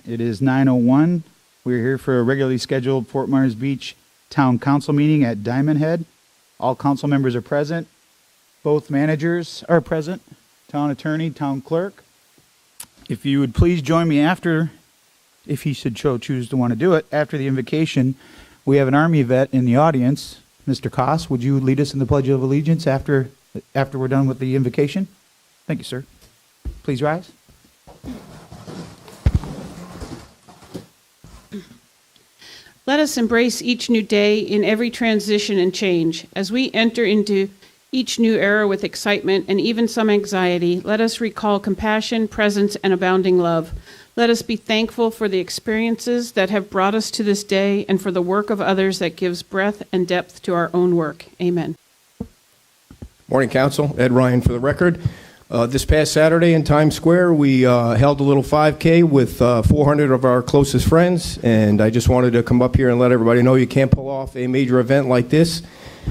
It is 9:01. We're here for a regularly scheduled Fort Myers Beach Town Council meeting at Diamond Head. All council members are present. Both managers are present. Town attorney, town clerk. If you would please join me after, if he should choose to want to do it, after the invocation. We have an Army vet in the audience. Mr. Koss, would you lead us in the Pledge of Allegiance after we're done with the invocation? Thank you, sir. Please rise. Let us embrace each new day in every transition and change. As we enter into each new era with excitement and even some anxiety, let us recall compassion, presence, and abounding love. Let us be thankful for the experiences that have brought us to this day and for the work of others that gives breadth and depth to our own work. Amen. Morning, Council. Ed Ryan for the record. This past Saturday in Times Square, we held a little 5K with 400 of our closest friends, and I just wanted to come up here and let everybody know you can't pull off a major event like this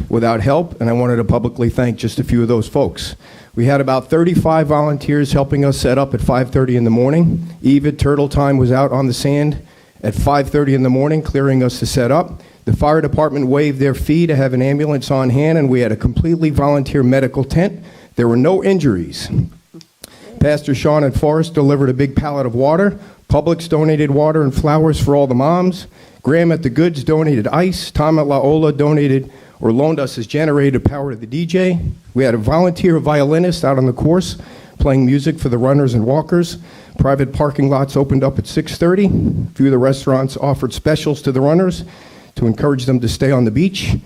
without help, and I wanted to publicly thank just a few of those folks. We had about 35 volunteers helping us set up at 5:30 in the morning. Eve at Turtle Time was out on the sand at 5:30 in the morning, clearing us to set up. The fire department waived their fee to have an ambulance on hand, and we had a completely volunteer medical tent. There were no injuries. Pastor Sean and Forrest delivered a big pallet of water. Publix donated water and flowers for all the moms. Graham at the Goods donated ice. Tom at La Ola donated or loaned us his generator to power to the DJ. We had a volunteer violinist out on the course playing music for the runners and walkers. Private parking lots opened up at 6:30. A few of the restaurants offered specials to the runners to encourage them to stay on the beach.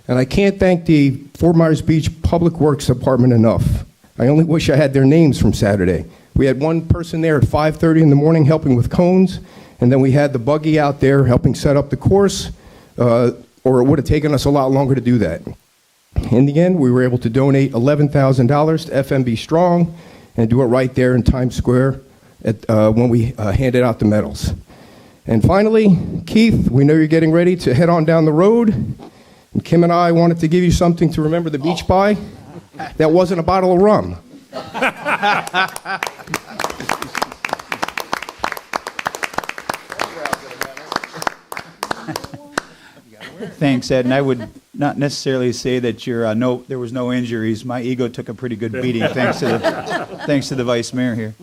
And I can't thank the Fort Myers Beach Public Works Department enough. I only wish I had their names from Saturday. We had one person there at 5:30 in the morning helping with cones, and then we had the buggy out there helping set up the course, or it would have taken us a lot longer to do that. In the end, we were able to donate $11,000 to FMB Strong and do it right there in Times Square when we handed out the medals. And finally, Keith, we know you're getting ready to head on down the road. And Kim and I wanted to give you something to remember the beach by. That wasn't a bottle of rum. Thanks, Ed. And I would not necessarily say that there was no injuries. My ego took a pretty good beating thanks to the vice mayor here.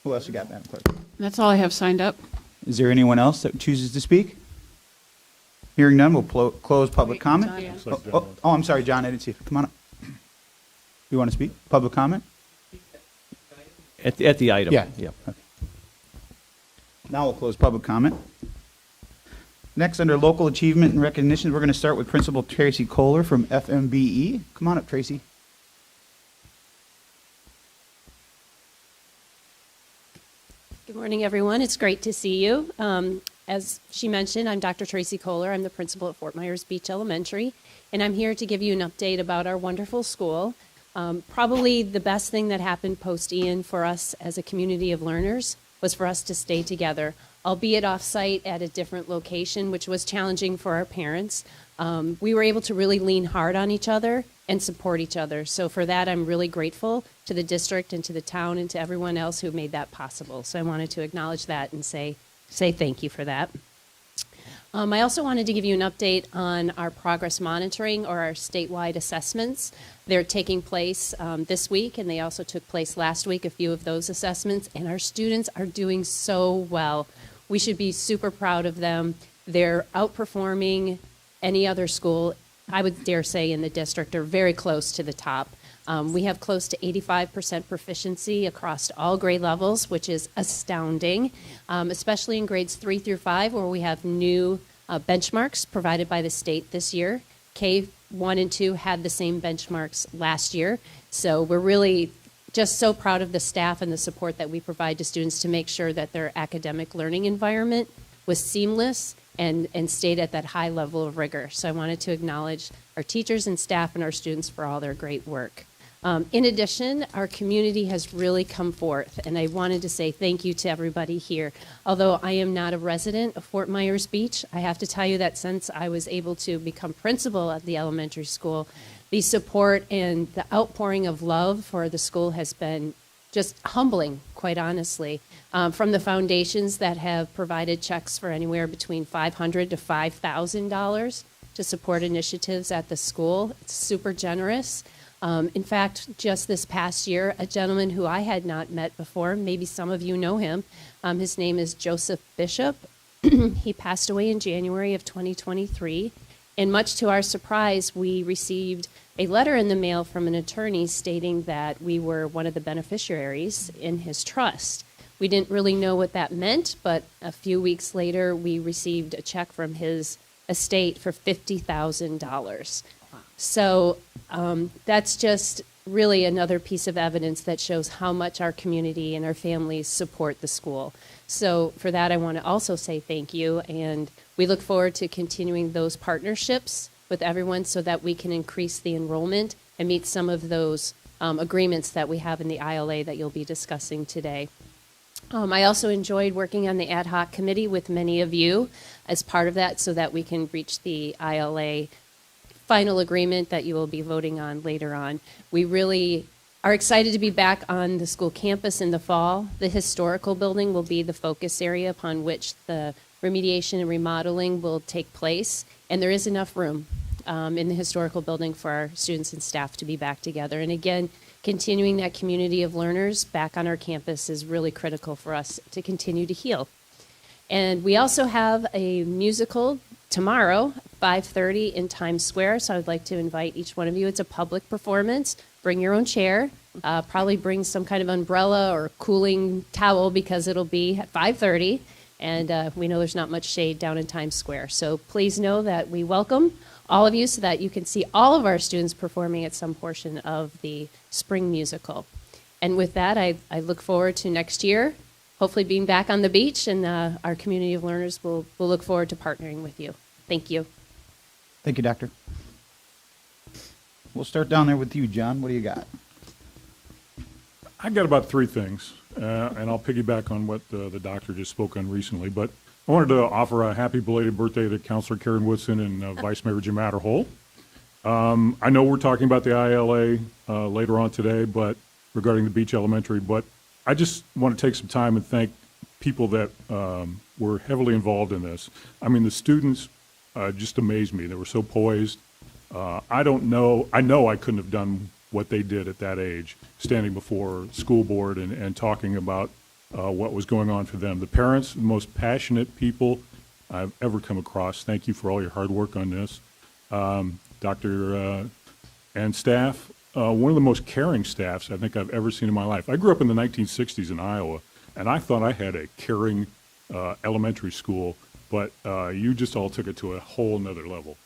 Who else you got, Madam Clerk? That's all I have signed up. Is there anyone else that chooses to speak? Hearing none, we'll close public comment. Oh, I'm sorry, John, I didn't see you. Come on up. You want to speak? Public comment? At the item. Yeah. Okay. Now we'll close public comment. Next, under local achievement and recognition, we're going to start with Principal Tracy Kohler from FMBE. Come on up, Tracy. Good morning, everyone. It's great to see you. As she mentioned, I'm Dr. Tracy Kohler. I'm the principal at Fort Myers Beach Elementary, and I'm here to give you an update about our wonderful school. Probably the best thing that happened post-Ian for us as a community of learners was for us to stay together, albeit off-site at a different location, which was challenging for our parents. We were able to really lean hard on each other and support each other. So for that, I'm really grateful to the district and to the town and to everyone else who made that possible. So I wanted to acknowledge that and say thank you for that. I also wanted to give you an update on our progress monitoring or our statewide assessments. They're taking place this week, and they also took place last week, a few of those assessments, and our students are doing so well. We should be super proud of them. They're outperforming any other school, I would dare say, in the district, or very close to the top. We have close to 85% proficiency across all grade levels, which is astounding, especially in grades 3 through 5, where we have new benchmarks provided by the state this year. K1 and 2 had the same benchmarks last year. So we're really just so proud of the staff and the support that we provide to students to make sure that their academic learning environment was seamless and stayed at that high level of rigor. So I wanted to acknowledge our teachers and staff and our students for all their great work. In addition, our community has really come forth, and I wanted to say thank you to everybody here. Although I am not a resident of Fort Myers Beach, I have to tell you that since I was able to become principal at the elementary school, the support and the outpouring of love for the school has been just humbling, quite honestly, from the foundations that have provided checks for anywhere between $500 to $5,000 to support initiatives at the school. It's super generous. In fact, just this past year, a gentleman who I had not met before, maybe some of you know him, his name is Joseph Bishop. He passed away in January of 2023. And much to our surprise, we received a letter in the mail from an attorney stating that we were one of the beneficiaries in his trust. We didn't really know what that meant, but a few weeks later, we received a check from his estate for $50,000. So that's just really another piece of evidence that shows how much our community and our families support the school. So for that, I want to also say thank you, and we look forward to continuing those partnerships with everyone so that we can increase the enrollment and meet some of those agreements that we have in the ILA that you'll be discussing today. I also enjoyed working on the ad hoc committee with many of you as part of that so that we can reach the ILA final agreement that you will be voting on later on. We really are excited to be back on the school campus in the fall. The historical building will be the focus area upon which the remediation and remodeling will take place, and there is enough room in the historical building for our students and staff to be back together. And again, continuing that community of learners back on our campus is really critical for us to continue to heal. And we also have a musical tomorrow, 5:30 in Times Square, so I'd like to invite each one of you. It's a public performance. Bring your own chair. Probably bring some kind of umbrella or cooling towel because it'll be at 5:30, and we know there's not much shade down in Times Square. So please know that we welcome all of you so that you can see all of our students performing at some portion of the spring musical. And with that, I look forward to next year, hopefully being back on the beach, and our community of learners will look forward to partnering with you. Thank you. Thank you, Doctor. We'll start down there with you, John. What do you got? I got about three things, and I'll piggyback on what the doctor just spoke on recently. But I wanted to offer a happy belated birthday to Councilor Karen Woodson and Vice Mayor Jim Adderholt. I know we're talking about the ILA later on today, but regarding the Beach Elementary, but I just want to take some time and thank people that were heavily involved in this. I mean, the students just amazed me. They were so poised. I know I couldn't have done what they did at that age, standing before school board and talking about what was going on for them. The parents, the most passionate people I've ever come across. Thank you for all your hard work on this. Doctor and staff, one of the most caring staffs I think I've ever seen in my life. I grew up in the 1960s in Iowa, and I thought I had a caring elementary school, but you just all took it to a whole nother level.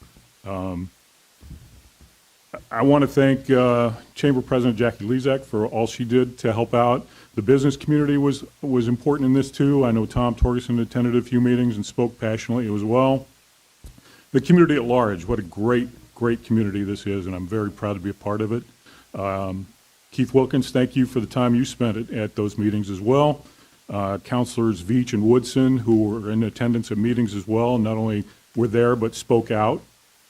I want to thank Chamber President Jackie Lezak for all she did to help out. The business community was important in this too. I know Tom Torgerson attended a few meetings and spoke passionately as well. The community at large, what a great community this is, and I'm very proud to be a part of it. Keith Wilkins, thank you for the time you spent at those meetings as well. Councilors Veach and Woodson, who were in attendance at meetings as well, not only were there but spoke out.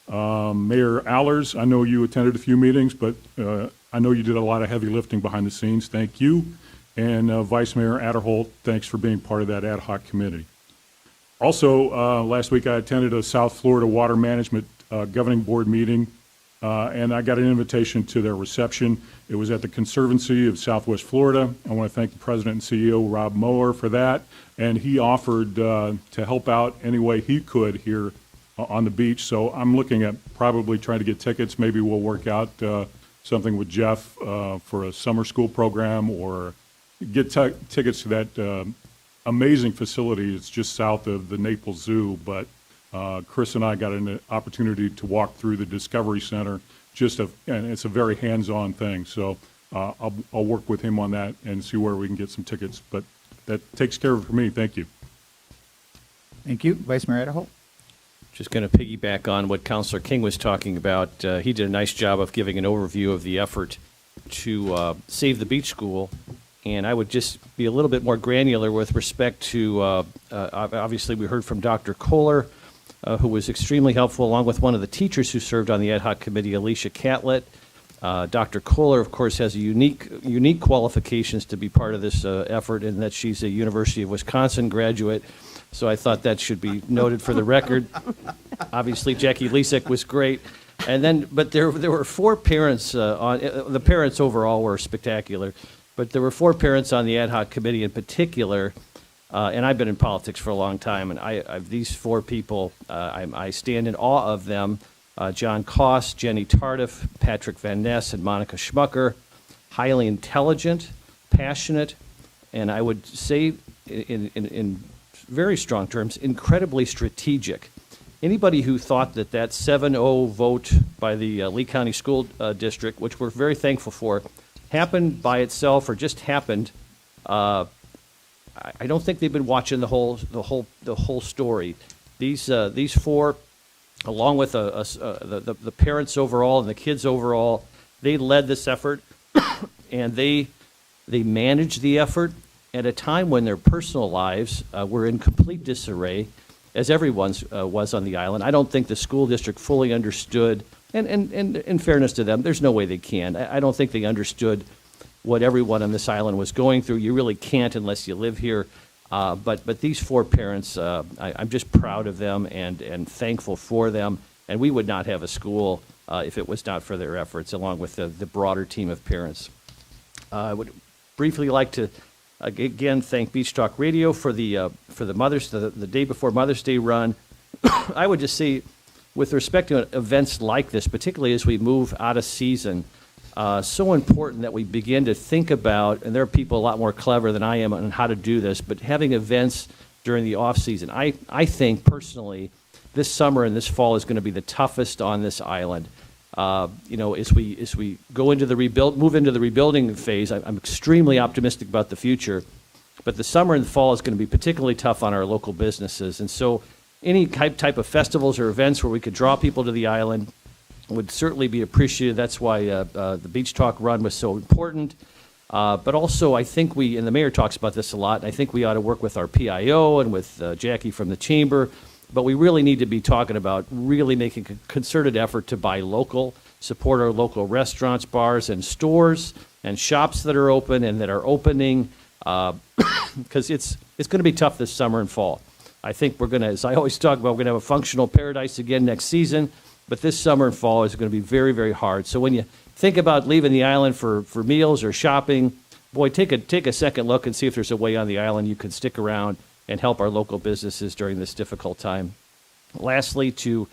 Mayor Allers, I know you attended a few meetings, but I know you did a lot of heavy lifting behind the scenes. Thank you. And Vice Mayor Adderholt, thanks for being part of that ad hoc committee. Also, last week I attended a South Florida Water Management Governing Board meeting, and I got an invitation to their reception. It was at the Conservancy of Southwest Florida. I want to thank the President and CEO, Rob Mower, for that, and he offered to help out any way he could here on the beach. So I'm looking at probably trying to get tickets. Maybe we'll work out something with Jeff for a summer school program, or get tickets to that amazing facility. It's just south of the Naples Zoo, but Chris and I got an opportunity to walk through the Discovery Center. And it's a very hands-on thing. So I'll work with him on that and see where we can get some tickets. But that takes care of it for me. Thank you. Thank you. Vice Mayor Adderholt. Just going to piggyback on what Councilor King was talking about. He did a nice job of giving an overview of the effort to save the beach school. And I would just be a little bit more granular with respect to, obviously we heard from Dr. Kohler, who was extremely helpful, along with one of the teachers who served on the ad hoc committee, Alicia Catlett. Dr. Kohler, of course, has a unique qualifications to be part of this effort, in that she's a University of Wisconsin graduate. So I thought that should be noted for the record. Obviously, Jackie Lisek was great. And then, but there were 4 parents the parents overall were spectacular, but there were 4 parents on the ad hoc committee in particular. And I've been in politics for a long time, and these 4 people, I stand in awe of them. John Koss, Jenny Tardif, Patrick Van Ness, and Monica Schmucker. Highly intelligent, passionate, and I would say in very strong terms, incredibly strategic. Anybody who thought that 7-0 vote by the Lee County School District, which we're very thankful for, happened by itself or just happened, I don't think they've been watching the whole story. These 4, along with the parents overall and the kids overall, they led this effort, and they managed the effort at a time when their personal lives were in complete disarray, as everyone's was on the island. I don't think the school district fully understood, and in fairness to them, there's no way they can. I don't think they understood what everyone on this island was going through. You really can't unless you live here. But these 4 parents, I'm just proud of them and thankful for them. And we would not have a school if it was not for their efforts, along with the broader team of parents. I would briefly like to again thank Beach Talk Radio for the day before Mother's Day run. I would just say, with respect to events like this, particularly as we move out of season, so important that we begin to think about, and there are people a lot more clever than I am on how to do this, but having events during the off season. I think personally this summer and this fall is going to be the toughest on this island. As we go into move into the rebuilding phase, I'm extremely optimistic about the future, but the summer and the fall is going to be particularly tough on our local businesses. And so any type of festivals or events where we could draw people to the island would certainly be appreciated. That's why the Beach Talk run was so important. But also, I think and the mayor talks about this a lot, I think we ought to work with our PIO and with Jackie from the chamber, but we really need to be talking about really making a concerted effort to buy local, support our local restaurants, bars, and stores, and shops that are open and that are opening, because it's going to be tough this summer and fall. I think we're going to, as I always talk about, we're going to have a functional paradise again next season, but this summer and fall is going to be very, very hard. So when you think about leaving the island for meals or shopping, boy, take a second look and see if there's a way on the island you can stick around and help our local businesses during this difficult time. Lastly, to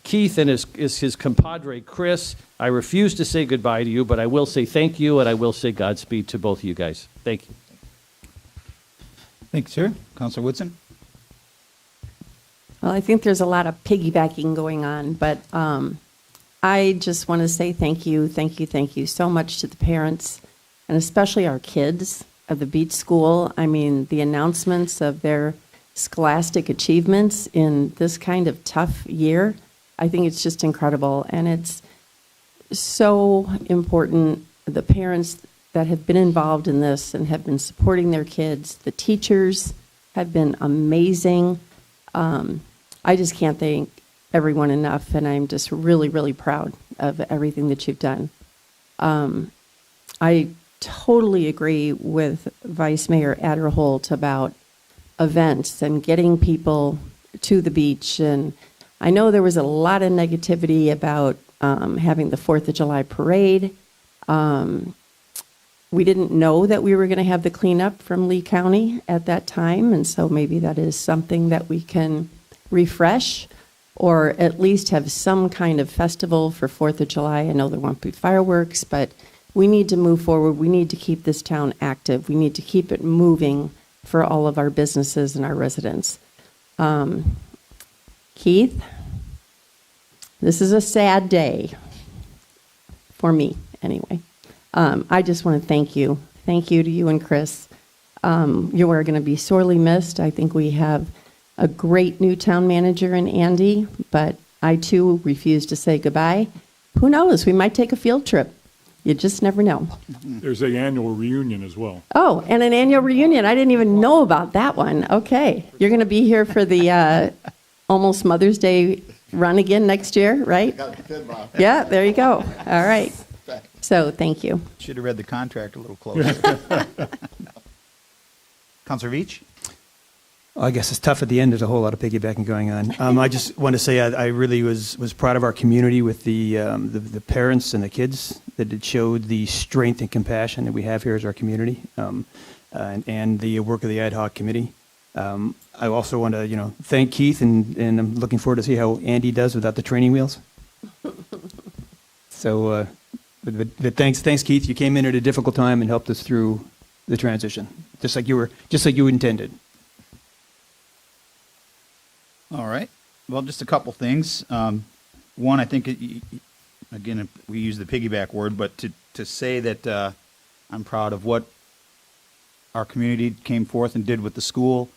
Keith and his compadre, Chris, I refuse to say goodbye to you, but I will say thank you, and I will say Godspeed to both of you guys. Thank you. Thanks, sir. Councilor Woodson? Well, I think there's a lot of piggybacking going on, but I just want to say thank you so much to the parents, and especially our kids of the Beach School. I mean, the announcements of their scholastic achievements in this kind of tough year, I think it's just incredible, and it's so important. The parents that have been involved in this and have been supporting their kids, the teachers have been amazing. I just can't thank everyone enough, and I'm just really, really proud of everything that you've done. I totally agree with Vice Mayor Adderholt about events and getting people to the beach. And I know there was a lot of negativity about having the 4th of July parade. We didn't know that we were going to have the cleanup from Lee County at that time, and so maybe that is something that we can refresh, or at least have some kind of festival for 4th of July. I know there won't be fireworks, but we need to move forward. We need to keep this town active. We need to keep it moving for all of our businesses and our residents. Keith, this is a sad day for me, anyway. I just want to thank you. Thank you to you and Chris. You are going to be sorely missed. I think we have a great new town manager in Andy, but I too refuse to say goodbye. Who knows? We might take a field trip. You just never know. There's an annual reunion as well. Oh, and an annual reunion. I didn't even know about that one. Okay. You're going to be here for the almost Mother's Day run again next year, right? Yeah, there you go. All right. So thank you. Should have read the contract a little closer. Counselor Veach? I guess it's tough at the end. There's a whole lot of piggybacking going on. I just want to say I really was proud of our community with the parents and the kids, that it showed the strength and compassion that we have here as our community, and the work of the ad hoc committee. I also want to thank Keith, and I'm looking forward to see how Andy does without the training wheels. So, but thanks Keith. You came in at a difficult time and helped us through the transition, just like you intended. All right. Well, just a couple things. One, I think, again, we use the piggyback word, but to say that I'm proud of what our community came forth and did with the school,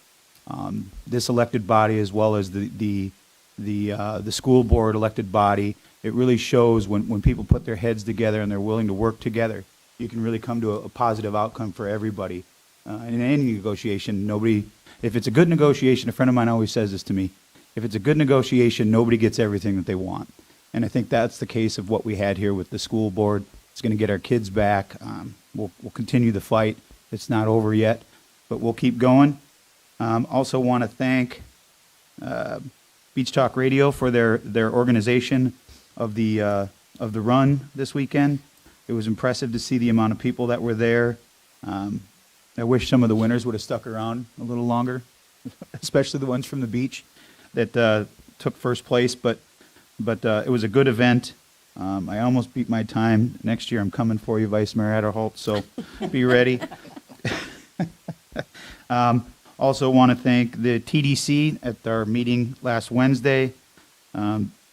this elected body, as well as the school board elected body, it really shows when people put their heads together and they're willing to work together, you can really come to a positive outcome for everybody. In any negotiation, if it's a good negotiation, a friend of mine always says this to me, if it's a good negotiation, nobody gets everything that they want. And I think that's the case of what we had here with the school board. It's going to get our kids back. We'll continue the fight. It's not over yet, but we'll keep going. Also want to thank Beach Talk Radio for their organization of the run this weekend. It was impressive to see the amount of people that were there. I wish some of the winners would have stuck around a little longer, especially the ones from the beach that took first place. But it was a good event. I almost beat my time. Next year I'm coming for you, Vice Mayor Adderholt, so be ready. Also want to thank the TDC at our meeting last Wednesday.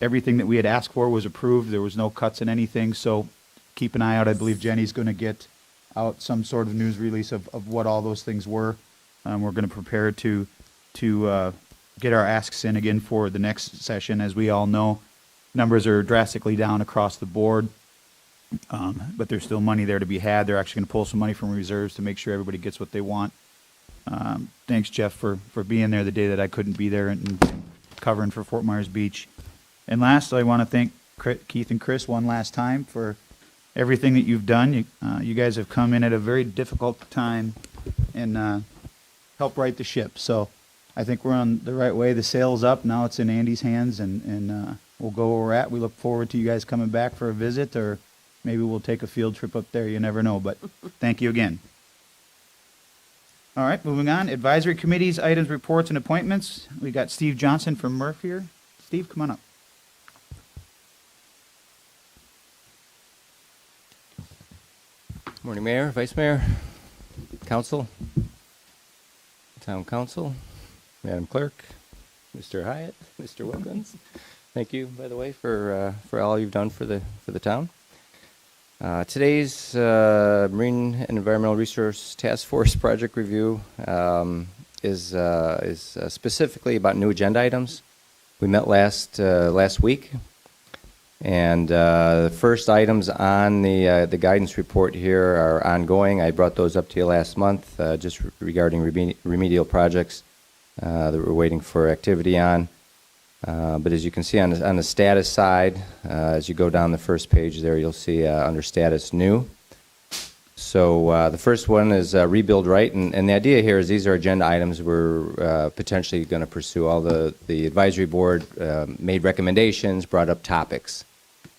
Everything that we had asked for was approved. There was no cuts in anything, so keep an eye out. I believe Jenny's going to get out some sort of news release of what all those things were. We're going to prepare to get our asks in again for the next session. As we all know, numbers are drastically down across the board, but there's still money there to be had. They're actually going to pull some money from reserves to make sure everybody gets what they want. Thanks, Jeff, for being there the day that I couldn't be there and covering for Fort Myers Beach. And last, I want to thank Keith and Chris one last time for everything that you've done. You guys have come in at a very difficult time and helped right the ship. So I think we're on the right way. The sail's up. Now it's in Andy's hands, and we'll go where we're at. We look forward to you guys coming back for a visit, or maybe we'll take a field trip up there. You never know, but thank you again. All right, moving on. Advisory committees, items, reports, and appointments. We got Steve Johnson from Murph here. Steve, come on up. Morning, Mayor, Vice Mayor, Council, Town Council, Madam Clerk, Mr. Hyatt, Mr. Wilkins. Thank you, by the way, for all you've done for the town. Today's Marine and Environmental Resource Task Force project review is specifically about new agenda items. We met last week. And the first items on the guidance report here are ongoing. I brought those up to you last month, just regarding remedial projects that we're waiting for activity on. But as you can see on the status side, as you go down the first page there, you'll see under status new. So the first one is rebuild right, and the idea here is these are agenda items we're potentially going to pursue. All the advisory board made recommendations, brought up topics.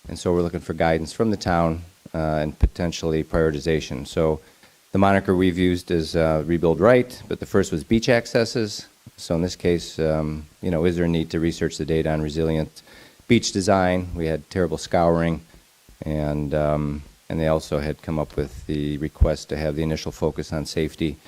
And so we're looking for guidance from the town and potentially prioritization. So the moniker we've used is rebuild right, but the first was beach accesses. So in this case, is there a need to research the data on resilient beach design? We had terrible scouring, and they also had come up with the request to have the initial focus on safety.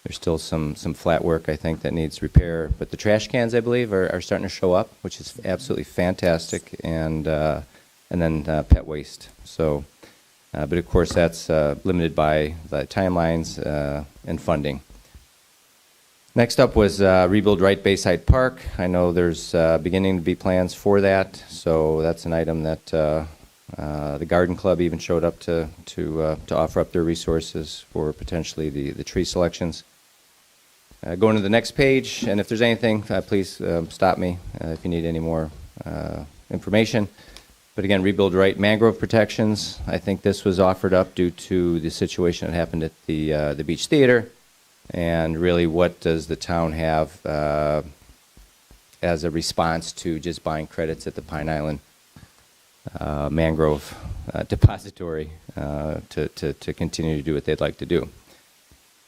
There's still some flat work, I think, that needs repair. But the trash cans, I believe, are starting to show up, which is absolutely fantastic. And then pet waste. So, but of course that's limited by the timelines and funding. Next up was rebuild right Bayside Park. I know there's beginning to be plans for that. So that's an item that the Garden Club even showed up to offer up their resources for potentially the tree selections. Going to the next page, and if there's anything, please stop me if you need any more information. But again, rebuild right mangrove protections. I think this was offered up due to the situation that happened at the Beach Theater. And really, what does the town have as a response to just buying credits at the Pine Island mangrove depository to continue to do what they'd like to do.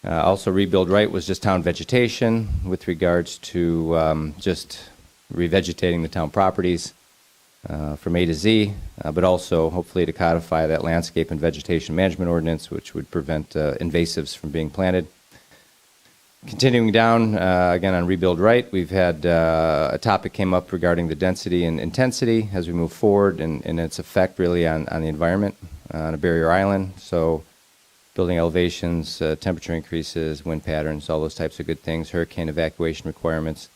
Also, rebuild right was just town vegetation with regards to just revegetating the town properties from A to Z, but also hopefully to codify that landscape and vegetation management ordinance, which would prevent invasives from being planted. Continuing down, again on rebuild right, we've had a topic came up regarding the density and intensity as we move forward and its effect really on the environment on a barrier island. So building elevations, temperature increases, wind patterns, all those types of good things, hurricane evacuation requirements.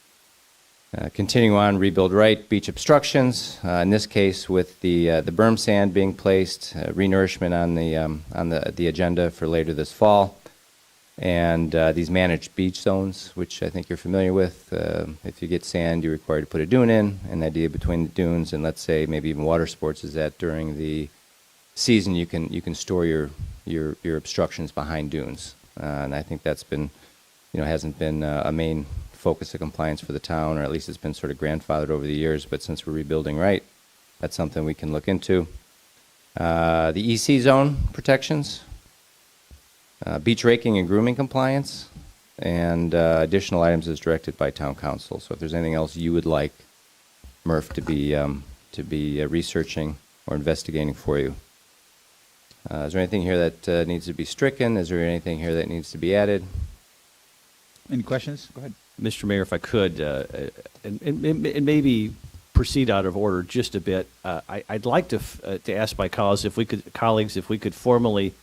Continuing on, rebuild right, beach obstructions. In this case, with the berm sand being placed, renourishment on the agenda for later this fall, and these managed beach zones, which I think you're familiar with. If you get sand, you're required to put a dune in, and the idea between the dunes and let's say maybe even water sports is that during the season you can store your obstructions behind dunes, and I think that's been, hasn't been a main focus of compliance for the town, or at least it's been sort of grandfathered over the years, but since we're rebuilding right, that's something we can look into. The EC zone protections, beach raking and grooming compliance, and additional items as directed by town council. So if there's anything else you would like Murph to be researching or investigating for you. Is there anything here that needs to be stricken? Is there anything here that needs to be added? Any questions? Go ahead. Mr. Mayor, if I could, and maybe proceed out of order just a bit, I'd like to ask my colleagues if we could formally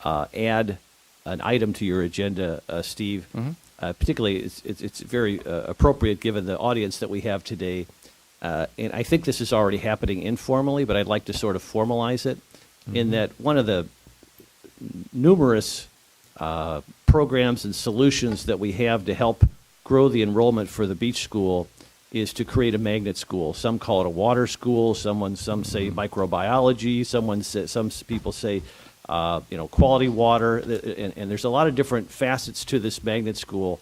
add an item to your agenda, Steve. Mm-hmm. Particularly, it's very appropriate given the audience that we have today. And I think this is already happening informally, but I'd like to sort of formalize it in that one of the numerous programs and solutions that we have to help grow the enrollment for the beach school is to create a magnet school. Some call it a water school. Some say microbiology. Some people say quality water. And there's a lot of different facets to this magnet school.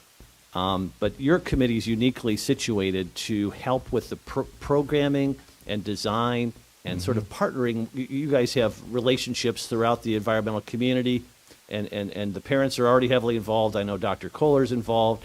But your committee is uniquely situated to help with the programming and design and sort of partnering. You guys have relationships throughout the environmental community, and the parents are already heavily involved. I know Dr. Kohler's involved.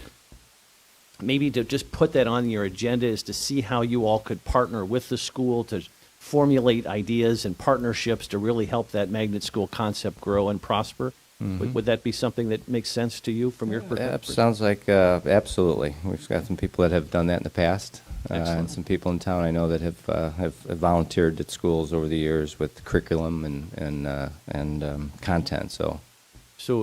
Maybe to just put that on your agenda is to see how you all could partner with the school to formulate ideas and partnerships to really help that magnet school concept grow and prosper. Mm-hmm. Would that be something that makes sense to you from your perspective? That sounds like absolutely. We've got some people that have done that in the past, and some people in town I know that have volunteered at schools over the years with curriculum and content. So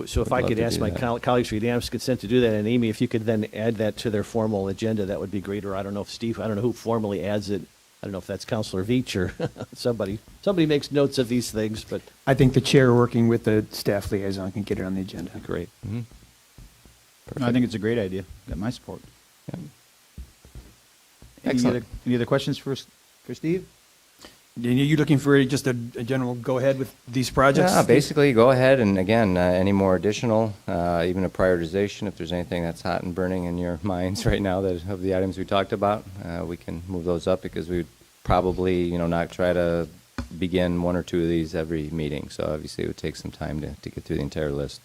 if I could ask my colleagues for unanimous consent to do that, and Amy, if you could then add that to their formal agenda, that would be great. Or I don't know if Steve, I don't know who formally adds it. I don't know if that's Councilor Veach or somebody. Somebody makes notes of these things, but I think the chair working with the staff liaison can get it on the agenda. Great. Mm-hmm. No, I think it's a great idea. Got my support. Yeah. Any other questions for Steve? You're looking for just a general go-ahead with these projects? Yeah, basically go ahead, and again, any more additional, even a prioritization, if there's anything that's hot and burning in your minds right now that of the items we talked about, we can move those up because we would probably, not try to begin one or two of these every meeting. So obviously it would take some time to get through the entire list.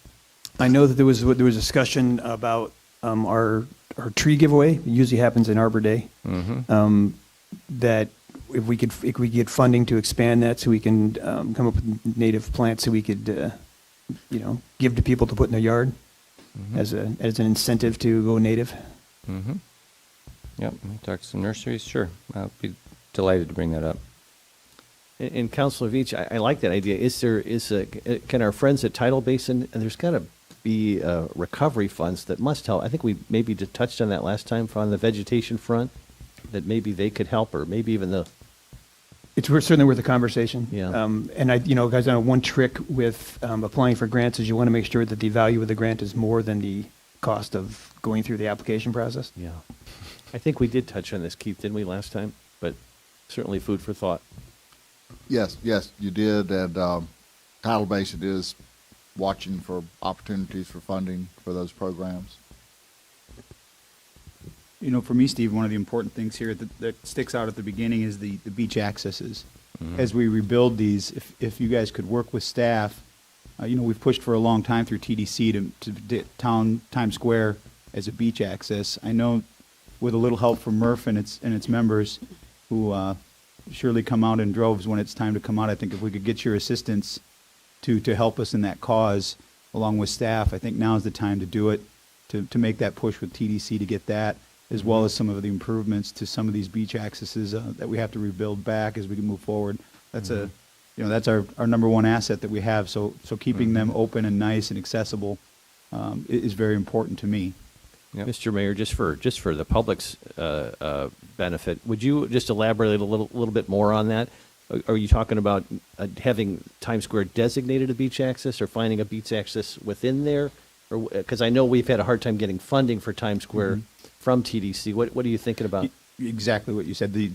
I know that there was discussion about our tree giveaway. It usually happens in Arbor Day. Mm-hmm. That if we could get funding to expand that, so we can come up with native plants, so we could give to people to put in their yard as an incentive to go native. Mm-hmm. Yep. Talk to some nurseries. Sure, I'll be delighted to bring that up. And Councilor Veach, I like that idea. Can our friends at Tidal Basin, and there's got to be recovery funds that must help. I think we maybe touched on that last time on the vegetation front, that maybe they could help, or maybe even It's certainly worth a conversation. Yeah. And guys, I know one trick with applying for grants is you want to make sure that the value of the grant is more than the cost of going through the application process. Yeah. I think we did touch on this, Keith, didn't we, last time? But certainly food for thought. Yes, you did, and Tidal Basin is watching for opportunities for funding for those programs. You know, for me, Steve, one of the important things here that sticks out at the beginning is the beach accesses. As we rebuild these, if you guys could work with staff, you know, we've pushed for a long time through TDC to Times Square as a beach access. I know with a little help from Murph and its members, who surely come out in droves when it's time to come out. I think if we could get your assistance to help us in that cause, along with staff, I think now is the time to do it, to make that push with TDC to get that, as well as some of the improvements to some of these beach accesses that we have to rebuild back as we can move forward. That's that's our number one asset that we have. So keeping them open and nice and accessible is very important to me. Yep. Mr. Mayor, just for the public's benefit, would you just elaborate a little bit more on that? Are you talking about having Times Square designated a beach access, or finding a beach access within there? Or because I know we've had a hard time getting funding for Times Square from TDC. What are you thinking about? Exactly what you said. The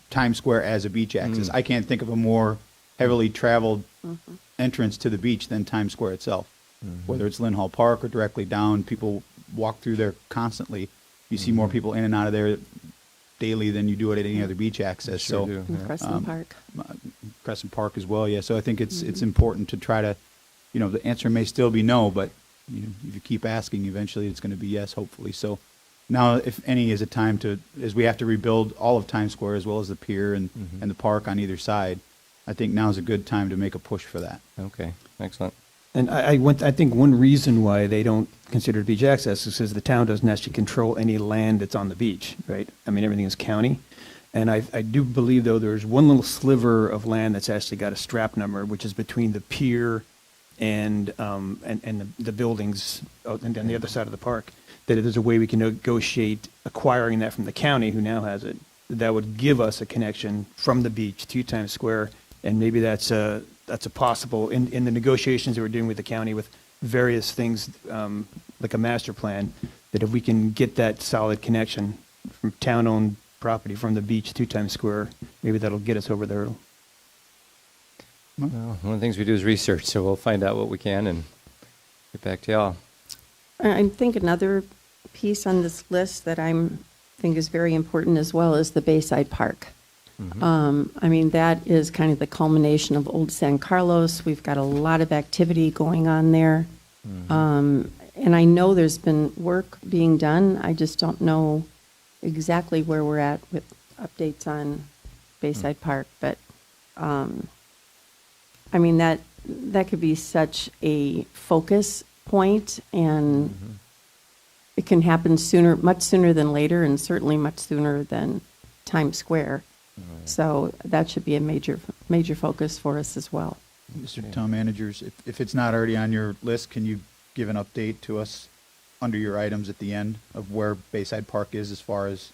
Times Square as a beach access. I can't think of a more heavily traveled entrance to the beach than Times Square itself. Whether it's Lynn Hall Park or directly down, people walk through there constantly. You see more people in and out of there daily than you do at any other beach access. Sure so do. In Crescent Park. Crescent Park as well, yeah. So I think it's important to try to, you know, the answer may still be no, but if you keep asking, eventually it's going to be yes, hopefully. So now, if any, is a time to, as we have to rebuild all of Times Square as well as the pier and the park on either side, I think now is a good time to make a push for that. Okay, excellent. And I think one reason why they don't consider it beach access is because the town doesn't actually control any land that's on the beach, right? I mean, everything is county. And I do believe, though, there's one little sliver of land that's actually got a strap number, which is between the pier and the buildings and on the other side of the park, that if there's a way we can negotiate acquiring that from the county, who now has it, that would give us a connection from the beach to Times Square. And maybe that's a possible, in the negotiations that we're doing with the county with various things, like a master plan, that if we can get that solid connection from town-owned property from the beach to Times Square, maybe that'll get us over the hurdle. Well, one of the things we do is research, so we'll find out what we can and get back to y'all. I think another piece on this list that I think is very important as well is the Bayside Park. I mean, that is kind of the culmination of Old San Carlos. We've got a lot of activity going on there. And I know there's been work being done. I just don't know exactly where we're at with updates on Bayside Park. But, I mean, that could be such a focus point, and it can happen sooner, much sooner than later, and certainly much sooner than Times Square. So that should be a major focus for us as well. Mr. Town Managers, if it's not already on your list, can you give an update to us under your items at the end of where Bayside Park is as far as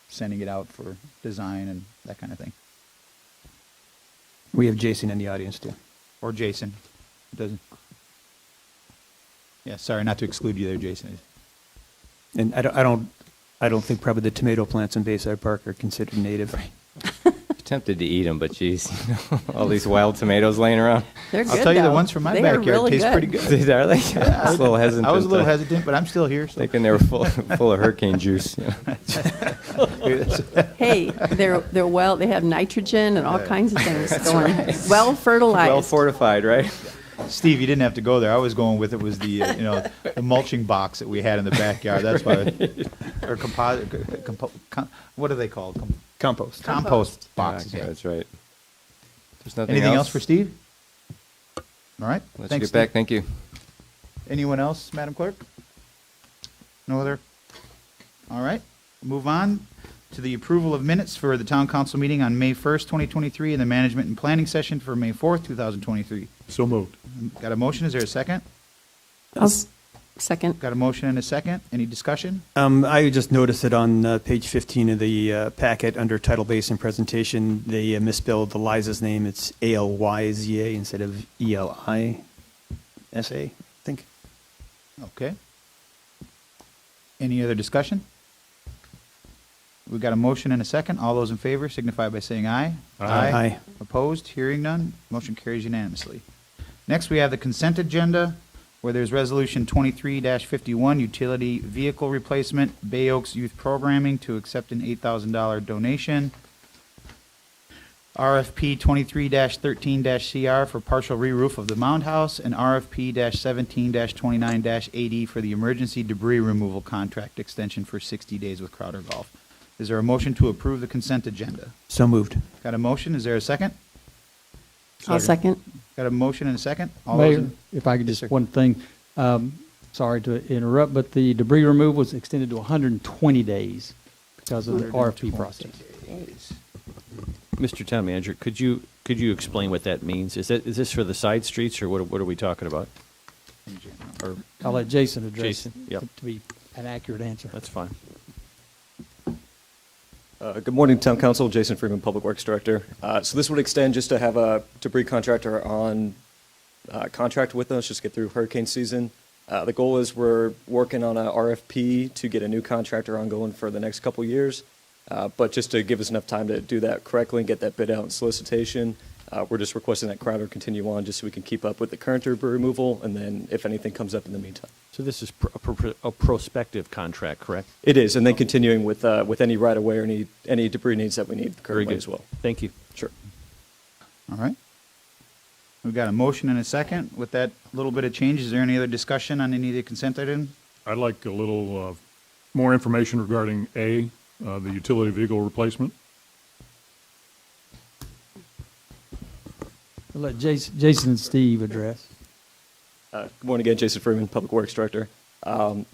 sending it out for design and that kind of thing? We have Jason in the audience, too. Or Jason? Doesn't. Yeah, sorry, not to exclude you there, Jason. And I don't think probably the tomato plants in Bayside Park are considered native. Tempted to eat them, but geez, all these wild tomatoes laying around. They're good, I'll tell you, the though. ones from my They are backyard really taste good. pretty good. Are they? I was a little hesitant. I was a little hesitant, but I'm still here. So. Thinking they were full of hurricane juice. Hey, they're well. They have nitrogen and all kinds of things going. Well fertilized. Well fortified, right? Steve, you didn't have to go there. I was going with it was the the mulching box that we had in the backyard. That's why, or what are they called? Compost. Compost boxes. Yeah, Yeah. that's right. There's nothing Anything else for Steve? All right. Let's Thanks, get back. Steve. Thank you. Anyone else, Madam Clerk? No other? All right. Move on to the approval of minutes for the Town Council meeting on May 1st, 2023, and the Management and Planning session for May 4th, 2023. So moved. Got a motion? Is there a second? Second. Got a motion and a second. Any discussion? I just noticed that on page 15 of the packet under Tidal Basin presentation, they misspelled Eliza's name. It's Alyza instead of Elisa, I think. Okay. Any other discussion? We've got a motion and a second. All those in favor signify by saying aye. Aye. Opposed? Hearing none. Motion carries unanimously. Next, we have the consent agenda, where there's Resolution 23-51, Utility Vehicle Replacement, Bay Oaks Youth Programming to accept an $8,000 donation. RFP 23-13-CR for partial re-roof of the Mound House, and RFP 17-29-AD for the emergency debris removal contract extension for 60 days with Crowder Golf. Is there a motion to approve the consent agenda? So moved. Got a motion? Is there a second? I'll second. Got a motion and a second? All those Mayor, in- if I could Yes, just, sir. one thing, sorry to interrupt, but the debris removal was extended to 120 days because of the RFP 120 process. days. Mr. Town Manager, could you explain what that means? Is this for the side streets, or what are we talking about? Or, I'll let Jason address Jason, yep. to be an accurate answer. that's fine. Good morning, Town Council. Jason Freeman, Public Works Director. So this would extend just to have a debris contractor on contract with us, just get through hurricane season. The goal is we're working on a RFP to get a new contractor ongoing for the next couple years. But just to give us enough time to do that correctly and get that bid out in solicitation, we're just requesting that Crowder continue on just so we can keep up with the current debris removal and then if anything comes up in the meantime. So this is a prospective contract, correct? It is, and then continuing with any right-of-way or any debris needs that we need Very currently good. as well. Thank you. Sure. All right. We've got a motion and a second. With that little bit of change, is there any other discussion on any of the consent items? I'd like a little more information regarding A, the utility vehicle replacement. I'll let Jason and Steve address. Good morning again, Jason Freeman, Public Works Director.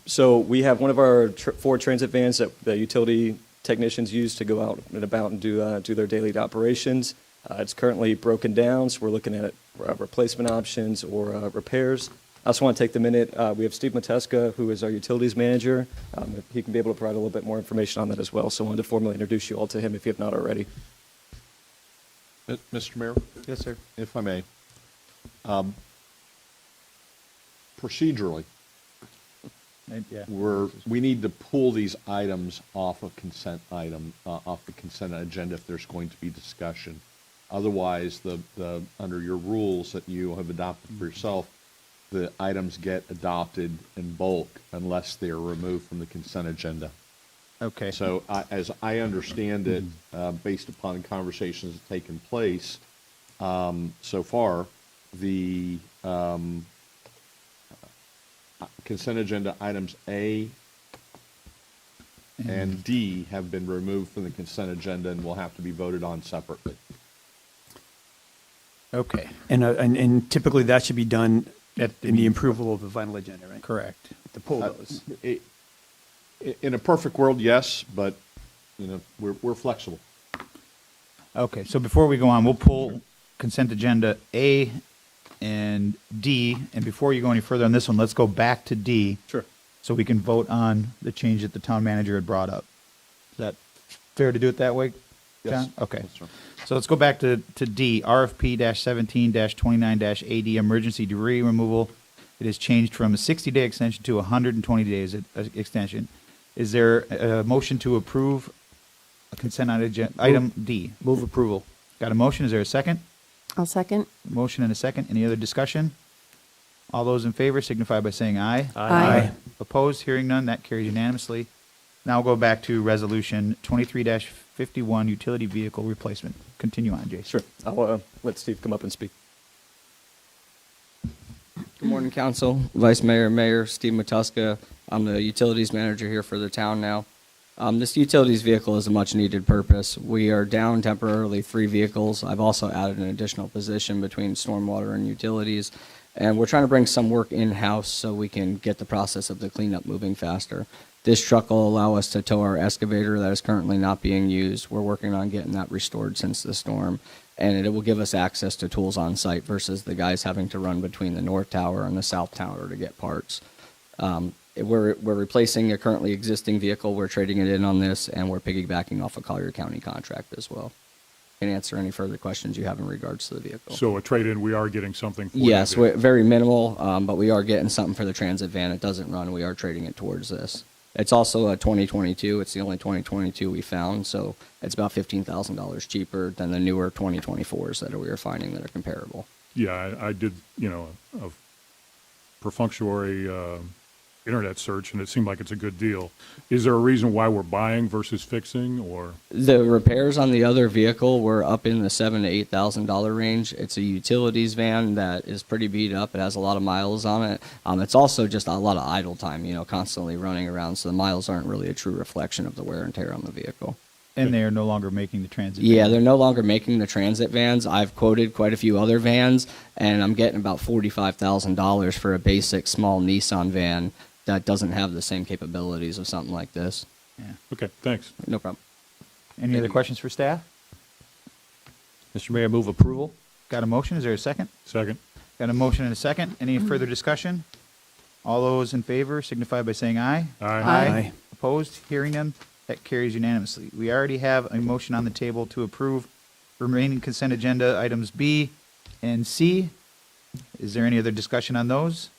So we have one of our Ford Transit vans that the utility technicians use to go out and about and do their daily operations. It's currently broken down, so we're looking at replacement options or repairs. I also want to take the minute. We have Steve Mateska, who is our utilities manager. He can be able to provide a little bit more information on that as well. So I wanted to formally introduce you all to him if you have not already. Mr. Mayor, Yes, sir. if I may, procedurally, Yeah. we need to pull these items off of off the consent agenda if there's going to be discussion. Otherwise, under your rules that you have adopted for yourself, the items get adopted in bulk unless they are removed from the consent agenda. Okay. So as I understand it, based upon conversations that have taken place so far, the consent agenda items A and D have been removed from the consent agenda and will have to be voted on separately. Okay. And typically that should be done in the approval of the final agenda, right? Correct. To pull those. In a perfect world, yes, but we're flexible. Okay, so before we go on, we'll pull consent agenda A and D, and before you go any further on this one, let's go back to D. Sure. So we can vote on the change that the town manager had brought up. Is that fair to do it that way, John? Yes. Okay. Yes, sir. So let's go back to D, RFP-17-29-AD, emergency debris removal. It has changed from a 60-day extension to 120 days extension. Is there a motion to approve a consent item D? Move approval. Got a motion? Is there a second? I'll second. Motion and a second. Any other discussion? All those in favor signify by saying aye. Aye. Opposed? Hearing none. That carries unanimously. Now we'll go back to Resolution 23-51, utility vehicle replacement. Continue on, Jason. Sure. I'll let Steve come up and speak. Good morning, Council, Vice Mayor, Mayor, Steve Matuska. I'm the utilities manager here for the town now. This utilities vehicle is a much-needed purpose. We are down temporarily 3 vehicles. I've also added an additional position between stormwater and utilities, and we're trying to bring some work in-house so we can get the process of the cleanup moving faster. This truck will allow us to tow our excavator that is currently not being used. We're working on getting that restored since the storm, and it will give us access to tools on site versus the guys having to run between the north tower and the south tower to get parts. We're replacing a currently existing vehicle. We're trading it in on this, and we're piggybacking off a Collier County contract as well. Can answer any further questions you have in regards to the vehicle. So a trade-in, we are getting something for Yes, that vehicle. very minimal, but we are getting something for the transit van. It doesn't run. We are trading it towards this. It's also a 2022. It's the only 2022 we found, so it's about $15,000 cheaper than the newer 2024s that we are finding that are comparable. Yeah, I did, a perfunctory internet search, and it seemed like it's a good deal. Is there a reason why we're buying versus fixing, or? The repairs on the other vehicle were up in the $7,000 to $8,000 range. It's a utilities van that is pretty beat up. It has a lot of miles on it. It's also just a lot of idle time, constantly running around, so the miles aren't really a true reflection of the wear and tear on the vehicle. And they are no longer making the transit. Yeah, van. they're no longer making the transit vans. I've quoted quite a few other vans, and I'm getting about $45,000 for a basic small Nissan van that doesn't have the same capabilities of something like this. Yeah. Okay, thanks. No problem. Any other questions for staff? Mr. Mayor, move approval. Got a motion? Is there a second? Second. Got a motion and a second. Any further discussion? All those in favor signify by saying aye. Aye. Opposed? Hearing none. That carries unanimously. We already have a motion on the table to approve remaining consent agenda items B and C. Is there any other discussion on those?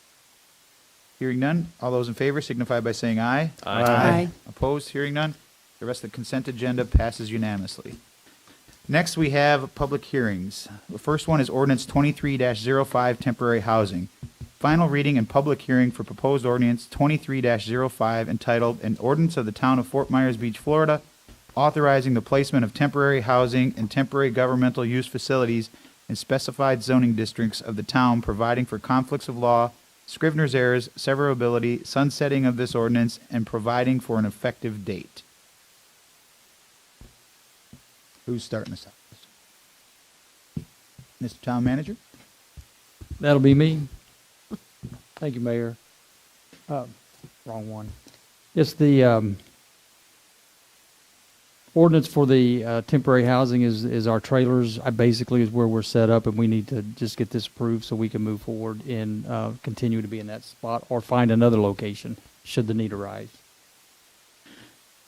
Hearing none. All those in favor signify by saying aye. Aye. Aye. Opposed? Hearing none. The rest of the consent agenda passes unanimously. Next, we have public hearings. The first one is ordinance 23-05, temporary housing. Final reading and public hearing for proposed ordinance 23-05 entitled An Ordinance of the Town of Fort Myers Beach, Florida, authorizing the placement of temporary housing and temporary governmental use facilities in specified zoning districts of the town, providing for conflicts of law, Scrivener's errors, severability, sunsetting of this ordinance, and providing for an effective date. Who's starting us out? Mr. Town Manager? That'll be me. Thank you, Mayor. Wrong one. It's the ordinance for the temporary housing is our trailers. Basically is where we're set up, and we need to just get this approved so we can move forward and continue to be in that spot or find another location should the need arise.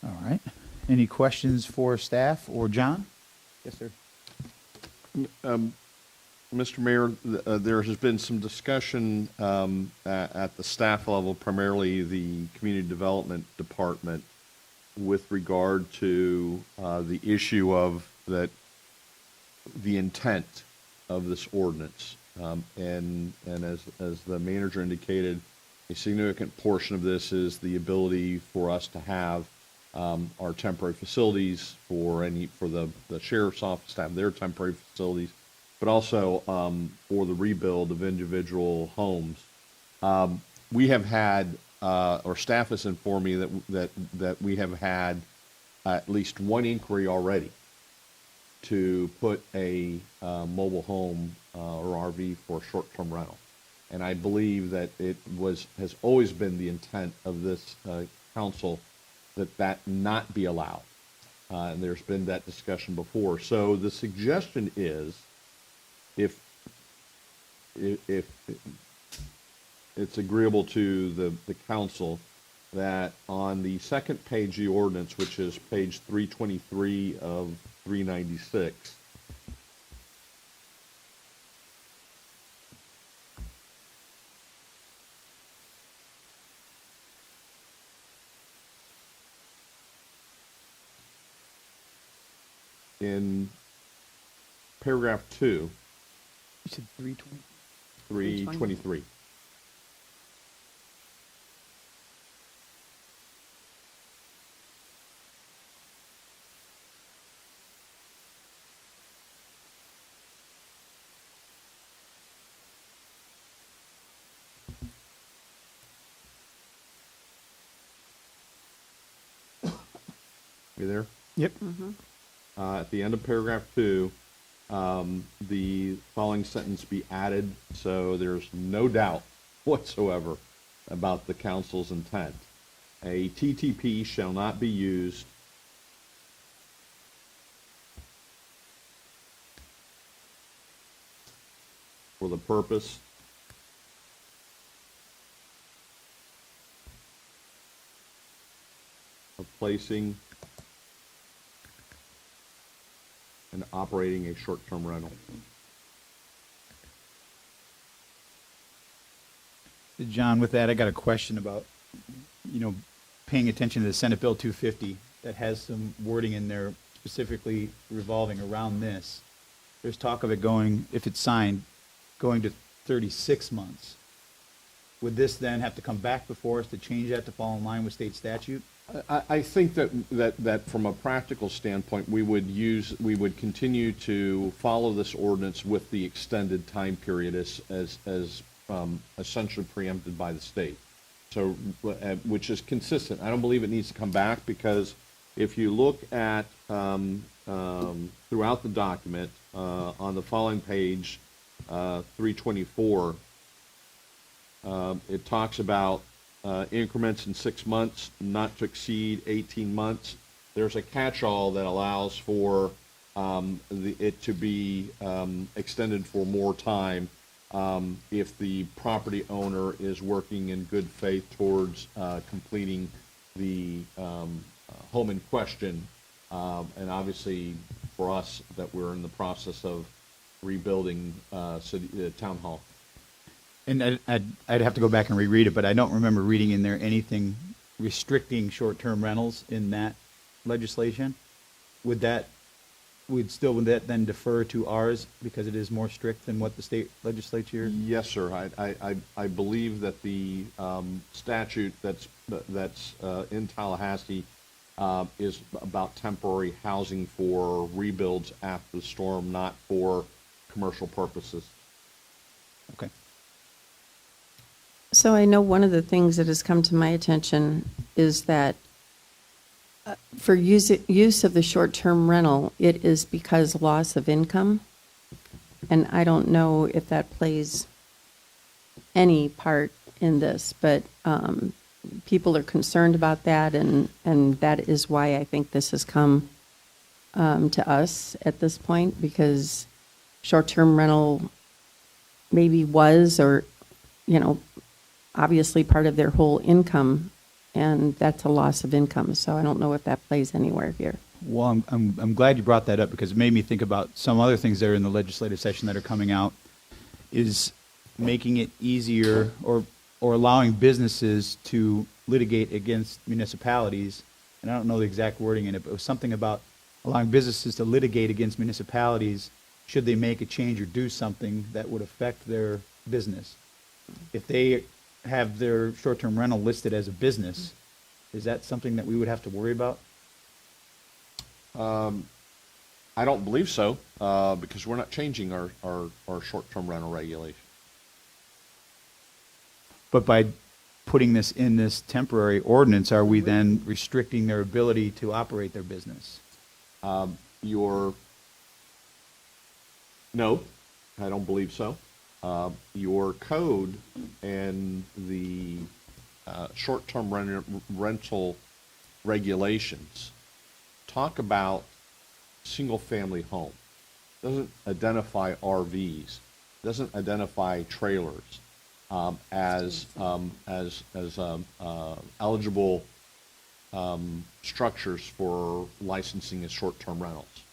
All right. Any questions for staff or John? Yes, sir. Mr. Mayor, there has been some discussion at the staff level, primarily the Community Development Department, with regard to the issue of the intent of this ordinance. And as the manager indicated, a significant portion of this is the ability for us to have our temporary facilities for the sheriff's office to have their temporary facilities, but also for the rebuild of individual homes. We have had, or staff has informed me that we have had at least one inquiry already to put a mobile home or RV for short-term rental. And I believe that has always been the intent of this council that not be allowed. And there's been that discussion before. So the suggestion is, if it's agreeable to the council, that on the second page of the ordinance, which is page 323 of 396, in paragraph 2, You said 320? 323. You there? Yep. At the end of paragraph 2, the following sentence be added so there's no doubt whatsoever about the council's intent. A TTP shall not be used for the purpose of placing and operating a short-term rental. John, with that, I got a question about, paying attention to the Senate Bill 250 that has some wording in there specifically revolving around this. There's talk of it going, if it's signed, going to 36 months. Would this then have to come back before us to change that to fall in line with state statute? I think that from a practical standpoint, we would continue to follow this ordinance with the extended time period as essentially preempted by the state. So, which is consistent. I don't believe it needs to come back, because if you look at throughout the document, on the following page, 324, it talks about increments in 6 months, not to exceed 18 months. There's a catch-all that allows for it to be extended for more time if the property owner is working in good faith towards completing the home in question. And obviously, for us, that we're in the process of rebuilding town hall. And I'd have to go back and reread it, but I don't remember reading in there anything restricting short-term rentals in that legislation. Would that then defer to ours because it is more strict than what the state legislature? Yes, sir. I believe that the statute that's in Tallahassee is about temporary housing for rebuilds after the storm, not for commercial purposes. Okay. So I know one of the things that has come to my attention is that for use of the short-term rental, it is because loss of income. And I don't know if that plays any part in this, but people are concerned about that, and that is why I think this has come to us at this point, because short-term rental maybe was, or, obviously part of their whole income, and that's a loss of income. So I don't know if that plays anywhere here. Well, I'm glad you brought that up, because it made me think about some other things that are in the legislative session that are coming out, is making it easier or allowing businesses to litigate against municipalities. And I don't know the exact wording in it, but it was something about allowing businesses to litigate against municipalities should they make a change or do something that would affect their business. If they have their short-term rental listed as a business, is that something that we would have to worry about? I don't believe so, because we're not changing our short-term rental regulation. But by putting this in this temporary ordinance, are we then restricting their ability to operate their business? No, I don't believe so. Your code and the short-term rental regulations talk about single-family home. Doesn't identify RVs. Doesn't identify trailers as eligible structures for licensing as short-term rentals.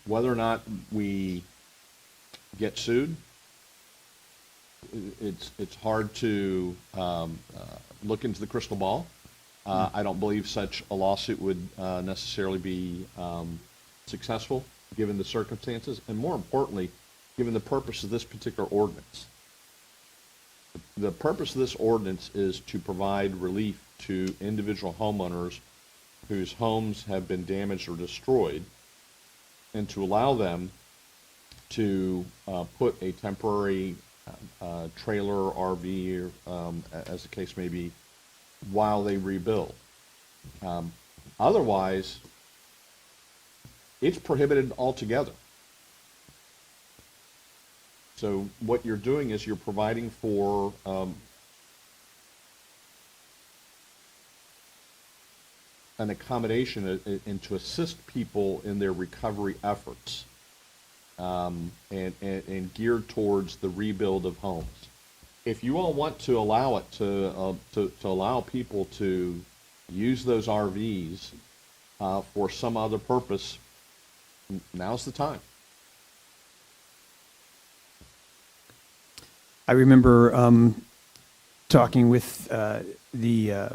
Whether or not we get sued, it's hard to look into the crystal ball. I don't believe such a lawsuit would necessarily be successful given the circumstances, and more importantly, given the purpose of this particular ordinance. The purpose of this ordinance is to provide relief to individual homeowners whose homes have been damaged or destroyed, and to allow them to put a temporary trailer or RV, as the case may be, while they rebuild. Otherwise, it's prohibited altogether. So what you're doing is you're providing for an accommodation and to assist people in their recovery efforts, and geared towards the rebuild of homes. If you all want to allow it to allow people to use those RVs for some other purpose, now's the time. I remember talking with the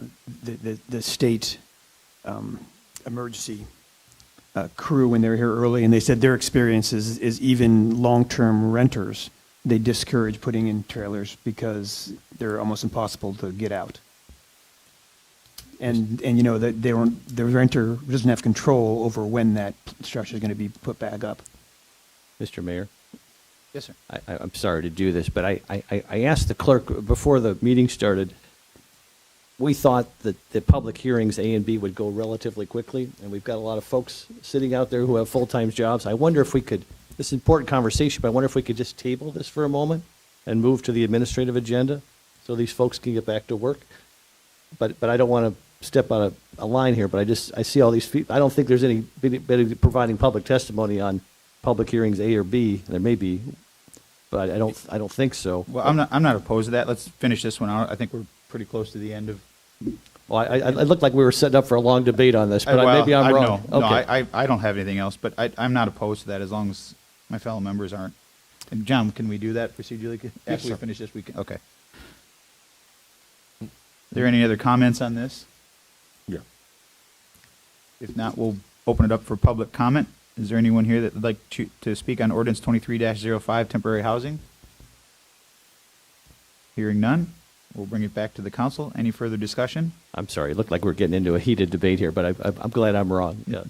state emergency crew when they were here early, and they said their experience is even long-term renters, they discourage putting in trailers because they're almost impossible to get out. And you know, that the renter doesn't have control over when that structure is going to be put back up. Mr. Mayor? Yes, sir. I'm sorry to do this, but I asked the clerk before the meeting started. We thought that the public hearings A and B would go relatively quickly, and we've got a lot of folks sitting out there who have full-time jobs. I wonder if we could, this is an important conversation, but I wonder if we could just table this for a moment and move to the administrative agenda so these folks can get back to work. But I don't want to step on a line here, but I see all these people. I don't think there's anybody providing public testimony on public hearings A or B. There may be, but I don't think so. Well, I'm not opposed to that. Let's finish this one out. I think we're pretty close to the end of. Well, I looked like we were setting up for a long debate on this, but maybe I'm wrong. No, Okay. I don't have anything else, but I'm not opposed to that as long as my fellow members aren't. And John, can we do that procedurally after we finish this weekend? Okay. Are there any other comments on this? Yeah. If not, we'll open it up for public comment. Is there anyone here that would like to speak on ordinance 23-05, temporary housing? Hearing none, we'll bring it back to the council. Any further discussion? I'm sorry. It looked like we're getting into a heated debate here, but I'm glad I'm wrong. Yeah.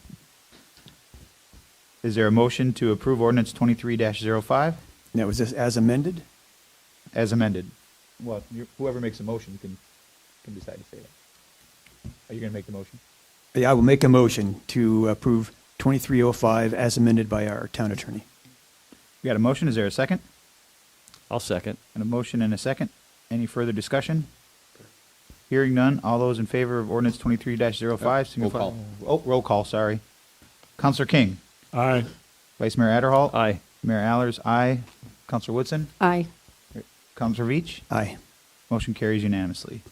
Is there a motion to approve ordinance 23-05 Now, was this as amended? as amended? Well, whoever makes a motion can decide to say that. Are you going to make the motion? Yeah, I will make a motion to approve 2305 as amended by our town attorney. We got a motion. Is there a second? I'll second. And a motion and a second. Any further discussion? Hearing none. All those in favor of ordinance 23-05, signify. Roll call. Oh, roll call, sorry. Counselor King. Aye. Vice Mayor Adderhall. Aye. Mayor Allers, aye. Counselor Woodson. Aye. Counselor Veach. Aye. Motion carries unanimously.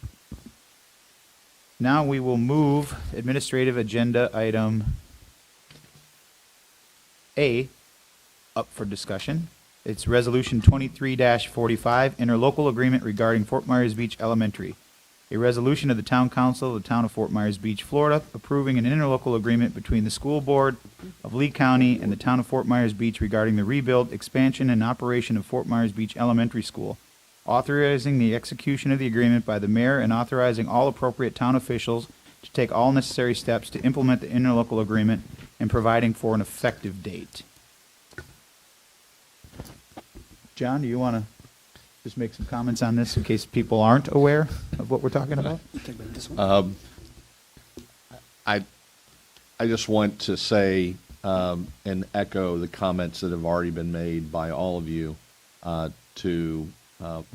Now we will move administrative agenda item A up for discussion. It's Resolution 23-45, interlocal agreement regarding Fort Myers Beach Elementary. A resolution of the Town Council of the Town of Fort Myers Beach, Florida, approving an interlocal agreement between the School Board of Lee County and the Town of Fort Myers Beach regarding the rebuild, expansion, and operation of Fort Myers Beach Elementary School, authorizing the execution of the agreement by the mayor and authorizing all appropriate town officials to take all necessary steps to implement the interlocal agreement and providing for an effective date. John, do you want to just make some comments on this in case people aren't aware of what we're talking about? I just want to say and echo the comments that have already been made by all of you to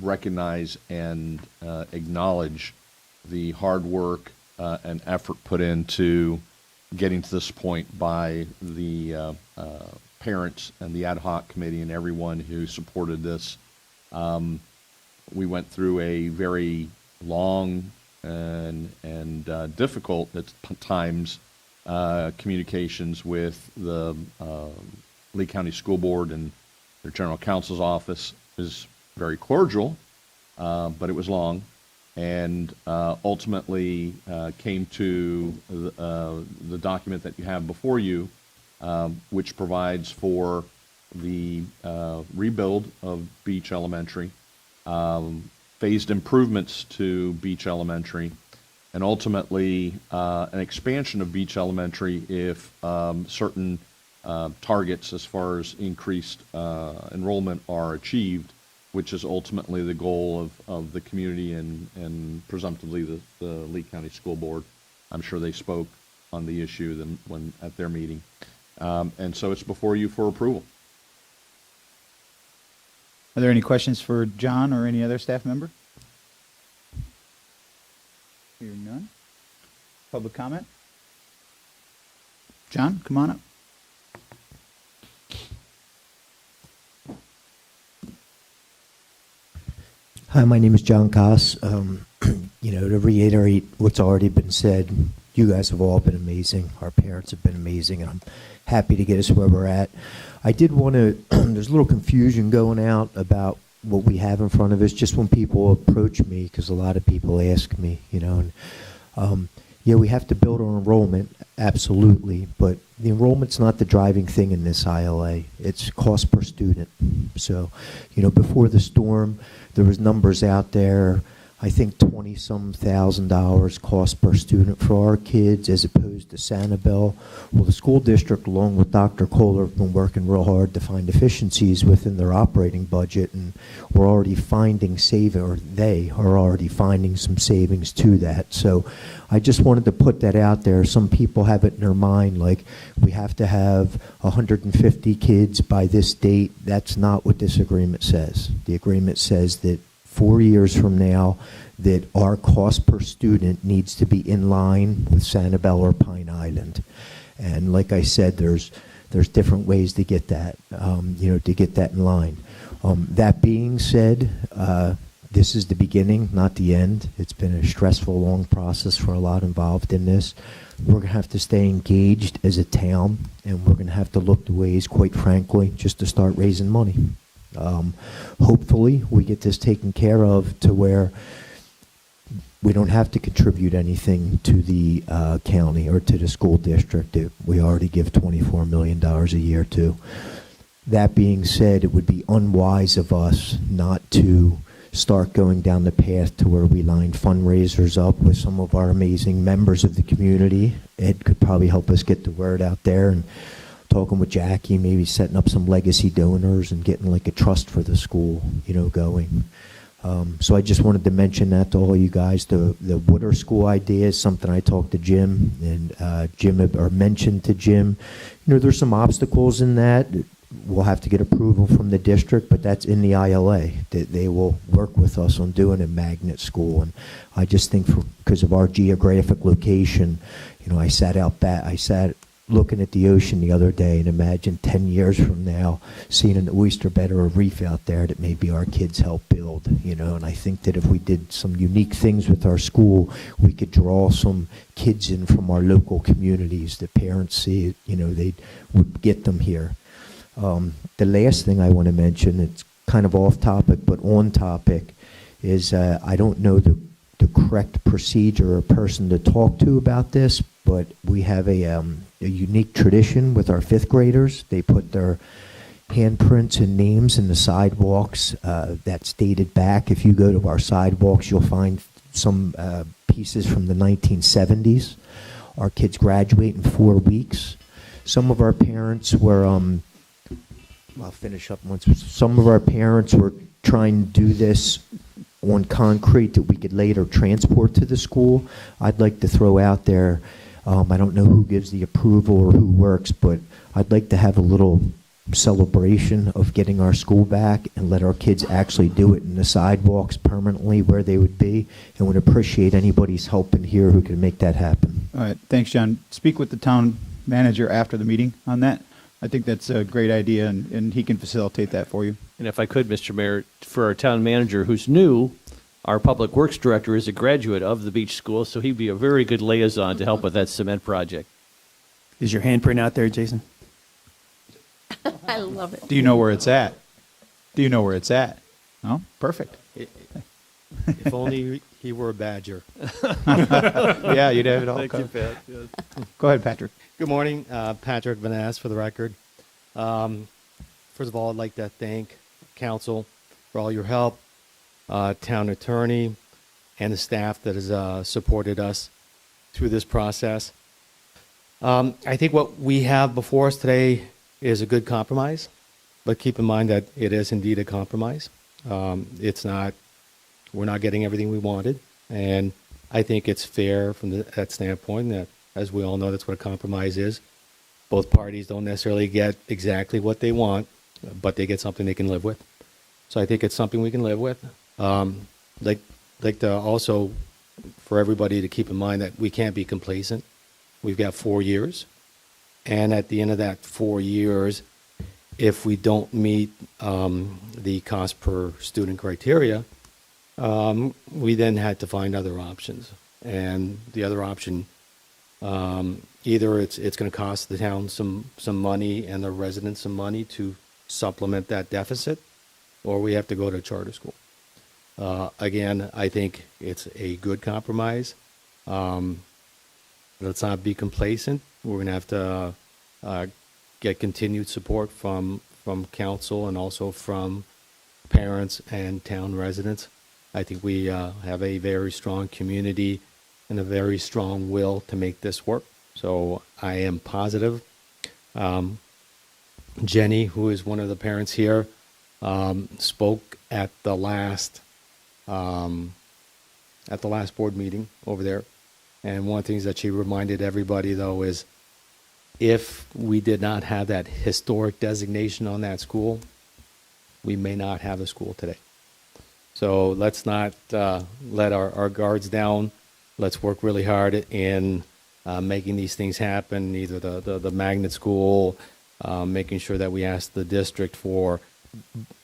recognize and acknowledge the hard work and effort put into getting to this point by the parents and the ad hoc committee and everyone who supported this. We went through a very long and difficult at times communications with the Lee County School Board and their general counsel's office. It was very cordial, but it was long, and ultimately came to the document that you have before you, which provides for the rebuild of Beach Elementary, phased improvements to Beach Elementary, and ultimately an expansion of Beach Elementary if certain targets as far as increased enrollment are achieved, which is ultimately the goal of the community and presumptively the Lee County School Board. I'm sure they spoke on the issue when at their meeting. And so it's before you for approval. Are there any questions for John or any other staff member? Hearing none. Public comment? John, come on up. Hi, my name is John Koss. To reiterate what's already been said, you guys have all been amazing. Our parents have been amazing, and I'm happy to get us where we're at. I did want to, there's a little confusion going out about what we have in front of us, just when people approach me, because a lot of people ask me, and yeah, we have to build our enrollment, absolutely, but the enrollment's not the driving thing in this ILA. It's cost per student. So, before the storm, there was numbers out there, I think $20-some thousand cost per student for our kids as opposed to Sanibel. Well, the school district, along with Dr. Kohler, have been working real hard to find efficiencies within their operating budget, and we're already finding they are already finding some savings to that. So I just wanted to put that out there. Some people have it in their mind like we have to have 150 kids by this date. That's not what this agreement says. The agreement says that 4 years from now, that our cost per student needs to be in line with Sanibel or Pine Island. And like I said, there's different ways to get that, to get that in line. That being said, this is the beginning, not the end. It's been a stressful, long process for a lot involved in this. We're going to have to stay engaged as a town, and we're going to have to look to ways, quite frankly, just to start raising money. Hopefully we get this taken care of to where we don't have to contribute anything to the county or to the school district that we already give $24 million a year to. That being said, it would be unwise of us not to start going down the path to where we line fundraisers up with some of our amazing members of the community. Ed could probably help us get the word out there, and talking with Jackie, maybe setting up some legacy donors and getting like a trust for the school, going. So I just wanted to mention that to all you guys. The Water School idea is something I talked to Jim, and mentioned to Jim. There's some obstacles in that. We'll have to get approval from the district, but that's in the ILA. That they will work with us on doing a magnet school. And I just think because of our geographic location, I sat looking at the ocean the other day and imagine 10 years from now seeing an oyster bed or a reef out there that maybe our kids help build, and I think that if we did some unique things with our school, we could draw some kids in from our local communities. The parents see it, they would get them here. The last thing I want to mention, it's kind of off topic but on topic, is I don't know the correct procedure or person to talk to about this, but we have a unique tradition with our fifth graders. They put their handprints and names in the sidewalks. That's dated back. If you go to our sidewalks, you'll find some pieces from the 1970s. Our kids graduate in 4 weeks. Some of our parents were, I'll finish up once. Some of our parents were trying to do this on concrete that we could later transport to the school. I'd like to throw out there, I don't know who gives the approval or who works, but I'd like to have a little celebration of getting our school back and let our kids actually do it in the sidewalks permanently where they would be, and would appreciate anybody's help in here who can make that happen. All right, thanks, John. Speak with the town manager after the meeting on that. I think that's a great idea, and he can facilitate that for you. And if I could, Mr. Mayor, for our town manager who's new, our public works director is a graduate of the beach school, so he'd be a very good liaison to help with that cement project. Is your handprint out there, Jason? I love it. Do you know where it's at? No? Perfect. If only he were a badger. Yeah, you'd have it all Thank you, covered. Pat. Yes. Go ahead, Patrick. Good morning, Patrick Vanass for the record. First of all, I'd like to thank council for all your help, town attorney, and the staff that has supported us through this process. I think what we have before us today is a good compromise, but keep in mind that it is indeed a compromise. We're not getting everything we wanted, and I think it's fair from that standpoint that, as we all know, that's what a compromise is. Both parties don't necessarily get exactly what they want, but they get something they can live with. So I think it's something we can live with. Like to also, for everybody to keep in mind that we can't be complacent. We've got 4 years, and at the end of that 4 years, if we don't meet the cost per student criteria, we then had to find other options. And the other option, either it's going to cost the town some money and the residents some money to supplement that deficit, or we have to go to charter school. Again, I think it's a good compromise. Let's not be complacent. We're going to have to get continued support from council and also from parents and town residents. I think we have a very strong community and a very strong will to make this work. So I am positive. Jenny, who is one of the parents here, spoke at the last board meeting over there. And one of the things that she reminded everybody, though, is if we did not have that historic designation on that school, we may not have a school today. So let's not let our guards down. Let's work really hard in making these things happen, either the magnet school, making sure that we ask the district for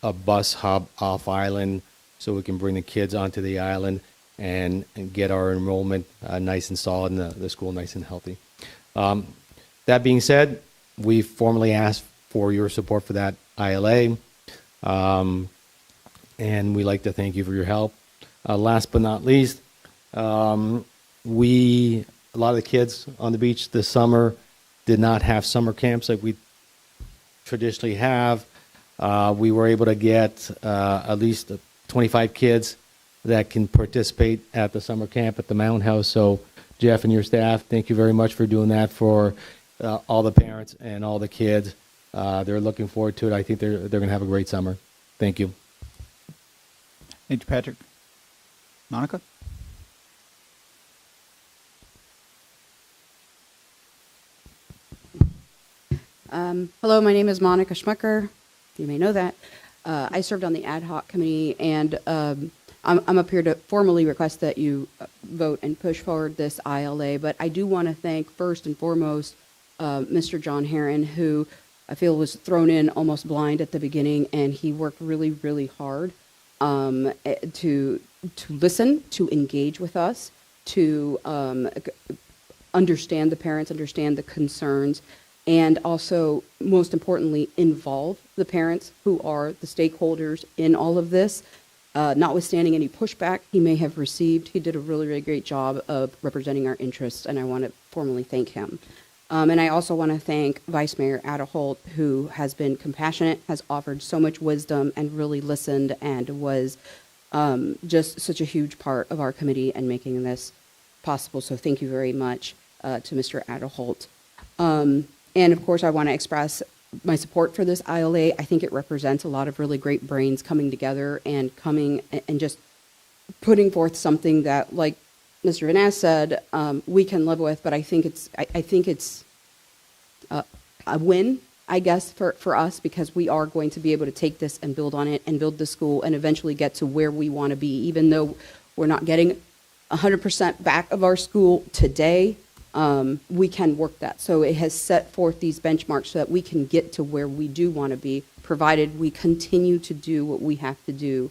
a bus hub off island so we can bring the kids onto the island and get our enrollment nice and solid and the school nice and healthy. That being said, we formally asked for your support for that ILA, and we'd like to thank you for your help. Last but not least, a lot of the kids on the beach this summer did not have summer camps like we traditionally have. We were able to get at least 25 kids that can participate at the summer camp at the Mountain House. So Jeff and your staff, thank you very much for doing that for all the parents and all the kids. They're looking forward to it. I think they're going to have a great summer. Thank you. Thank you, Patrick. Monica? Hello, my name is Monica Schmucker. You may know that. I served on the ad hoc committee, and I'm up here to formally request that you vote and push forward this ILA. But I do want to thank, first and foremost, Mr. John Herron, who I feel was thrown in almost blind at the beginning, and he worked really, really hard to listen, to engage with us, to understand the parents, understand the concerns, and also, most importantly, involve the parents who are the stakeholders in all of this. Notwithstanding any pushback he may have received, he did a really, really great job of representing our interests, and I want to formally thank him. And I also want to thank Vice Mayor Aderholt, who has been compassionate, has offered so much wisdom, and really listened, and was just such a huge part of our committee and making this possible. So thank you very much to Mr. Aderholt. And of course, I want to express my support for this ILA. I think it represents a lot of really great brains coming together and coming and just putting forth something that, like Mr. Vanaz said, we can live with. But I think it's a win, I guess, for us, because we are going to be able to take this and build on it and build the school and eventually get to where we want to be, even though we're not getting 100% back of our school today. We can work that. So it has set forth these benchmarks so that we can get to where we do want to be, provided we continue to do what we have to do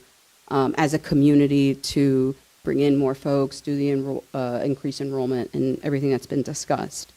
as a community to bring in more folks, do the increase enrollment, and everything that's been discussed.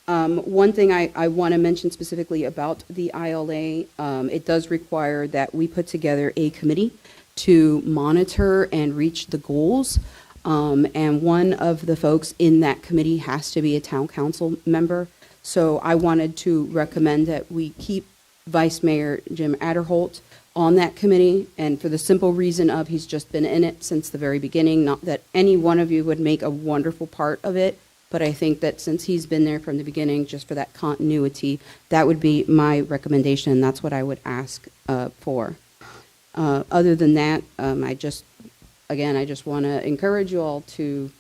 One thing I want to mention specifically about the ILA, it does require that we put together a committee to monitor and reach the goals. And one of the folks in that committee has to be a town council member. So I wanted to recommend that we keep Vice Mayor Jim Aderholt on that committee, and for the simple reason of he's just been in it since the very beginning. Not that any one of you would make a wonderful part of it, but I think that since he's been there from the beginning, just for that continuity, that would be my recommendation, and that's what I would ask for. Other than that, I just want to encourage you all to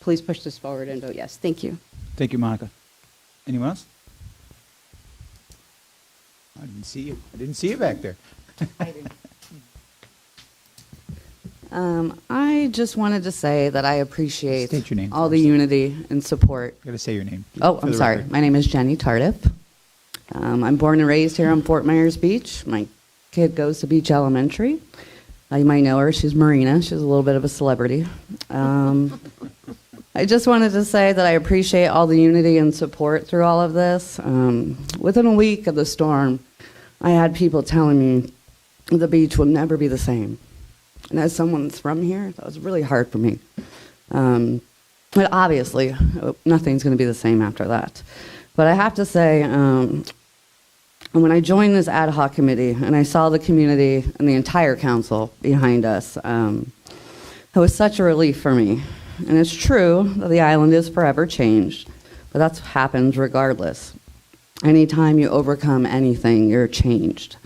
please push this forward and vote yes. Thank you. Thank you, Monica. Anyone else? I didn't see you. I didn't see you back there. I just wanted to say that I appreciate State your name all first. the unity and support. You got to say your name. Oh, for I'm the sorry. record. My name is Jenny Tardif. I'm born and raised here on Fort Myers Beach. My kid goes to Beach Elementary. You might know her. She's Marina. She's a little bit of a celebrity. I just wanted to say that I appreciate all the unity and support through all of this. Within a week of the storm, I had people telling me, the beach will never be the same. And as someone that's from here, that was really hard for me. But obviously, nothing's going to be the same after that. But I have to say, when I joined this ad hoc committee and I saw the community and the entire council behind us, it was such a relief for me. And it's true that the island is forever changed, but that's what happens regardless. Anytime you overcome anything, you're changed.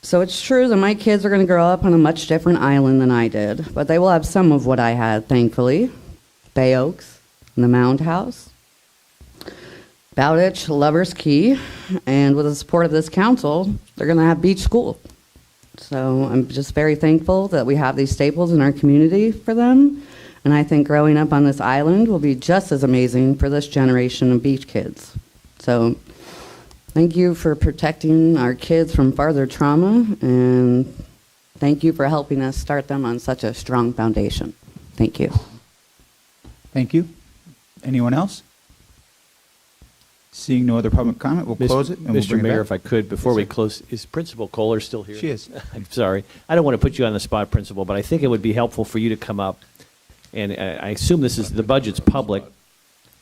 So it's true that my kids are going to grow up on a much different island than I did, but they will have some of what I had, thankfully. Bay Oaks and the Mound House, Bowditch, Lover's Key, and with the support of this council, they're going to have beach school. So I'm just very thankful that we have these staples in our community for them, and I think growing up on this island will be just as amazing for this generation of beach kids. So thank you for protecting our kids from further trauma, and thank you for helping us start them on such a strong foundation. Thank you. Thank you. Anyone else? Seeing no other public comment, we'll close it and we'll Mr. bring it Mayor, back. if I could, before Yes, we sir. close, is Principal Kohler still here? She is. I'm sorry. I don't want to put you on the spot, Principal, but I think it would be helpful for you to come up. And I assume the budget's public.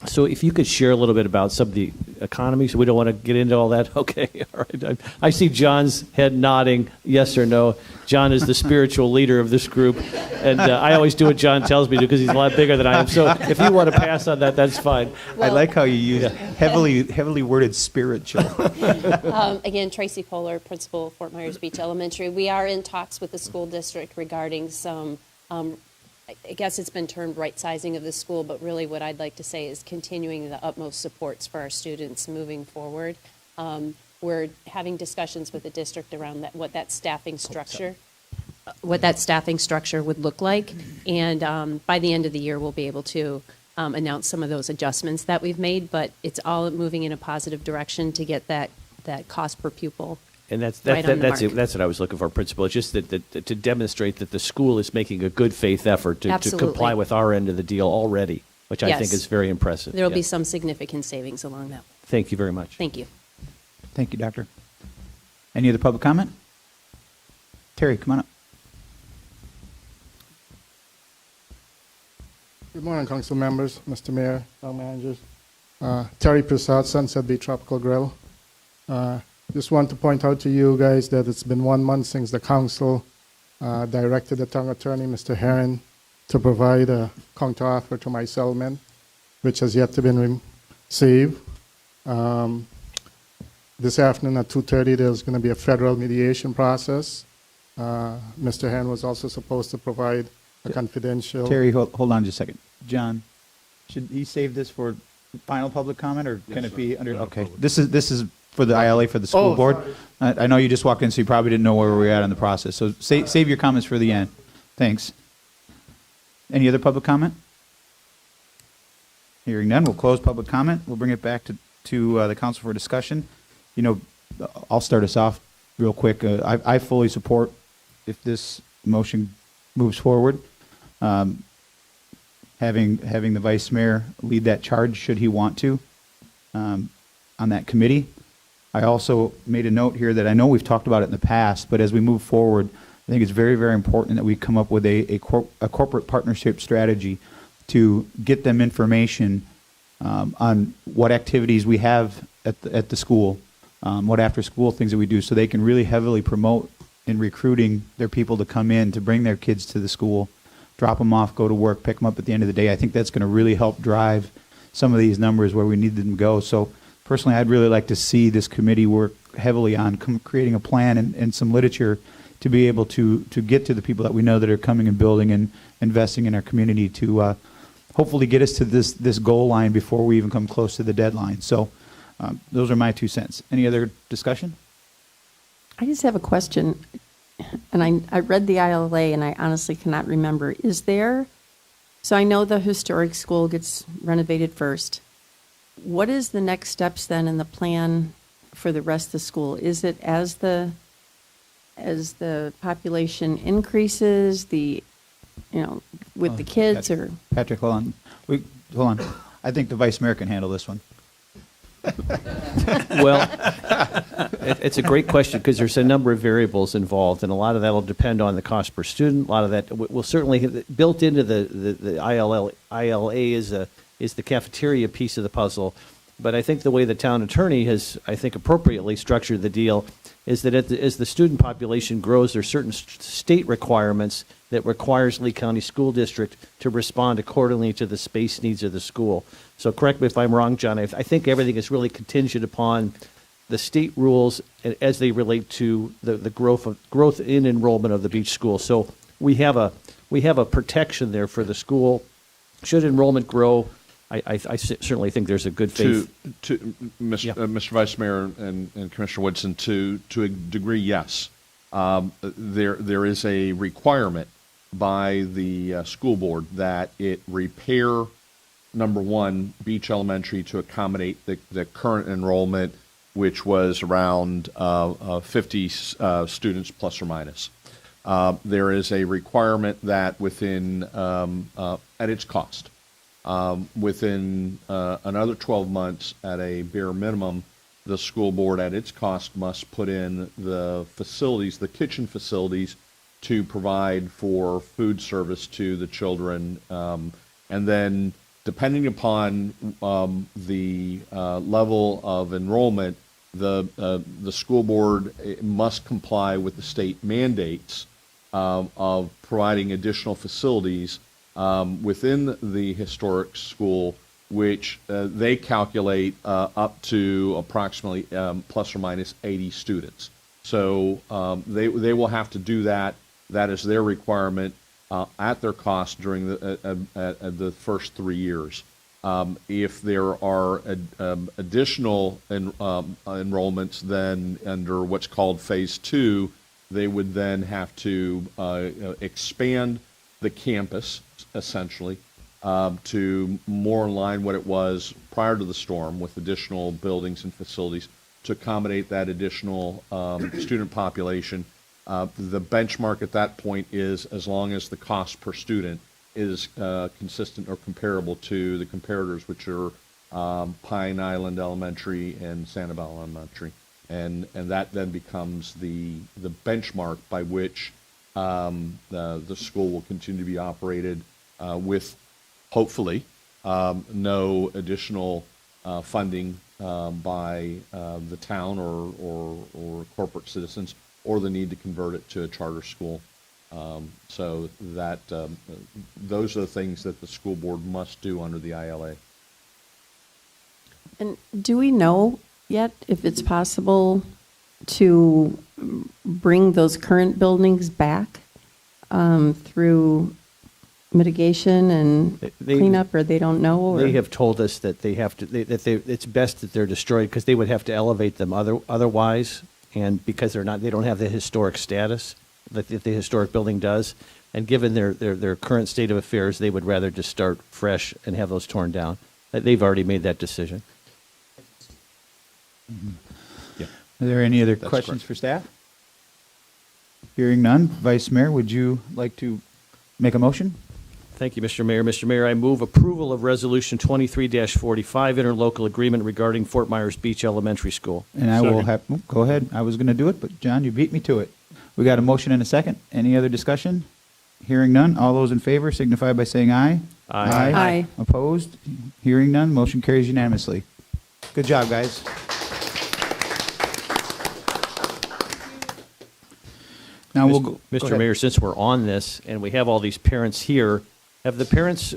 So if you could share a little bit about some of the economy, so we don't want to get into all that. Okay, all right. I see John's head nodding, yes or no. John is the spiritual leader of this group, and I always do what John tells me to because he's a lot bigger than I am. So if you want to pass on that, that's fine. I like how you use heavily worded spiritual. Again, Tracy Kohler, principal of Fort Myers Beach Elementary. We are in talks with the school district regarding some, I guess it's been termed right sizing of the school, but really what I'd like to say is continuing the utmost supports for our students moving forward. We're having discussions with the district around that, what that staffing structure would look like. And by the end of the year, we'll be able to announce some of those adjustments that we've made, but it's all moving in a positive direction to get that cost per pupil. And that's right on the mark. what I was looking for, Principal. It's just that to demonstrate that the school is making a good faith effort to Absolutely. comply with our end of the deal already, which I think Yes. is very impressive. There will Yeah. be some significant savings along that. Thank you very much. Thank you. Thank you, Doctor. Any other public comment? Terry, come on up. Good morning, council members, Mr. Mayor, town managers. Terry Prasad, Sunset Beach Tropical Grill. Just want to point out to you guys that it's been 1 month since the council directed the town attorney, Mr. Herron, to provide a counteroffer to my settlement, which has yet to be received. This afternoon at 2:30, there's going to be a federal mediation process. Mr. Herron was also supposed to provide a confidential... Terry, hold on just a second. John, should he save this for final public comment, or can it be under? Okay, this is for the ILA for the school board. I know you just walked in, so you probably didn't know where we were at in the process. So save your comments for the end. Thanks. Any other public comment? Hearing none, we'll close public comment. We'll bring it back to the council for discussion. You know, I'll start us off real quick. I fully support if this motion moves forward. Having the vice mayor lead that charge should he want to on that committee. I also made a note here that I know we've talked about it in the past, but as we move forward, I think it's very, very important that we come up with a corporate partnership strategy to get them information on what activities we have at the school, what after-school things that we do, so they can really heavily promote in recruiting their people to come in, to bring their kids to the school, drop them off, go to work, pick them up at the end of the day. I think that's going to really help drive some of these numbers where we need them to go. So personally, I'd really like to see this committee work heavily on creating a plan and some literature to be able to get to the people that we know that are coming and building and investing in our community to hopefully get us to this goal line before we even come close to the deadline. So those are my 2 cents. Any other discussion? I just have a question, and I read the ILA, and I honestly cannot remember. So I know the historic school gets renovated first. What is the next steps then in the plan for the rest of the school? Is it as the population increases, with the kids, or? Patrick, hold on. Hold on. I think the vice mayor can handle this one. Well, it's a great question because there's a number of variables involved, and a lot of that will depend on the cost per student. A lot of that will certainly built into the ILA is the cafeteria piece of the puzzle. But I think the way the town attorney has, I think, appropriately structured the deal is that as the student population grows, there's certain state requirements that requires Lee County School District to respond accordingly to the space needs of the school. So correct me if I'm wrong, John, I think everything is really contingent upon the state rules as they relate to the growth in enrollment of the beach school. So we have a protection there for the school. Should enrollment grow, I certainly think there's a good faith. Mr. Vice Mayor and Commissioner Woodson, to a degree, yes. There is a requirement by the school board that it repair, number one, Beach Elementary to accommodate the current enrollment, which was around 50 students plus or minus. There is a requirement that within, at its cost, within another 12 months at a bare minimum, the school board at its cost must put in the facilities, the kitchen facilities, to provide for food service to the children. And then depending upon the level of enrollment, the school board must comply with the state mandates of providing additional facilities within the historic school, which they calculate up to approximately plus or minus 80 students. So they will have to do that. That is their requirement at their cost during the first 3 years. If there are additional enrollments, then under what's called Phase 2, they would then have to expand the campus, essentially, to more in line what it was prior to the storm, with additional buildings and facilities to accommodate that additional student population. The benchmark at that point is as long as the cost per student is consistent or comparable to the comparators, which are Pine Island Elementary and Sanibel Elementary. And that then becomes the benchmark by which the school will continue to be operated with, hopefully, no additional funding by the town or corporate citizens, or the need to convert it to a charter school. So that those are the things that the school board must do under the ILA. And do we know yet if it's possible to bring those current buildings back through mitigation and cleanup, or they don't know? Or? They have told us that they have to. It's best that they're destroyed because they would have to elevate them otherwise, and because they don't have the historic status that the historic building does, and given their current state of affairs, they would rather just start fresh and have those torn down. They've already made that decision. Mm-hmm. Yeah. Are there any other questions for staff? Hearing none, Vice Mayor, would you like to make a motion? Thank you, Mr. Mayor. Mr. Mayor, I move approval of Resolution 23-45, interlocal agreement regarding Fort Myers Beach Elementary School. And I will have, go ahead. I was going to do it, but John, you beat me to it. We got a motion and a second. Any other discussion? Hearing none. All those in favor signify by saying aye. Aye. Aye. Opposed? Hearing none. Motion carries unanimously. Good job, guys. Now we'll go. Mr. Mayor, since we're on this and we have all these parents here, have the parents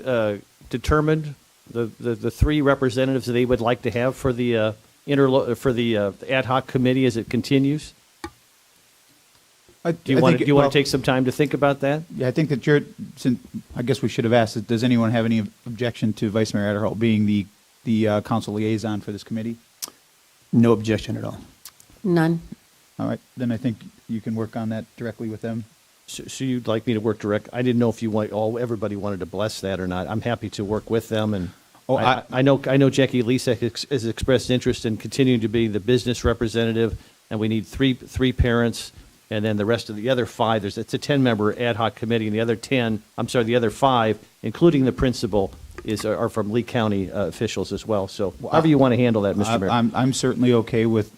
determined the three representatives that they would like to have for the ad hoc committee as it continues? Do you want to take some time to think about that? Yeah, I think that I guess we should have asked, does anyone have any objection to Vice Mayor Adderholt being the council liaison for this committee? No objection at all. None. All right, then I think you can work on that directly with them. So you'd like me to work direct? I didn't know if everybody wanted to bless that or not. I'm happy to work with them, and I know Jackie Lisek has expressed interest in continuing to be the business representative, and we need three parents, and then the rest of the other five. It's a 10-member ad hoc committee, and the other 5, including the principal, are from Lee County officials as well. So however you want to handle that, Mr. Mayor. I'm certainly okay with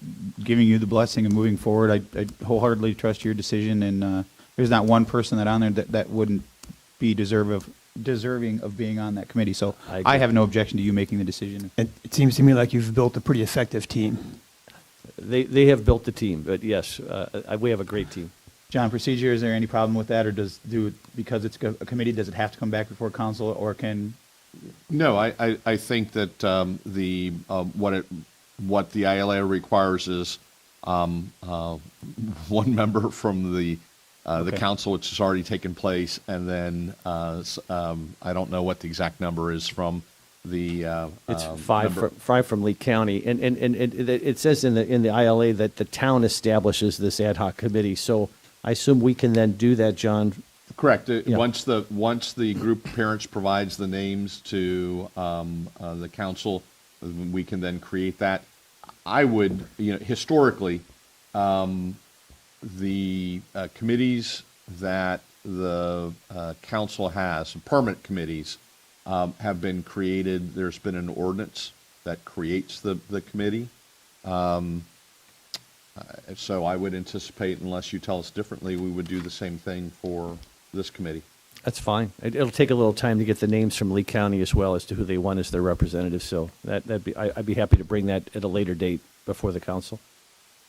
giving you the blessing and moving forward. I wholeheartedly trust your decision, and there's not one person on there that wouldn't be deserving of being on that committee. So I have no objection to you making the decision. It seems to me like you've built a pretty effective team. They have built the team, but yes, we have a great team. John, procedure, is there any problem with that, or because it's a committee, does it have to come back before council, or can? No, I think that what the ILA requires is one member from the council, which has already taken place, and then I don't know what the exact number is from the. It's five from Lee County, and it says in the ILA that the town establishes this ad hoc committee. So I assume we can then do that, John. Correct. Yeah. Once the group of parents provides the names to the council, we can then create that. I would, historically, the committees that the council has, permanent committees, have been created. There's been an ordinance that creates the committee. So I would anticipate, unless you tell us differently, we would do the same thing for this committee. That's fine. It'll take a little time to get the names from Lee County as well as to who they want as their representatives. So I'd be happy to bring that at a later date before the council.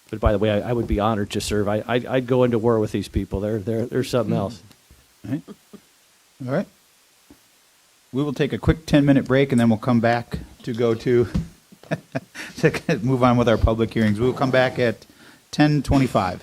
But by the way, I would be honored to serve. I'd go into war with these people. They're something else. All right. All right. We will take a quick 10-minute break, and then we'll come back to go to move on with our public hearings. We will come back at 10:25.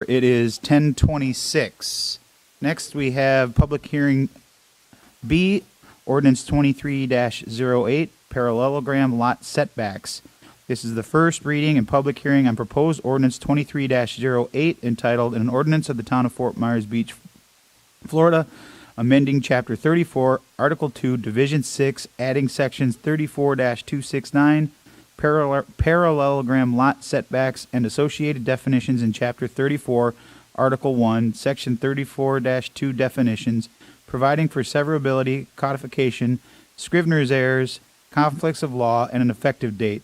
It is 10:26. Next, we have public hearing B, ordinance 23-08, parallelogram lot setbacks. This is the first reading and public hearing on proposed ordinance 23-08 entitled An Ordinance of the Town of Fort Myers Beach, Florida, amending Chapter 34, Article 2, Division 6, adding sections 34-269, parallelogram lot setbacks, and associated definitions in Chapter 34, Article 1, Section 34-2 definitions, providing for severability, codification, Scrivener's errors, conflicts of law, and an effective date.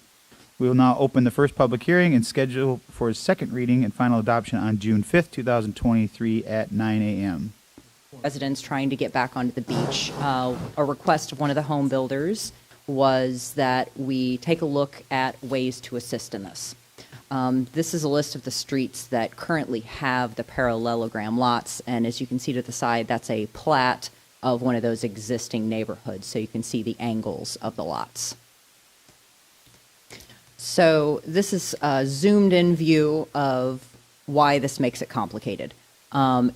We will now open the first public hearing and schedule for second reading and final adoption on June 5th, 2023 at 9 a.m. Residents trying to get back onto the beach. A request of one of the home builders was that we take a look at ways to assist in this. This is a list of the streets that currently have the parallelogram lots, and as you can see to the side, that's a plat of one of those existing neighborhoods, so you can see the angles of the lots. So this is a zoomed-in view of why this makes it complicated.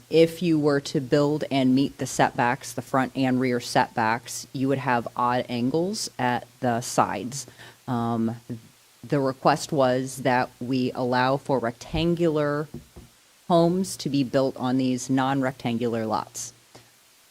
If you were to build and meet the setbacks, the front and rear setbacks, you would have odd angles at the sides. The request was that we allow for rectangular homes to be built on these non-rectangular lots.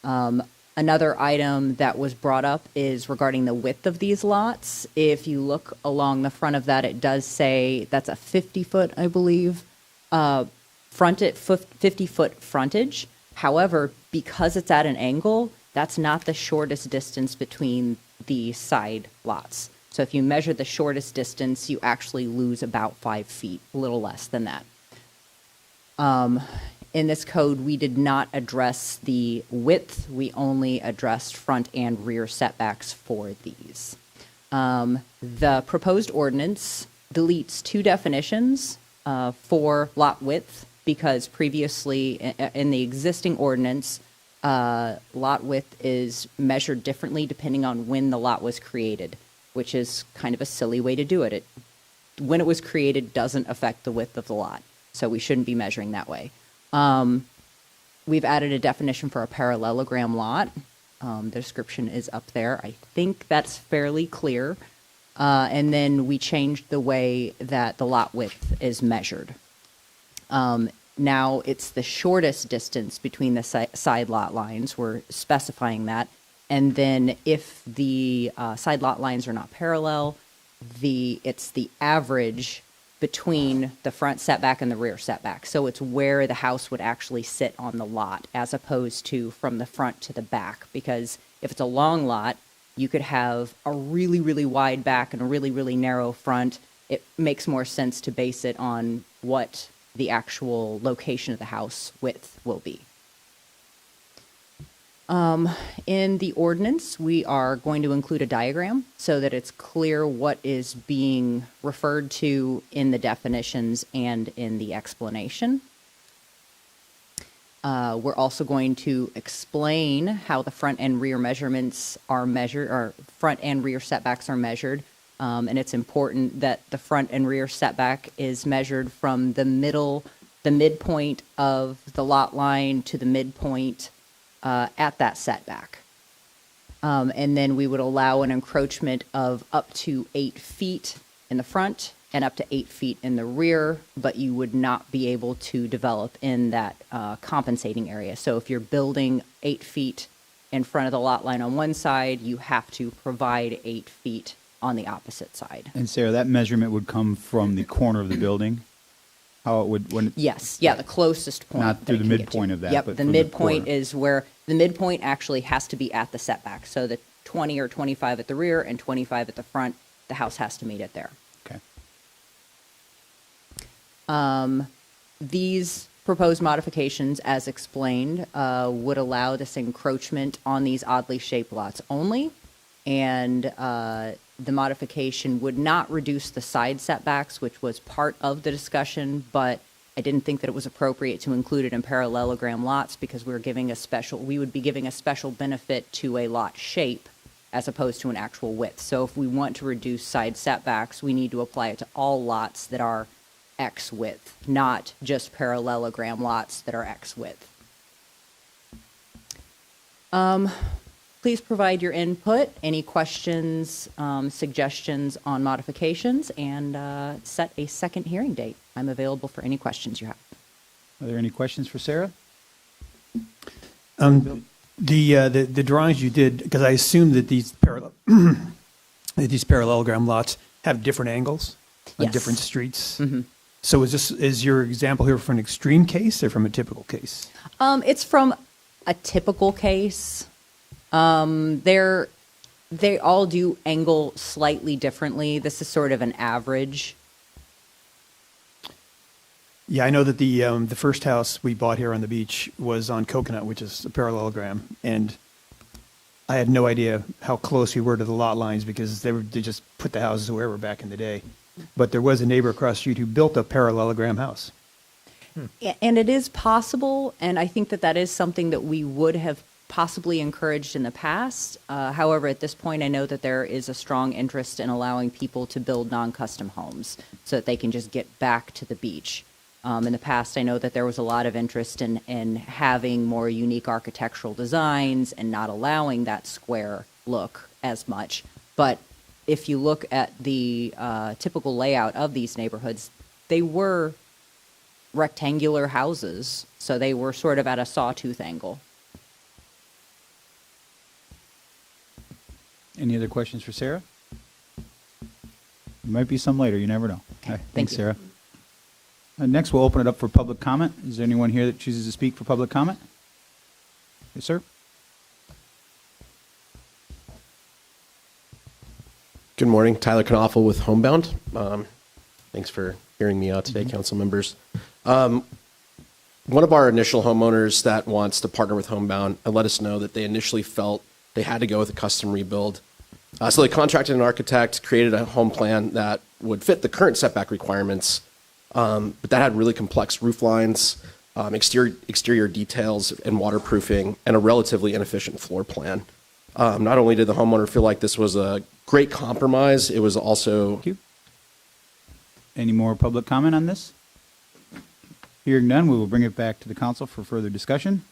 Another item that was brought up is regarding the width of these lots. If you look along the front of that, it does say that's a 50-foot, I believe, 50-foot frontage. However, because it's at an angle, that's not the shortest distance between the side lots. So if you measure the shortest distance, you actually lose about 5 feet, a little less than that. In this code, we did not address the width. We only addressed front and rear setbacks for these. The proposed ordinance deletes 2 definitions for lot width, because previously in the existing ordinance, lot width is measured differently depending on when the lot was created, which is kind of a silly way to do it. When it was created doesn't affect the width of the lot, so we shouldn't be measuring that way. We've added a definition for a parallelogram lot. The description is up there. I think that's fairly clear. And then we changed the way that the lot width is measured. Now it's the shortest distance between the side lot lines. We're specifying that. And then if the side lot lines are not parallel, it's the average between the front setback and the rear setback. So it's where the house would actually sit on the lot, as opposed to from the front to the back. Because if it's a long lot, you could have a really, really wide back and a really, really narrow front. It makes more sense to base it on what the actual location of the house width will be. In the ordinance, we are going to include a diagram so that it's clear what is being referred to in the definitions and in the explanation. We're also going to explain how the front and rear measurements are measured, or front and rear setbacks are measured. And it's important that the front and rear setback is measured from the midpoint of the lot line to the midpoint at that setback. And then we would allow an encroachment of up to 8 feet in the front and up to 8 feet in the rear, but you would not be able to develop in that compensating area. So if you're building 8 feet in front of the lot line on one side, you have to provide 8 feet on the opposite side. And Sarah, that measurement would come from the corner of the building? How it would, when Yes, yeah, the closest point. Not that through it the can get midpoint to. of that, Yep, but the from the midpoint corner. is where, the midpoint actually has to be at the setback. So the 20 or 25 at the rear and 25 at the front, the house has to meet it there. Okay. These proposed modifications, as explained, would allow this encroachment on these oddly shaped lots only, and the modification would not reduce the side setbacks, which was part of the discussion, but I didn't think that it was appropriate to include it in parallelogram lots because we would be giving a special benefit to a lot shape as opposed to an actual width. So if we want to reduce side setbacks, we need to apply it to all lots that are X width, not just parallelogram lots that are X width. Please provide your input, any questions, suggestions on modifications, and set a second hearing date. I'm available for any questions you have. Are there any questions for Sarah? The drawings you did, because I assume that these parallelogram lots have different angles on Yes. different streets. Mhm. So is your example here from an extreme case or from a typical case? It's from a typical case. They all do angle slightly differently. This is sort of an average. Yeah, I know that the first house we bought here on the beach was on Coconut, which is a parallelogram, and I had no idea how close we were to the lot lines because they just put the houses wherever back in the day. But there was a neighbor across the street who built a parallelogram house. And it is possible, and I think that that is something that we would have possibly encouraged in the past. However, at this point, I know that there is a strong interest in allowing people to build non-custom homes so that they can just get back to the beach. In the past, I know that there was a lot of interest in having more unique architectural designs and not allowing that square look as much. But if you look at the typical layout of these neighborhoods, they were rectangular houses, so they were sort of at a sawtooth angle. Any other questions for Sarah? There might be some later, you never know. Okay, thanks, you. Sarah. Next, we'll open it up for public comment. Is there anyone here that chooses to speak for public comment? Yes, sir. Good morning, Tyler Knaufel with Homebound. Thanks for hearing me out today, council members. One of our initial homeowners that wants to partner with Homebound let us know that they initially felt they had to go with a custom rebuild. So they contracted an architect, created a home plan that would fit the current setback requirements, but that had really complex roof lines, exterior details and waterproofing, and a relatively inefficient floor plan. Not only did the homeowner feel like this was a great compromise, it was also... Thank you. Any more public comment on this? Hearing none, we will bring it back to the council for further discussion.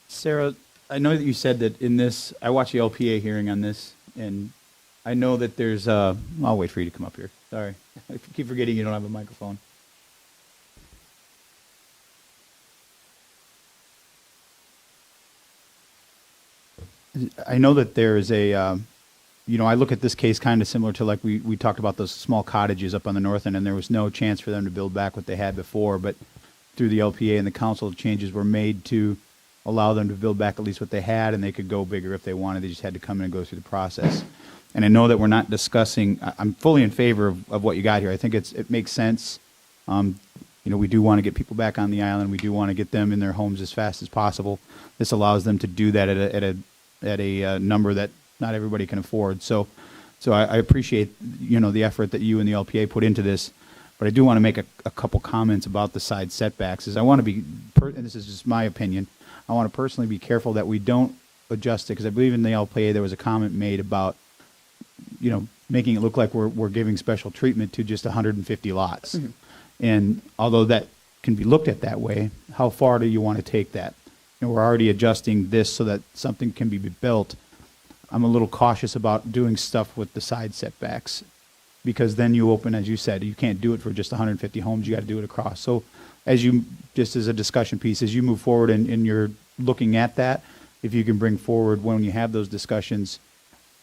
Sarah, I know that you said that in this, I watched the LPA hearing on this, and I know that there's, I'll wait for you to come up here. Sorry. I keep forgetting you don't have a microphone. I know that there is a, I look at this case kind of similar to like we talked about those small cottages up on the north end, and there was no chance for them to build back what they had before, but through the LPA and the council, changes were made to allow them to build back at least what they had, and they could go bigger if they wanted. They just had to come in and go through the process. And I know that we're not discussing, I'm fully in favor of what you got here. I think it makes sense. We do want to get people back on the island. We do want to get them in their homes as fast as possible. This allows them to do that at a number that not everybody can afford. So I appreciate, the effort that you and the LPA put into this, but I do want to make a couple comments about the side setbacks. I want to be, and this is just my opinion, I want to personally be careful that we don't adjust it, because I believe in the LPA there was a comment made about, making it look like we're giving special treatment to just 150 lots. Mm-hmm. And although that can be looked at that way, how far do you want to take that? We're already adjusting this so that something can be built. I'm a little cautious about doing stuff with the side setbacks, because then you open, as you said, you can't do it for just 150 homes. You got to do it across. So just as a discussion piece, as you move forward and you're looking at that, if you can bring forward when you have those discussions,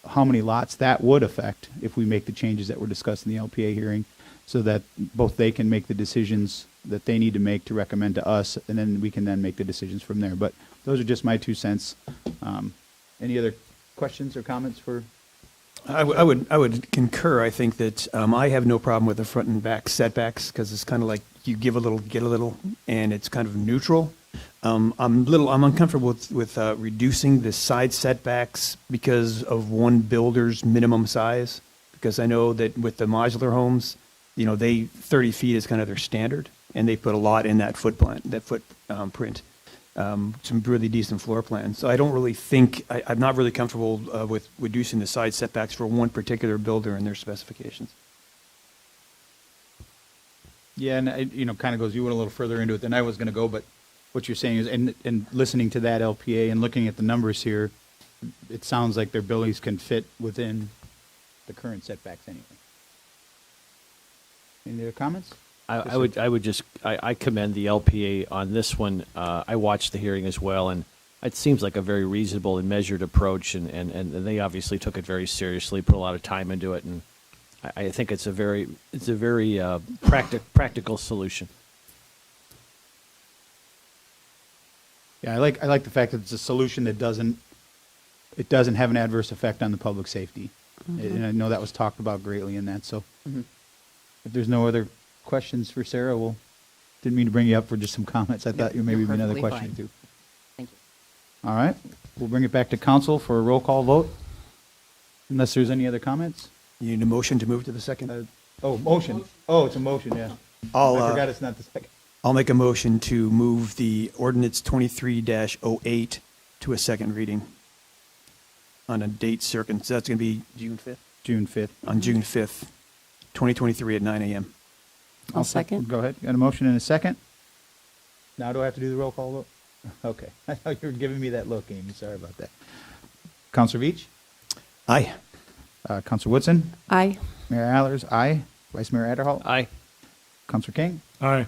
how many lots that would affect if we make the changes that were discussed in the LPA hearing, so that both they can make the decisions that they need to make to recommend to us, and then we can then make the decisions from there. But those are just my 2 cents. Any other questions or comments for? I would concur. I think that I have no problem with the front and back setbacks, because it's kind of like you give a little, get a little, and it's kind of neutral. I'm uncomfortable with reducing the side setbacks because of one builder's minimum size, because I know that with the modular homes, 30 feet is kind of their standard, and they put a lot in that footprint. Some really decent floor plans. So I don't really think, I'm not really comfortable with reducing the side setbacks for one particular builder and their specifications. Yeah, and it, kind of goes, you went a little further into it than I was going to go, but what you're saying is, and listening to that LPA and looking at the numbers here, it sounds like their buildings can fit within the current setbacks anyway. Any other comments? I commend the LPA on this one. I watched the hearing as well, and it seems like a very reasonable and measured approach, and they obviously took it very seriously, put a lot of time into it, and I think it's a very practical solution. Yeah, I like the fact that it's a solution that doesn't have an adverse effect on the public safety. Mm-hmm. And I know that was talked about greatly in that, so if there's no other questions for Sarah, didn't mean to bring you up for just some comments. I thought you maybe you're another perfectly question or fine. two. Thank you. All right, we'll bring it back to council for a roll call vote, unless there's any other comments. You need a motion to move to the second? Motion. Oh, it's a motion, yeah. I forgot it's not the second. I'll make a motion to move the ordinance 23-08 to a second reading on a date certain. So that's going to be June 5th? June 5th. On June 5th, 2023 at 9 a.m. I'll second. Go ahead. Got a motion and a second. Now do I have to do the roll call vote? Okay. I thought you were giving me that look, Amy. Sorry about that. Counselor Veach? Aye. Counselor Woodson? Aye. Mayor Allers? Aye. Vice Mayor Adderhall? Aye. Counselor King? Aye.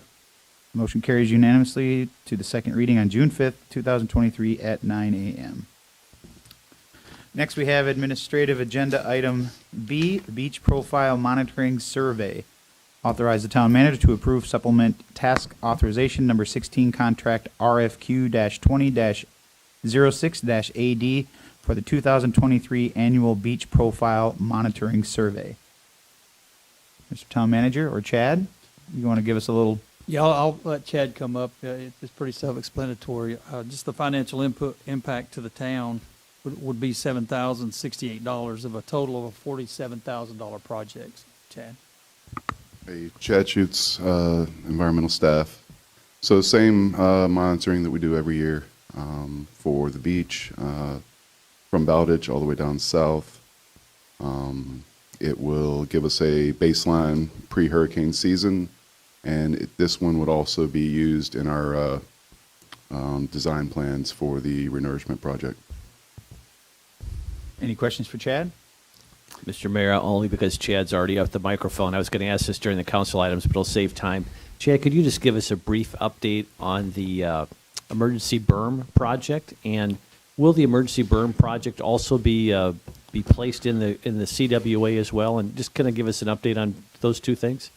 Motion carries unanimously to the second reading on June 5th, 2023 at 9 a.m. Next, we have administrative agenda item B, Beach Profile Monitoring Survey. Authorize the town manager to approve supplement task authorization number 16 contract RFQ-20-06-AD for the 2023 annual Beach Profile Monitoring Survey. Mr. Town Manager or Chad, you want to give us a little? Yeah, I'll let Chad come up. It's pretty self-explanatory. Just the financial impact to the town would be $7,068 of a total of a $47,000 project. Chad? Hey, Chad Schutz, environmental staff. So same monitoring that we do every year for the beach, from Bowditch all the way down south. It will give us a baseline pre-hurricane season, and this one would also be used in our design plans for the renourishment project. Any questions for Chad? Mr. Mayor, only because Chad's already up the microphone. I was going to ask this during the council items, but it'll save time. Chad, could you just give us a brief update on the emergency berm project? And will the emergency berm project also be placed in the CWA as well? And just kind of give us an update on those two things.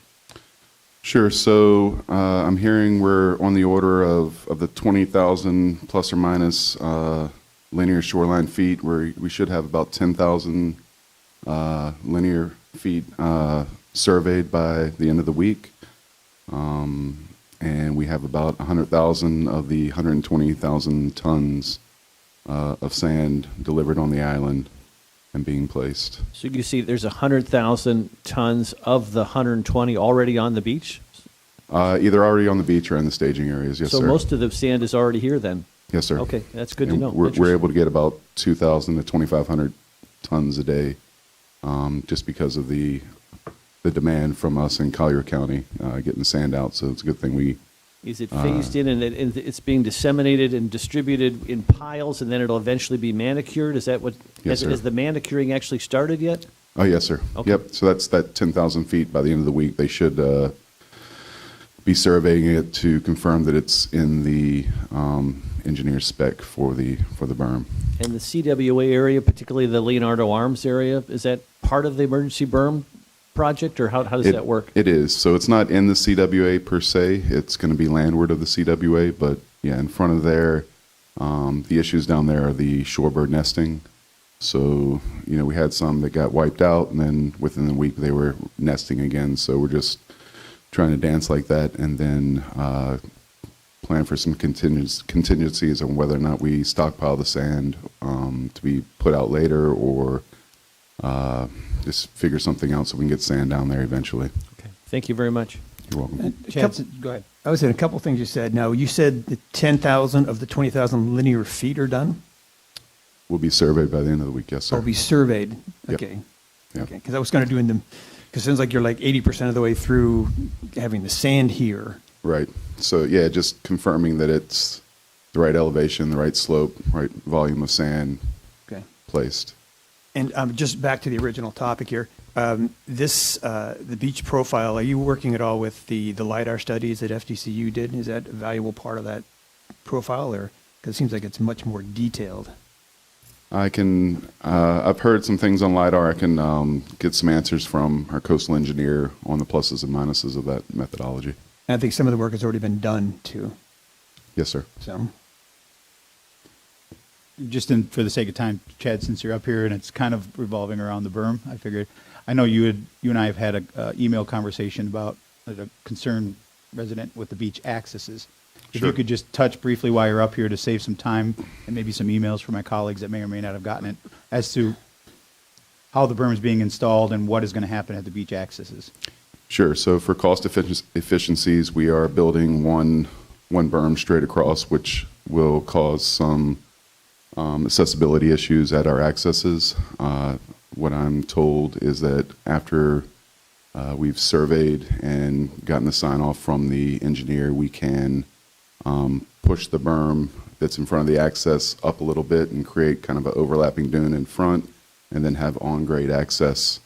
Sure. So I'm hearing we're on the order of the 20,000 plus or minus linear shoreline feet, where we should have about 10,000 linear feet surveyed by the end of the week. And we have about 100,000 of the 120,000 tons of sand delivered on the island and being placed. So you can see there's 100,000 tons of the 120 already on the beach? Either already on the beach or in the staging areas, yes, so sir. So most of the sand is already here then? Yes, sir. Okay, that's good and to know. We're able to get about 2,000 to 2,500 tons a day, just because of the demand from us in Collier County getting the sand out. So it's a good thing we. Is it phased in and it's being disseminated and distributed in piles, and then it'll eventually be manicured? Is that what? Yes, sir. Has the manicuring actually started yet? Oh, yes, sir. Okay. Yep. So that's that 10,000 feet by the end of the week. They should be surveying it to confirm that it's in the engineer spec for the berm. And the CWA area, particularly the Leonardo Arms area, is that part of the emergency berm project, or how does that work? It is. So it's not in the CWA per se. It's going to be landward of the CWA, but yeah, in front of there, the issues down there are the shorebird nesting. So, we had some that got wiped out, and then within the week they were nesting again. So we're just trying to dance like that, and then plan for some contingencies on whether or not we stockpile the sand to be put out later, or just figure something out so we can get sand down there eventually. Okay. Thank you very much. You're welcome. Go ahead. I was in a couple things you said. Now, you said that 10,000 of the 20,000 linear feet are done? Will be surveyed by the end of the week, yes, sir. Will be surveyed. Yep. Okay. Yep. Okay. Because I was going to do in Because it sounds like you're like 80% of the way through having the sand here. Right. So yeah, just confirming that it's the right elevation, the right slope, right volume of sand Okay. placed. And just back to the original topic here, the beach profile, are you working at all with the LiDAR studies that FDCU did? Is that a valuable part of that profile, or, because it seems like it's much more detailed? I can, I've heard some things on LiDAR. I can get some answers from our coastal engineer on the pluses and minuses of that methodology. And I think some of the work has already been done too. Yes, sir. So, Just for the sake of time, Chad, since you're up here and it's kind of revolving around the berm, I figured, I know you and I have had a email conversation about a concerned resident with the beach accesses. If you could just touch briefly while you're up here to save some time and maybe some emails for my colleagues that may or may not have gotten it as to how the berm is being installed and what is going to happen at the beach accesses. Sure. So for cost efficiencies, we are building one berm straight across, which will cause some accessibility issues at our accesses. What I'm told is that after we've surveyed and gotten the sign off from the engineer, we can push the berm that's in front of the access up a little bit and create kind of an overlapping dune in front, and then have on-grade access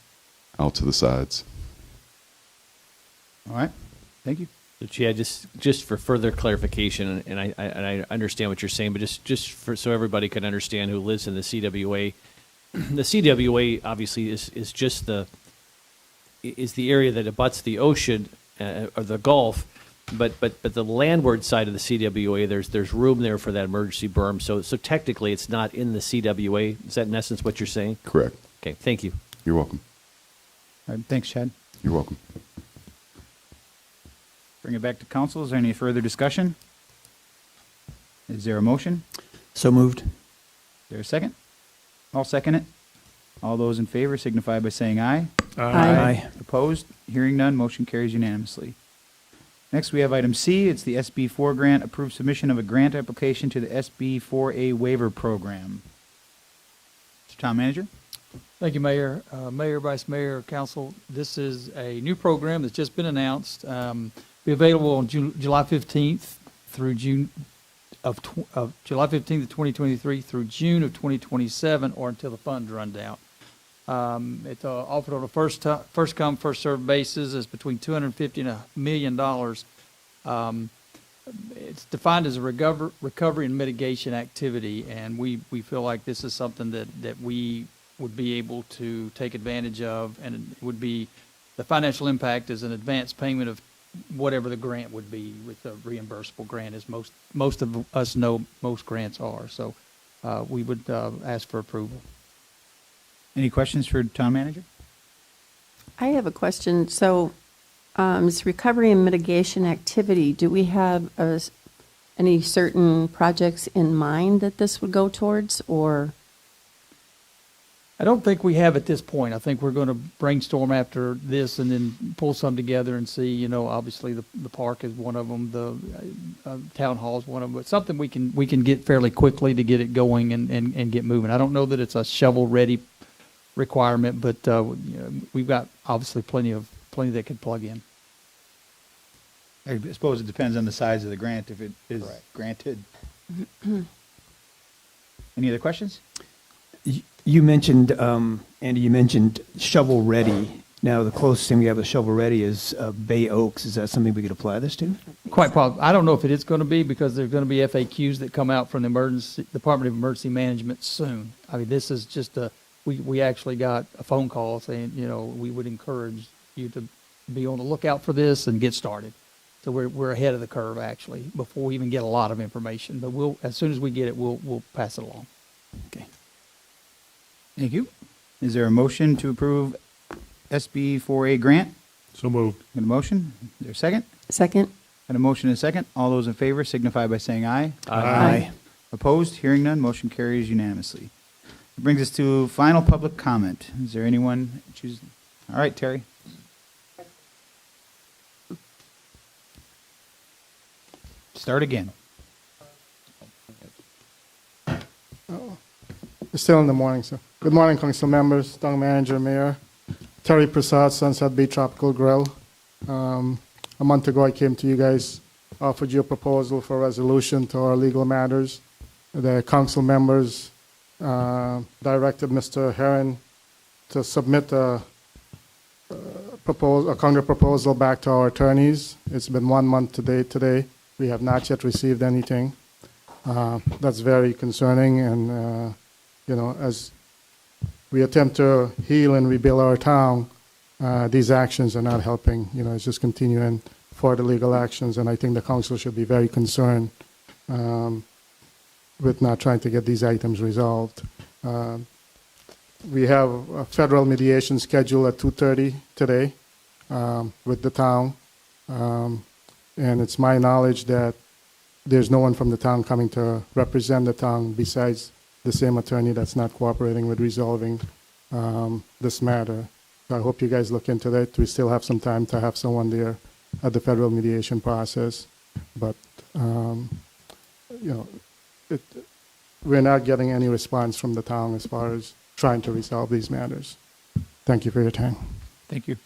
out to the sides. All right. Thank you. So Chad, just for further clarification, and I understand what you're saying, but just for so everybody can understand who lives in the CWA, the CWA obviously is just the area that abuts the ocean or the Gulf, but the landward side of the CWA, there's room there for that emergency berm. So technically, it's not in the CWA. Is that in essence what you're saying? Correct. Okay. Thank you. You're welcome. All right. Thanks, Chad. You're welcome. Bring it back to council. Is there any further discussion? Is there a motion? So moved. Is there a second? I'll second it. All those in favor signify by saying aye. Aye. Opposed? Hearing none, motion carries unanimously. Next, we have item C. It's the SB4 grant. Approved submission of a grant application to the SB4A waiver program. Mr. Town Manager? Thank you, Mayor. Mayor, Vice Mayor, Council, this is a new program that's just been announced. Be available on July 15th through June of July 15th of 2023 through June of 2027, or until the funds run down. It's offered on a first come, first served basis. It's between $250 and $1 million. It's defined as a recovery and mitigation activity, and we feel like this is something that we would be able to take advantage of, and it would be, the financial impact is an advance payment of whatever the grant would be, with a reimbursable grant, as most of us know most grants are. So we would ask for approval. Any questions for Town Manager? I have a question. So this recovery and mitigation activity, do we have any certain projects in mind that this would go towards, or? I don't think we have at this point. I think we're going to brainstorm after this and then pull some together and see, you know, obviously the park is one of them, the town hall is one of them, but something we can get fairly quickly to get it going and get moving. I don't know that it's a shovel-ready requirement, but you know, we've got obviously plenty that could plug in. I suppose it depends on the size of the grant, if it is granted. Any other questions? You mentioned, Andy, you mentioned shovel-ready. Now, the closest thing we have with shovel-ready is Bay Oaks. Is that something we could apply this to? Quite probably. I don't know if it is going to be, because there's going to be FAQs that come out from the Department of Emergency Management soon. I mean, this is just we actually got a phone call saying, you know, we would encourage you to be on the lookout for this and get started. So we're ahead of the curve, actually, before we even get a lot of information. But as soon as we get it, we'll pass it along. Okay. Thank you. Is there a motion to approve SB4A grant? So moved. Got a motion? Is there a second? Second. Got a motion and a second. All those in favor signify by saying aye. Aye. Opposed? Hearing none, motion carries unanimously. It brings us to final public comment. Is there anyone choose? All right, Terry. Start again. It's still in the morning, so. Good morning, council members, town manager, mayor. Terry Prasad, Sunset Bay Tropical Grill. A month ago, I came to you guys, offered you a proposal for resolution to our legal matters. The council members directed Mr. Herron to submit a counter proposal back to our attorneys. It's been 1 month today. We have not yet received anything. That's very concerning, and as we attempt to heal and rebuild our town, these actions are not helping. It's just continuing for the legal actions, and I think the council should be very concerned with not trying to get these items resolved. We have a federal mediation scheduled at 2:30 today with the town, and it's my knowledge that there's no one from the town coming to represent the town besides the same attorney that's not cooperating with resolving this matter. So I hope you guys look into that. We still have some time to have someone there at the federal mediation process, but we're not getting any response from the town as far as trying to resolve these matters. Thank you for your time. Thank you.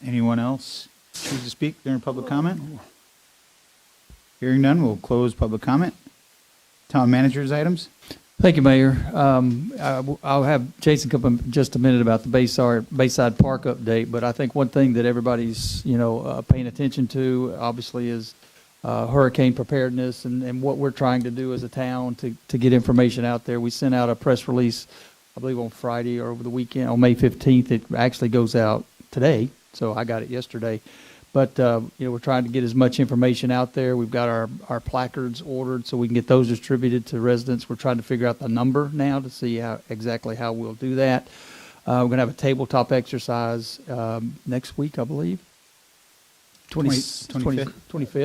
Anyone else choose to speak during public comment? Hearing none, we'll close public comment. Town manager's items. Thank you, Mayor. I'll have Jason come in just a minute about the Bayside Park update, but I think one thing that everybody's, paying attention to, obviously, is hurricane preparedness and what we're trying to do as a town to get information out there. We sent out a press release, I believe, on Friday or over the weekend, on May 15th. It actually goes out today, so I got it yesterday. But, we're trying to get as much information out there. We've got our placards ordered so we can get those distributed to residents. We're trying to figure out the number now to see exactly how we'll do that. We're going to have a tabletop exercise next week, I believe. 25th.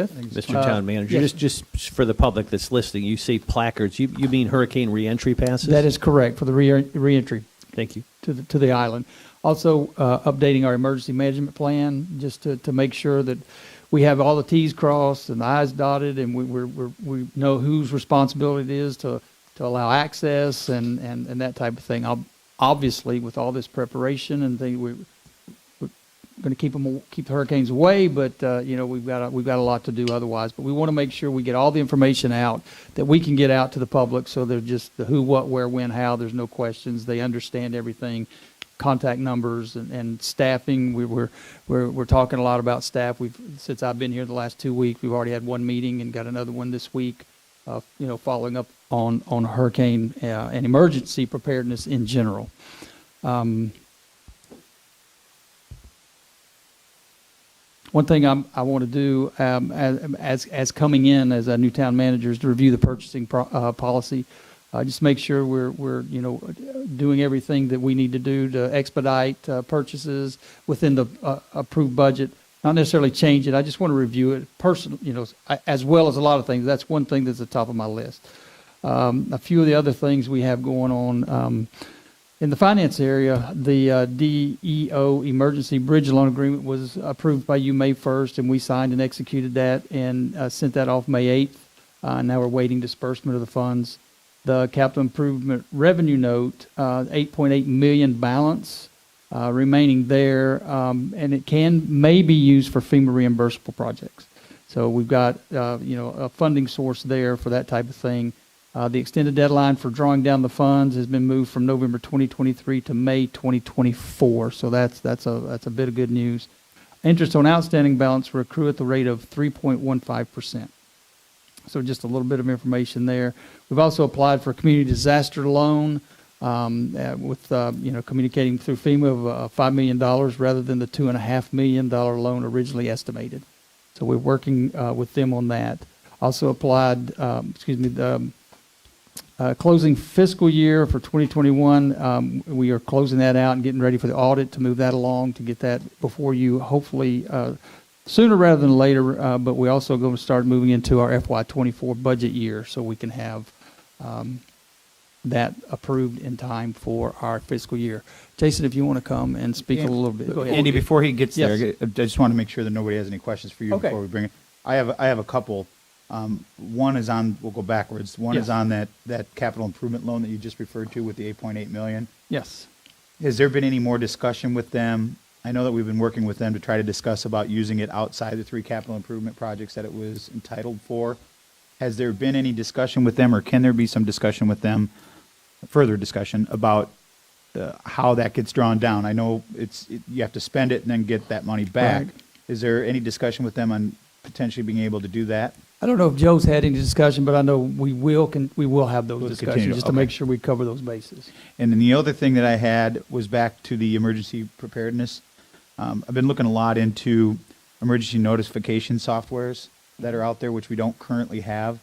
Mr. Town Manager, yes. just for the public that's listening, you say placards. You mean hurricane reentry passes? That is correct, for the reentry. Thank you. To the island. Also, updating our emergency management plan just to make sure that we have all the T's crossed and the I's dotted, and we know whose responsibility it is to allow access and that type of thing. Obviously, with all this preparation and things, we're going to keep the hurricanes away, but we've got a lot to do otherwise. But we want to make sure we get all the information out that we can get out to the public, so they're just the who, what, where, when, how. There's no questions. They understand everything. Contact numbers and staffing. We're talking a lot about staff. Since I've been here the last 2 weeks, we've already had one meeting and got another one this week. Following up on hurricane and emergency preparedness in general. One thing I want to do as coming in as a new town manager is to review the purchasing policy. Just make sure we're doing everything that we need to do to expedite purchases within the approved budget. Not necessarily change it. I just want to review it personally, as well as a lot of things. That's one thing that's at the top of my list. A few of the other things we have going on in the finance area, the DEO emergency bridge loan agreement was approved by you May 1st, and we signed and executed that and sent that off May 8th. Now we're waiting disbursement of the funds. The capital improvement revenue note, 8.8 million balance remaining there, and it may be used for FEMA reimbursable projects. So we've got a funding source there for that type of thing. The extended deadline for drawing down the funds has been moved from November 2023 to May 2024. So that's a bit of good news. Interest on outstanding balance will accrue at the rate of 3.15%. So just a little bit of information there. We've also applied for a community disaster loan with communicating through FEMA of $5 million rather than the $2.5 million loan originally estimated. So we're working with them on that. Also applied, closing fiscal year for 2021. We are closing that out and getting ready for the audit to move that along to get that before you, hopefully sooner rather than later, but we also going to start moving into our FY24 budget year so we can have that approved in time for our fiscal year. Jason, if you want to come and speak a little bit. Go ahead. Andy, before he gets Yes. there, I just want to make sure that nobody has any questions for you before we bring it. I have a couple. One is on, we'll go backwards. One is on that capital improvement loan that you just referred to with the 8.8 million. Yes. Has there been any more discussion with them? I know that we've been working with them to try to discuss about using it outside the 3 capital improvement projects that it was entitled for. Has there been any discussion with them, or can there be some discussion with them, further discussion about how that gets drawn down? I know you have to spend it and then get that money back. Right. Is there any discussion with them on potentially being able to do that? I don't know if Joe's had any discussion, but I know we will have those We'll discussions continue, just to okay. make sure we cover those bases. And then the other thing that I had was back to the emergency preparedness. I've been looking a lot into emergency notification softwares that are out there, which we don't currently have.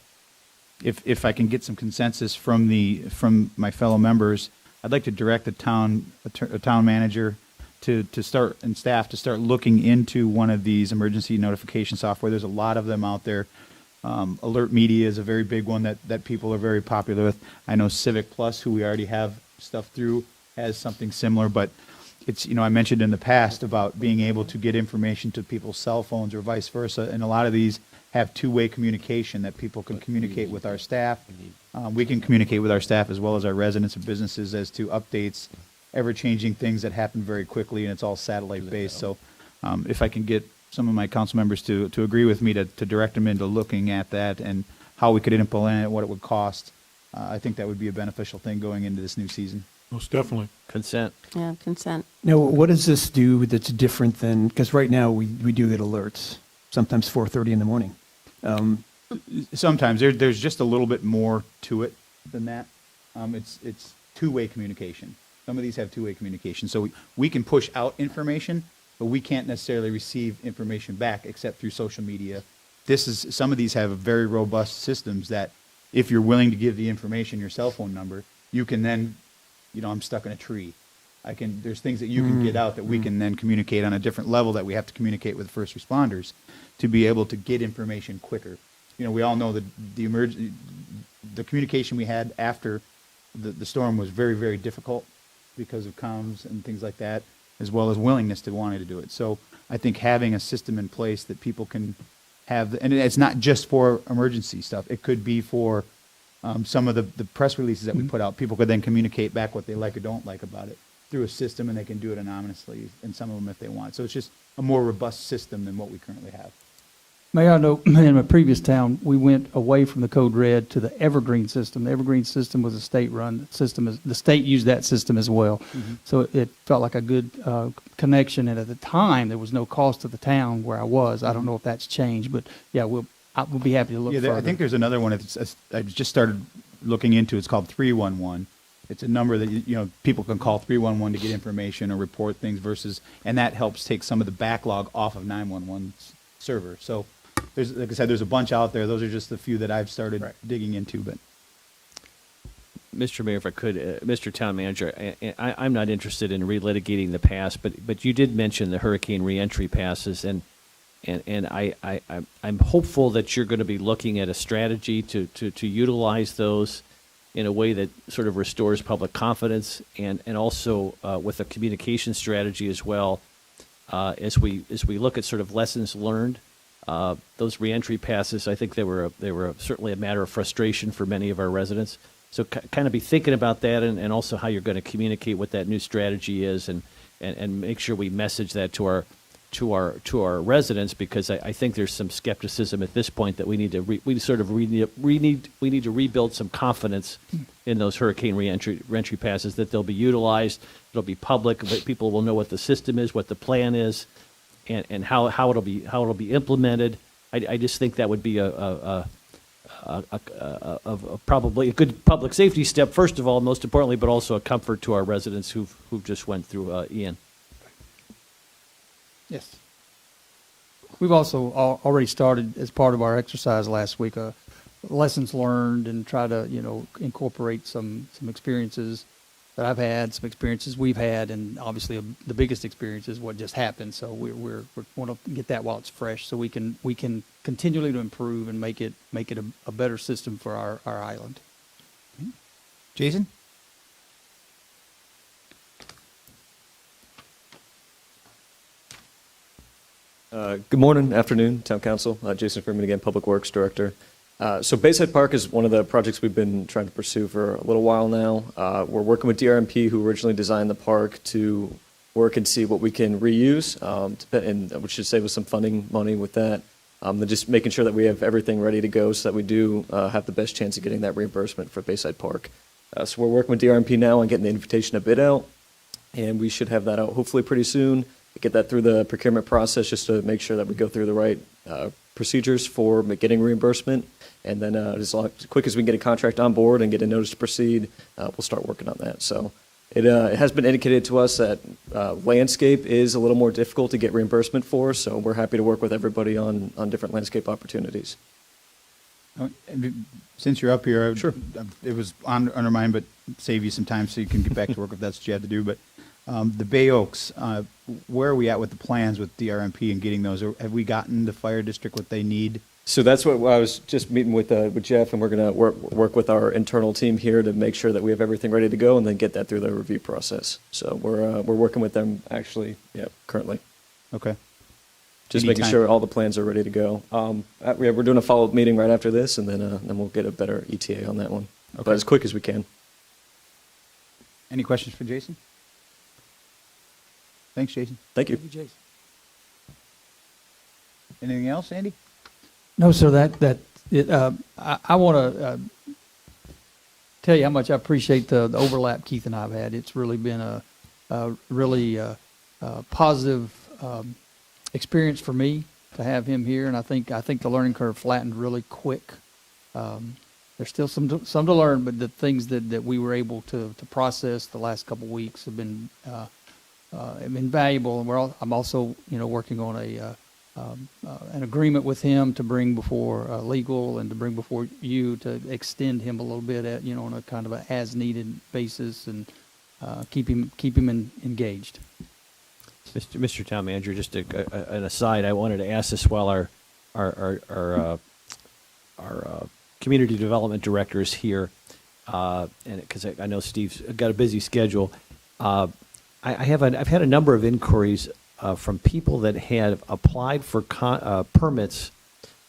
If I can get some consensus from my fellow members, I'd like to direct the town manager to start, and staff to start looking into one of these emergency notification software. There's a lot of them out there. Alert Media is a very big one that people are very popular with. I know Civic Plus, who we already have stuff through, has something similar, but it's, I mentioned in the past about being able to get information to people's cell phones or vice versa, and a lot of these have two-way communication that people can communicate with our staff. We can communicate with our staff as well as our residents and businesses as to updates, ever-changing things that happen very quickly, and it's all satellite-based. So if I can get some of my council members to agree with me to direct them into looking at that and how we could implement it, what it would cost, I think that would be a beneficial thing going into this new season. Most definitely. Consent. Yeah, consent. Now, what does this do that's different than, because right now we do get alerts, sometimes 4:30 in the morning. Sometimes there's just a little bit more to it than that. It's two-way communication. Some of these have two-way communication. So we can push out information, but we can't necessarily receive information back except through social media. Some of these have very robust systems that if you're willing to give the information, your cell phone number, you can then, I'm stuck in a tree. There's things that you can get out that we can then communicate on a different level that we have to communicate with first responders to be able to get information quicker. We all know that the communication we had after the storm was very, very difficult because of comms and things like that, as well as willingness to wanting to do it. So I think having a system in place that people can have, and it's not just for emergency stuff. It could be for some of the press releases that we put out. People could then communicate back what they like or don't like about it through a system, and they can do it anonymously, and some of them if they want. So it's just a more robust system than what we currently have. Mayor, I know in my previous town, we went away from the Code Red to the Evergreen system. The Evergreen system was a state-run system. The state used that system as well. Mm-hmm. So it felt like a good connection, and at the time, there was no cost to the town where I was. I don't know if that's changed, but yeah, we'll be happy to look further. I think there's another one. I just started looking into. It's called 311. It's a number that people can call 311 to get information or report things and that helps take some of the backlog off of 911's server. So like I said, there's a bunch out there. Those are just the few that I've started digging into. But Mr. Mayor, if I could, Mr. Town Manager, I'm not interested in relitigating the past, but you did mention the hurricane reentry passes, and I'm hopeful that you're going to be looking at a strategy to utilize those in a way that sort of restores public confidence, and also with a communication strategy as well, as we look at sort of lessons learned. Those reentry passes, I think they were certainly a matter of frustration for many of our residents. So kind of be thinking about that, and also how you're going to communicate what that new strategy is, and make sure we message that to our residents, because I think there's some skepticism at this point that we need to rebuild some confidence in those hurricane reentry passes, that they'll be utilized, it'll be public, that people will know what the system is, what the plan is, and how it'll be implemented. I just think that would be probably a good public safety step, first of all, most importantly, but also a comfort to our residents who've just went through Ian. Yes. We've also already started, as part of our exercise last week, lessons learned, and try to incorporate some experiences that I've had, some experiences we've had, and obviously the biggest experience is what just happened. So we want to get that while it's fresh, so we can continually to improve and make it a better system for our island. Jason? Good morning, afternoon, Town Council. Jason Freeman again, Public Works Director. So Bayside Park is one of the projects we've been trying to pursue for a little while now. We're working with DRMP, who originally designed the park, to work and see what we can reuse, and which should save us some funding money with that. And just making sure that we have everything ready to go so that we do have the best chance of getting that reimbursement for Bayside Park. So we're working with DRMP now on getting the invitation to bid out, and we should have that out hopefully pretty soon. Get that through the procurement process just to make sure that we go through the right procedures for getting reimbursement. And then as quick as we can get a contract on board and get a notice to proceed, we'll start working on that. So it has been indicated to us that landscape is a little more difficult to get reimbursement for, so we're happy to work with everybody on different landscape opportunities. Since you're up here, sure. It was under mine, but save you some time so you can get back to work if that's what you have to do. But the Bay Oaks, where are we at with the plans with DRMP and getting those? Or have we gotten the fire district what they need? So that's what I was just meeting with Jeff, and we're going to work with our internal team here to make sure that we have everything ready to go, and then get that through the review process. So we're working with them actually, currently. Okay. Just making sure all the plans are ready to go. We're doing a follow-up meeting right after this, and then we'll get a better ETA on that one. Okay. But as quick as we can. Any questions for Jason? Thanks, Jason. Thank you. Jason. Anything else, Andy? No, sir. I want to tell you how much I appreciate the overlap Keith and I have had. It's really been a really positive experience for me to have him here, and I think the learning curve flattened really quick. There's still some to learn, but the things that we were able to process the last couple of weeks have been valuable. And I'm also working on an agreement with him to bring before legal and to bring before you to extend him a little bit on a kind of a as needed basis and keep him engaged. Mr. Town Manager, just an aside, I wanted to ask this while our community development director is here, and because I know Steve's got a busy schedule. I've had a number of inquiries from people that had applied for permits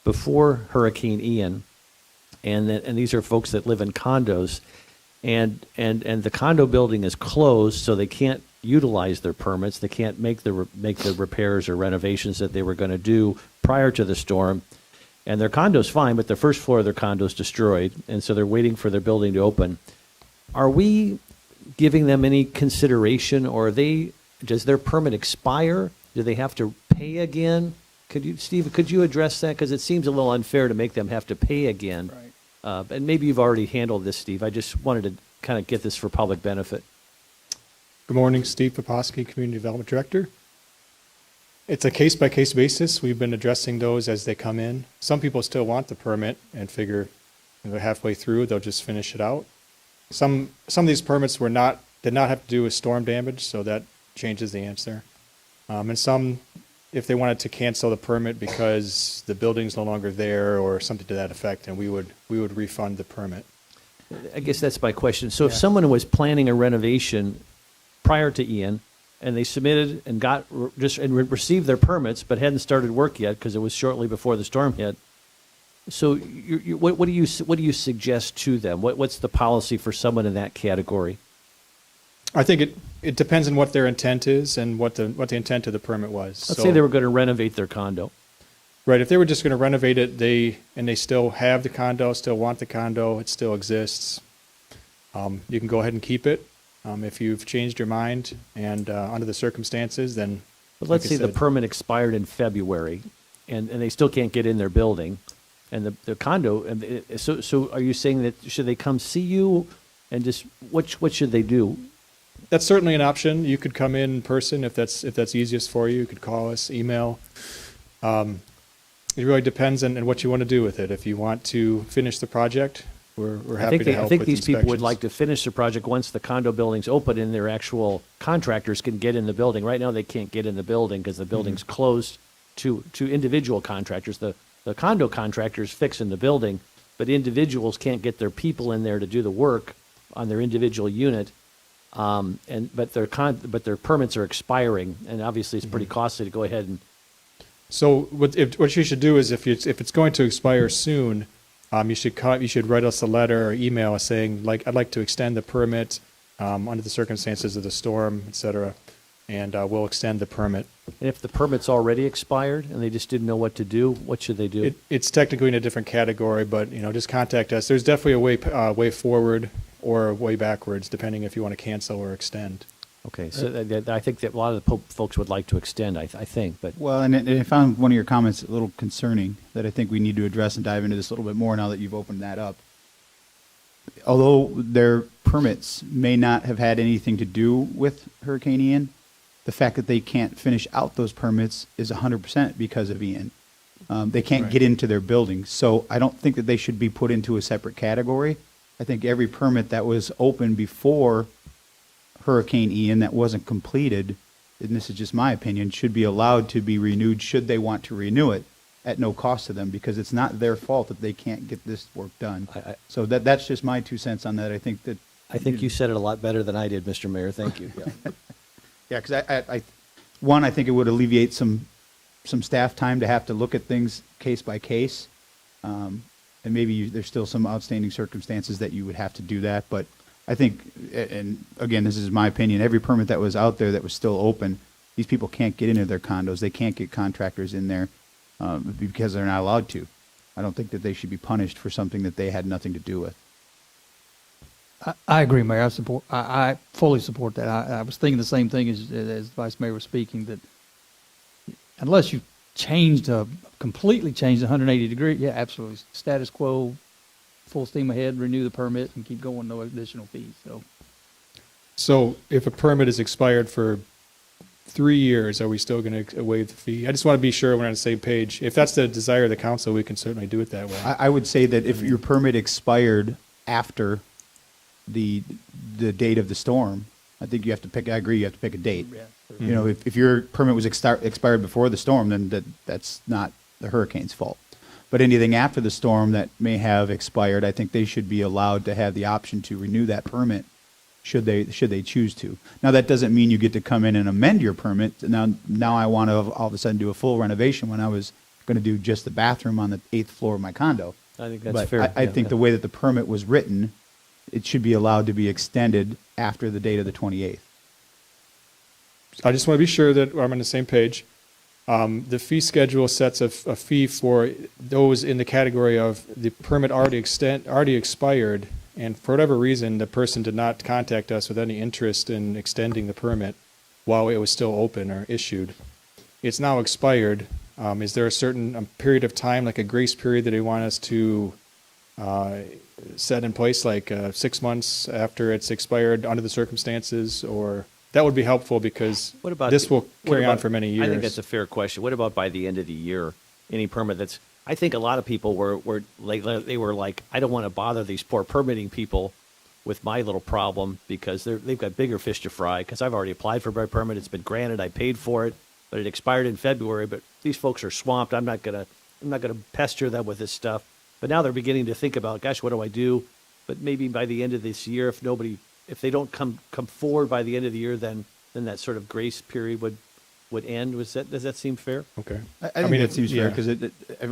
before Hurricane Ian, and these are folks that live in condos, and the condo building is closed, so they can't utilize their permits. They can't make the repairs or renovations that they were going to do prior to the storm. And their condo's fine, but the first floor of their condo's destroyed, and so they're waiting for their building to open. Are we giving them any consideration, or does their permit expire? Do they have to pay again? Steve, could you address that? Because it seems a little unfair to make them have to pay again. Right. And maybe you've already handled this, Steve. I just wanted to kind of get this for public benefit. Good morning, Steve Poposky, Community Development Director. It's a case-by-case basis. We've been addressing those as they come in. Some people still want the permit and figure they're halfway through, they'll just finish it out. Some of these permits did not have to do with storm damage, so that changes the answer. And some, if they wanted to cancel the permit because the building's no longer there or something to that effect, and we would refund the permit. I guess that's my question. So if someone was planning a renovation prior to Ian, and they submitted and received their permits, but hadn't started work yet because it was shortly before the storm hit. So, what do you suggest to them? What's the policy for someone in that category? I think it depends on what their intent is and what the intent of the permit was. Let's say they were going to renovate their condo. Right. If they were just going to renovate it, they still have the condo, still want the condo, it still exists. You can go ahead and keep it. If you've changed your mind and under the circumstances, then... But let's say the permit expired in February, and they still can't get in their building, and the condo... So are you saying that should they come see you, and just what should they do? That's certainly an option. You could come in person if that's easiest for you. You could call us, email. It really depends on what you want to do with it. If you want to finish the project... We're happy to help. I think these people would like to finish the project once the condo building's open and their actual contractors can get in the building. Right now, they can't get in the building because the building's closed to individual contractors. The condo contractors fix in the building, but individuals can't get their people in there to do the work on their individual unit. But their permits are expiring, and obviously it's pretty costly to go ahead and. So what you should do is if it's going to expire soon. you should write us a letter or email saying, like, I'd like to extend the permit under the circumstances of the storm, et cetera, and we'll extend the permit. And if the permit's already expired and they just didn't know what to do, what should they do? It's technically in a different category, but, just contact us. There's definitely a way forward or a way backwards, depending if you want to cancel or extend. Okay, so I think that a lot of the folks would like to extend, I think, but. Well, and I found one of your comments a little concerning that I think we need to address and dive into this a little bit more now that you've opened that up. Although their permits may not have had anything to do with Hurricane Ian, the fact that they can't finish out those permits is 100% because of Ian. They can't get into their buildings. So I don't think that they should be put into a separate category. I think every permit that was open before Hurricane Ian that wasn't completed, and this is just my opinion, should be allowed to be renewed should they want to renew it at no cost to them, because it's not their fault that they can't get this work done. So that's just my 2 cents on that. I think you said it a lot better than I did, Mr. Mayor. Thank you. Yeah, because I think it would alleviate some staff time to have to look at things case by case, and maybe there's still some outstanding circumstances that you would have to do that. But I think, and again, this is my opinion, every permit that was out there that was still open, these people can't get into their condos. They can't get contractors in there because they're not allowed to. I don't think that they should be punished for something that they had nothing to do with. I agree, Mayor. I fully support that. I was thinking the same thing as Vice Mayor was speaking, that unless you completely changed 180 degree, yeah, absolutely. Status quo, full steam ahead, renew the permit and keep going, no additional fees. So if a permit is expired for 3 years, are we still going to waive the fee? I just want to be sure we're on the same page. If that's the desire of the council, we can certainly do it that way. I would say that if your permit expired after the date of the storm, I think you have to pick. I agree. You have to pick a date. Yeah. If your permit was expired before the storm, then that's not the hurricane's fault. But anything after the storm that may have expired, I think they should be allowed to have the option to renew that permit, should they choose to. Now that doesn't mean you get to come in and amend your permit. Now I want to all of a sudden do a full renovation when I was going to do just the bathroom on the 8th floor of my condo. I think that's fair. I think the way that the permit was written, it should be allowed to be extended after the date of the 28th. I just want to be sure that I'm on the same page. The fee schedule sets a fee for those in the category of the permit already expired, and for whatever reason, the person did not contact us with any interest in extending the permit while it was still open or issued. It's now expired. Is there a certain period of time, like a grace period, that they want us to set in place, like 6 months after it's expired under the circumstances? Or that would be helpful, because this will carry on for many years. I think that's a fair question. What about by the end of the year? Any permit that's, I think a lot of people were like, I don't want to bother these poor permitting people with my little problem, because they've got bigger fish to fry, because I've already applied for my permit. It's been granted. I paid for it, but it expired in February. But these folks are swamped. I'm not gonna pester them with this stuff. But now they're beginning to think about, gosh, what do I do? But maybe by the end of this year, if they don't come forward by the end of the year, then that sort of grace period would end. Does that seem fair? Okay. I mean, it seems fair, because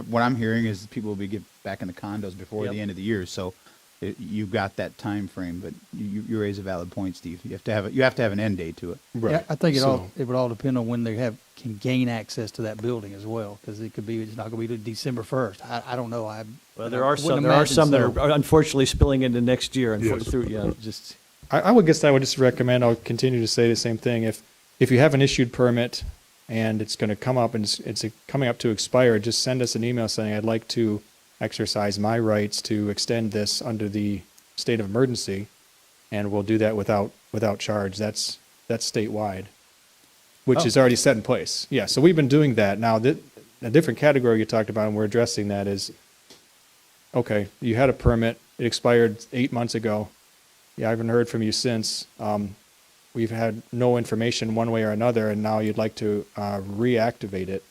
what I'm hearing is people will be get back into condos before the end of the year. So you've got that time frame, but you raise a valid point, Steve. You have to have an end date to it. Right. Yeah, I think it would all depend on when they can gain access to that building as well, because it's not going to be December 1st. I don't know. Well, there are some that are unfortunately spilling into next year. I would just recommend, I'll continue to say the same thing. If you have an issued permit and it's going to come up and it's coming up to expire, just send us an email saying, I'd like to exercise my rights to extend this under the state of emergency, and we'll do that without charge. That's statewide, which is already set in place. Yeah, so we've been doing that. Now, a different category you talked about, and we're addressing that, is, okay, you had a permit, it expired 8 months ago. Yeah, I haven't heard from you since. We've had no information one way or another, and now you'd like to reactivate it.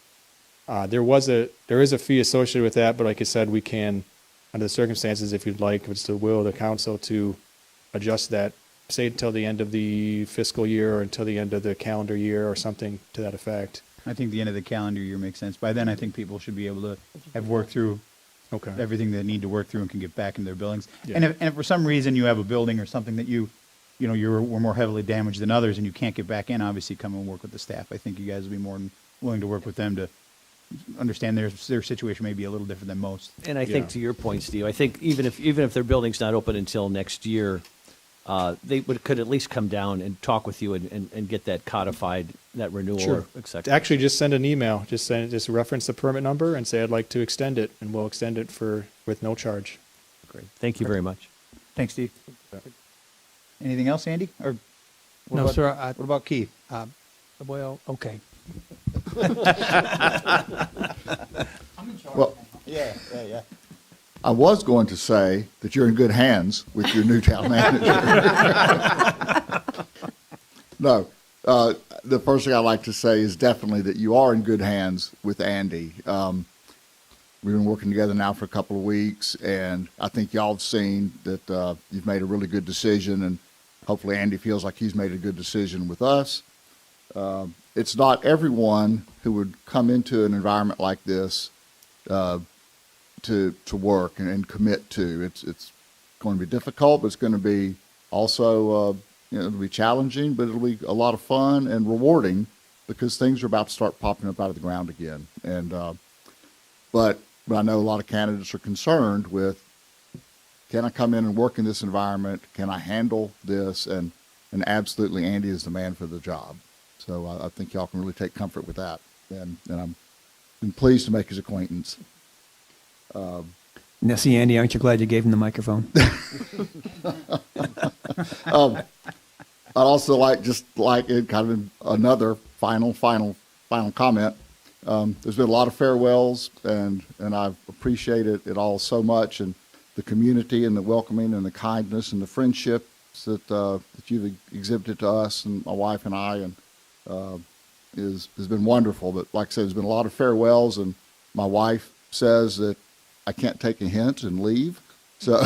There is a fee associated with that, but like I said, we can, under the circumstances, if you'd like, if it's the will of the council, to adjust that, say until the end of the fiscal year or until the end of the calendar year or something to that effect. I think the end of the calendar year makes sense. By then, I think people should be able to have worked through Okay. everything they need to work through and can get back in their buildings. Yeah. And if for some reason you have a building or something that were more heavily damaged than others and you can't get back in, obviously come and work with the staff. I think you guys would be more than willing to work with them to understand their situation may be a little different than most. And I think to your point, Steve, I think even if their building's not open until next year, they could at least come down and talk with you and get that codified, that renewal, Sure. et cetera. Actually, just send an email. Just reference the permit number and say I'd like to extend it, and we'll extend it with no charge. Great. Thank you very much. Thanks, Steve. Anything else, Andy? Or what No, about- sir. What about Keith? Well, okay. Well, Yeah. I was going to say that you're in good hands with your new town manager. No, the first thing I'd like to say is definitely that you are in good hands with Andy. We've been working together now for a couple of weeks, and I think y'all have seen that you've made a really good decision, and hopefully Andy feels like he's made a good decision with us. It's not everyone who would come into an environment like this to work and commit to. It's going to be difficult, but it's going to be also it'll be challenging, but it'll be a lot of fun and rewarding because things are about to start popping up out of the ground again. And but I know a lot of candidates are concerned with, can I come in and work in this environment? Can I handle this? And absolutely, Andy is the man for the job. So I think y'all can really take comfort with that. And I'm pleased to make his acquaintance. Now, see, Andy, aren't you glad you gave him the microphone? I'd also like in kind of another final comment. There's been a lot of farewells, and I've appreciated it all so much, and the community and the welcoming and the kindness and the friendships that you've exhibited to us and my wife and I, and has been wonderful. But like I said, there's been a lot of farewells, and my wife says that I can't take a hint and leave. So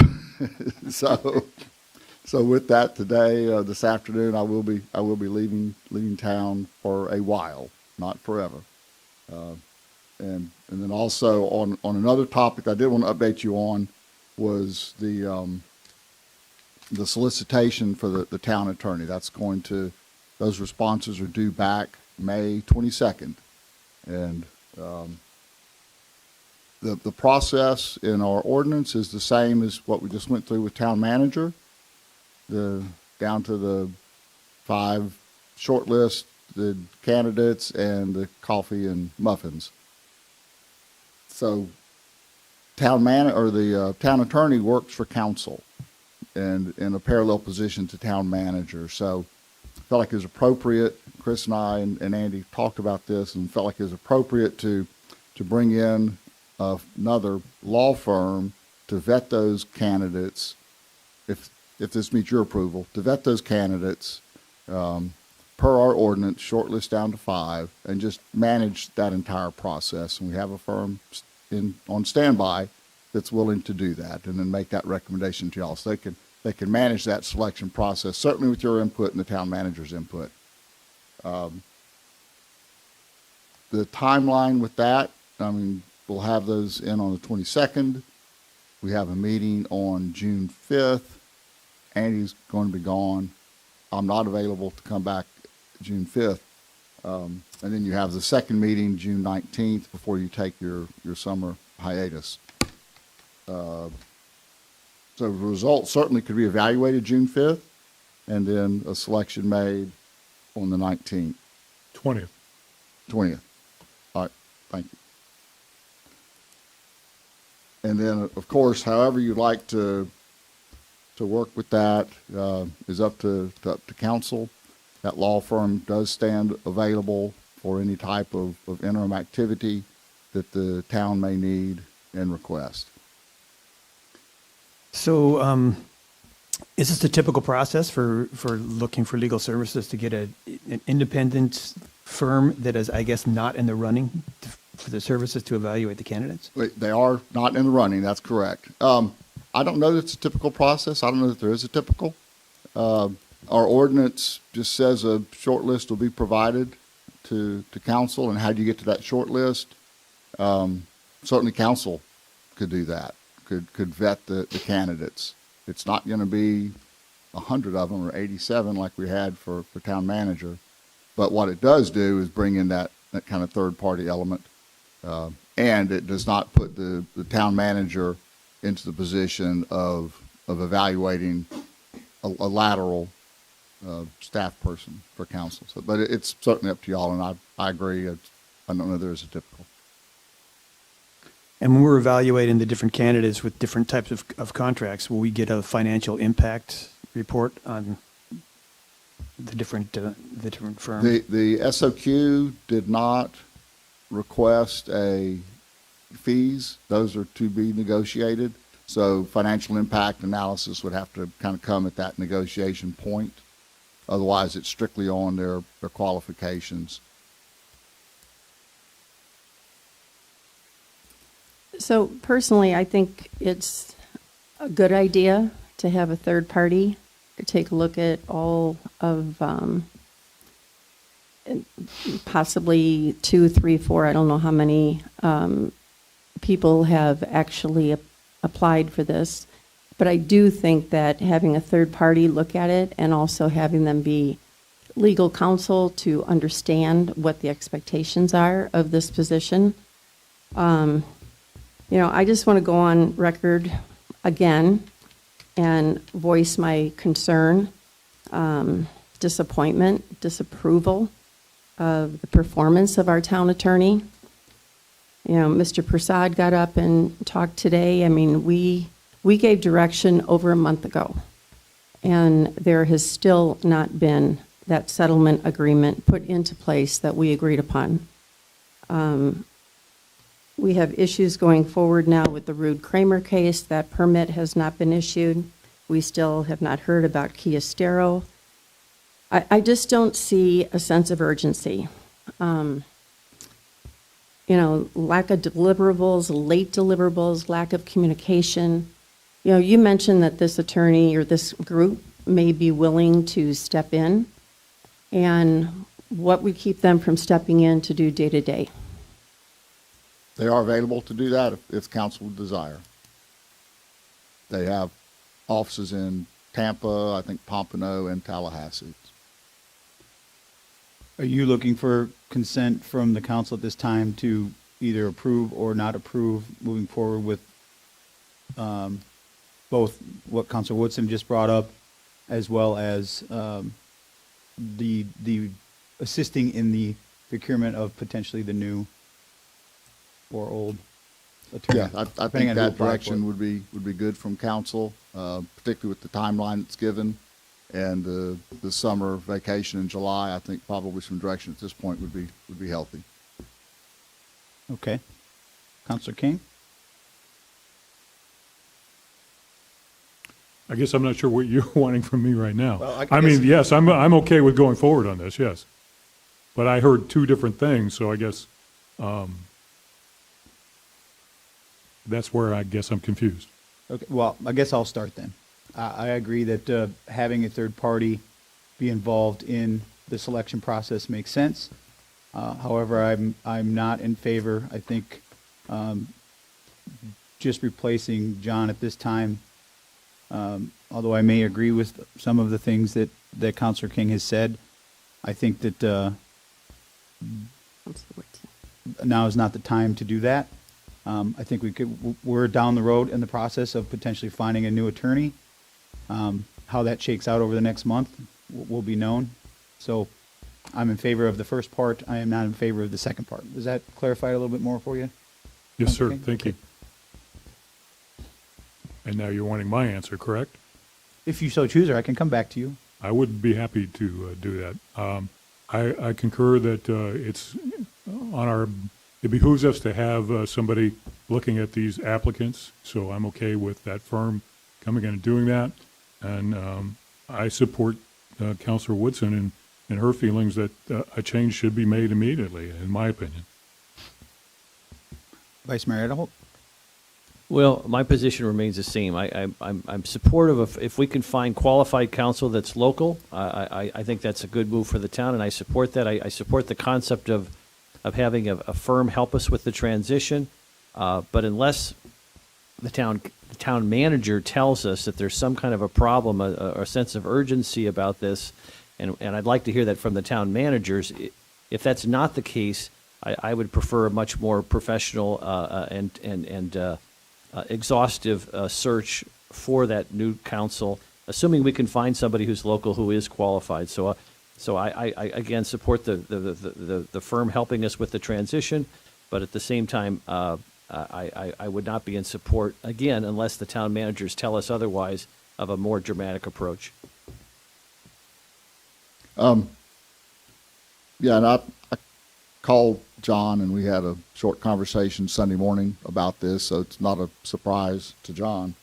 so with that today, this afternoon, I will be leaving town for a while, not forever. And then also on another topic I did want to update you on was the solicitation for the town attorney. Those responses are due back May 22nd. And the process in our ordinance is the same as what we just went through with town manager, down to the 5 shortlist, the candidates, and the coffee and muffins. So the town attorney works for council and in a parallel position to town manager. So I felt like it was appropriate, Chris and I and Andy talked about this, and felt like it was appropriate to bring in another law firm to vet those candidates, if this meets your approval, to vet those candidates per our ordinance, shortlist down to 5, and just manage that entire process. And we have a firm on standby that's willing to do that, and then make that recommendation to y'all. So they can manage that selection process, certainly with your input and the town manager's input. The timeline with that, we'll have those in on the 22nd. We have a meeting on June 5th. Andy's going to be gone. I'm not available to come back June 5th. And then you have the second meeting June 19th before you take your summer hiatus. So the results certainly could be evaluated June 5th, and then a selection made on the 19th. 20th. 20th. All right, thank you. And then, of course, however you'd like to work with that is up to council. That law firm does stand available for any type of interim activity that the town may need and request. So, is this the typical process for looking for legal services to get an independent firm that is, I guess, not in the running for the services to evaluate the candidates? They are not in the running, that's correct. I don't know that it's a typical process. I don't know that there is a typical. Our ordinance just says a short list will be provided to council, and how do you get to that short list? Certainly council could do that, could vet the candidates. It's not going to be 100 of them or 87 like we had for town manager. But what it does do is bring in that kind of third-party element. And it does not put the town manager into the position of evaluating a lateral staff person for council. So, but it's certainly up to y'all, and I agree. I don't know there is a typical. And when we're evaluating the different candidates with different types of contracts, will we get a financial impact report on the different firms? The SOQ did not request a fees. Those are to be negotiated. So financial impact analysis would have to kind of come at that negotiation point. Otherwise, it's strictly on their qualifications. So personally, I think it's a good idea to have a third party to take a look at all of possibly 2, 3, 4, I don't know how many people have actually applied for this. But I do think that having a third party look at it and also having them be legal counsel to understand what the expectations are of this position. I just want to go on record again and voice my concern, disappointment, disapproval of the performance of our town attorney. Mr. Prasad got up and talked today. I mean, we gave direction over a month ago, and there has still not been that settlement agreement put into place that we agreed upon. We have issues going forward now with the Rude Kramer case. That permit has not been issued. We still have not heard about Kia Stero. I just don't see a sense of urgency. Lack of deliverables, late deliverables, lack of communication. You mentioned that this attorney or this group may be willing to step in, and what would keep them from stepping in to do day-to-day? They are available to do that if council would desire. They have offices in Tampa, I think Pompano, and Tallahassee. Are you looking for consent from the council at this time to either approve or not approve moving forward with both what Councilor Woodson just brought up, as well as the assisting in the procurement of potentially the new or old attorney? Yeah, I think that direction would be good from council, particularly with the timeline that's given and the summer vacation in July. I think probably some direction at this point would be healthy. Okay. Councilor King? I guess I'm not sure what you're wanting from me right now. Well, I mean, yes, I'm okay with going forward on this, yes. But I heard two different things, so I guess that's where I guess I'm confused. Okay, well, I guess I'll start then. I agree that having a third party be involved in the selection process makes sense. However, I'm not in favor. I think just replacing John at this time, although I may agree with some of the things that Councilor King has said, I think that now is not the time to do that. I think we're down the road in the process of potentially finding a new attorney. How that shakes out over the next month will be known. So I'm in favor of the first part. I am not in favor of the second part. Does that clarify a little bit more for you? Yes, sir. Okay. Thank you. And now you're wanting my answer, correct? If you so choose, or I can come back to you. I would be happy to do that. I concur that it's on it behooves us to have somebody looking at these applicants, so I'm okay with that firm coming in and doing that. And I support Councilor Woodson in her feelings that a change should be made immediately, in my opinion. Vice Mayor Edelholt? Well, my position remains the same. I'm supportive of if we can find qualified counsel that's local. I think that's a good move for the town, and I support that. I support the concept of having a firm help us with the transition. But unless the town manager tells us that there's some kind of a problem, a sense of urgency about this, and I'd like to hear that from the town managers. If that's not the case, I would prefer a much more professional and exhaustive search for that new council, assuming we can find somebody who's local who is qualified. So I again support the firm helping us with the transition, but at the same time, I would not be in support, again, unless the town managers tell us otherwise, of a more dramatic approach. Yeah, and I called John, and we had a short conversation Sunday morning about this, so it's not a surprise to John.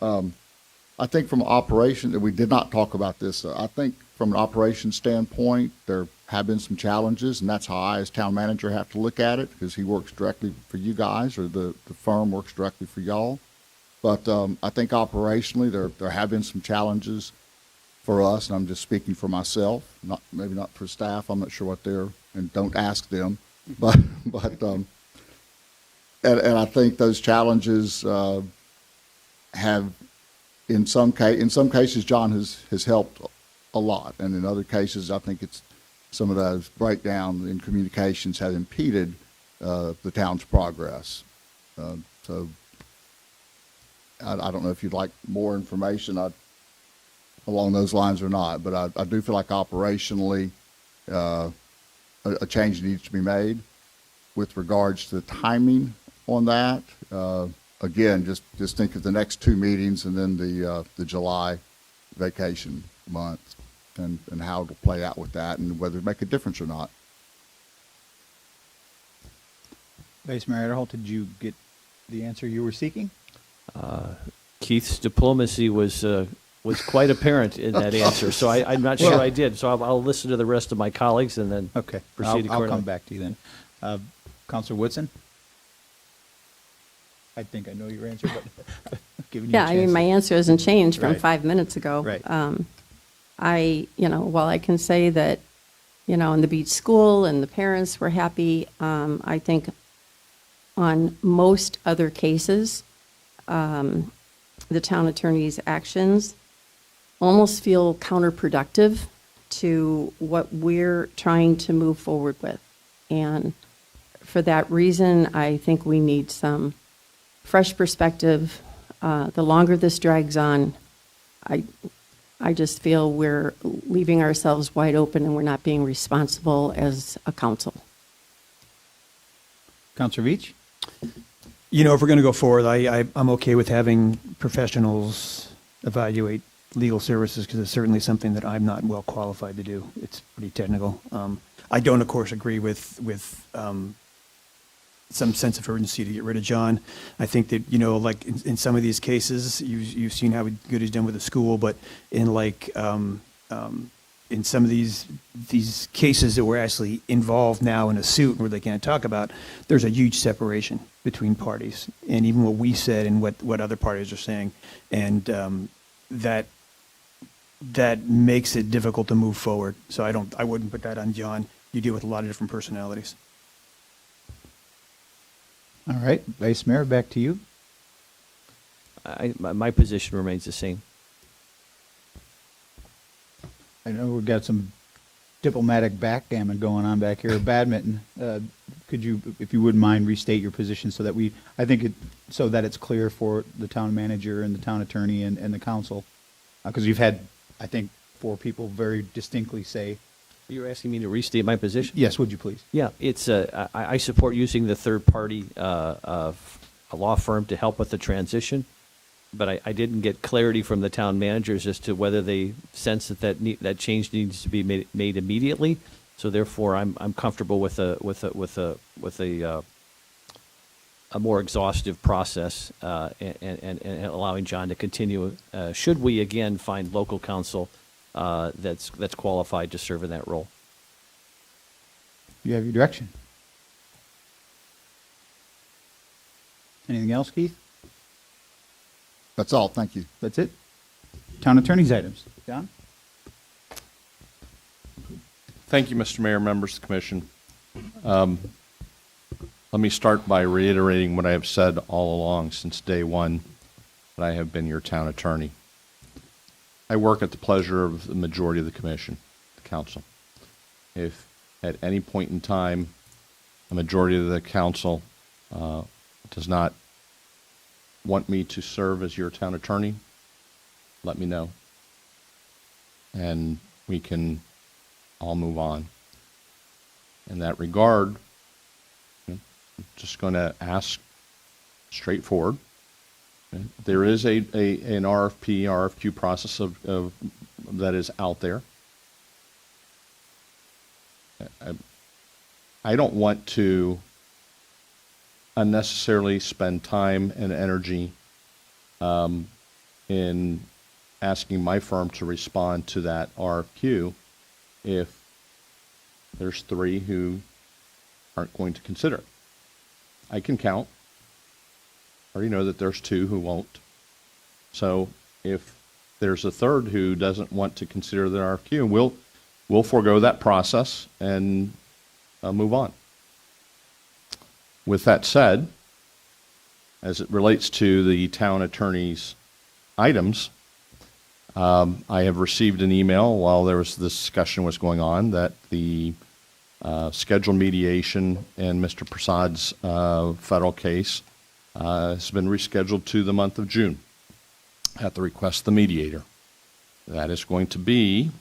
I think from operation, that we did not talk about this. I think from an operation standpoint, there have been some challenges, and that's how I, as town manager, have to look at it, because he works directly for you guys, or the firm works directly for y'all. But I think operationally, there have been some challenges for us, and I'm just speaking for myself, maybe not for staff. I'm not sure what they're, and don't ask them, but I think those challenges have, in some cases, John has helped a lot, and in other cases, I think it's some of those breakdowns in communications have impeded the town's progress. So I don't know if you'd like more information along those lines or not, but I do feel like operationally a change needs to be made with regards to the timing on that. Again, just think of the next two meetings and then the July vacation month and how it'll play out with that and whether it make a difference or not. Vice Mayor Adderholt, did you get the answer you were seeking? Keith's diplomacy was quite apparent in that answer, so I'm not sure I did. So I'll listen to the rest of my colleagues and then Okay, proceed accordingly. I'll come back to you then. Councilor Woodson? I think I know your answer, but giving you a Yeah, I mean, chance my to- answer hasn't changed from Right. 5 minutes ago. Right. While I can say that, in the beach school and the parents were happy, I think on most other cases, the town attorney's actions almost feel counterproductive to what we're trying to move forward with. And for that reason, I think we need some fresh perspective. The longer this drags on, I just feel we're leaving ourselves wide open and we're not being responsible as a council. Councilor Veach? If we're going to go forward, I'm okay with having professionals evaluate legal services because it's certainly something that I'm not well qualified to do. It's pretty technical. I don't, of course, agree with some sense of urgency to get rid of John. I think that, like in some of these cases, you've seen how good he's done with the school, but in in some of these cases that we're actually involved now in a suit where they can't talk about, there's a huge separation between parties, and even what we said and what other parties are saying, and that makes it difficult to move forward. So I wouldn't put that on John. You deal with a lot of different personalities. All right, Vice Mayor, back to you. My position remains the same. I know we've got some diplomatic backgammon going on back here, badminton. Could you, if you wouldn't mind, restate your position so that so that it's clear for the town manager and the town attorney and the council? Because you've had, I think, 4 people very distinctly say. You're asking me to restate my position? Yes, would you please? Yeah, it's I support using the third party a law firm to help with the transition, but I didn't get clarity from the town managers as to whether they sense that change needs to be made immediately. So therefore, I'm comfortable with a more exhaustive process and allowing John to continue. Should we again find local counsel that's qualified to serve in that role? You have your direction. Anything else, Keith? That's all. Thank you. That's it. Town attorney's items. John? Thank you, Mr. Mayor, members of the commission. Let me start by reiterating what I have said all along since day one that I have been your town attorney. I work at the pleasure of the majority of the commission, the council. If at any point in time a majority of the council does not want me to serve as your town attorney, let me know. And we can all move on. In that regard, I'm just going to ask straightforward. There is an RFP, RFQ process of that is out there. I don't want to unnecessarily spend time and energy in asking my firm to respond to that RFQ if there's 3 who aren't going to consider it. I can count. I already know that there's 2 who won't. So if there's a 3rd who doesn't want to consider the RFQ, we'll forego that process and move on. With that said, as it relates to the town attorney's items, I have received an email while this discussion was going on that the scheduled mediation in Mr. Prasad's federal case has been rescheduled to the month of June at the request of the mediator. That is going to be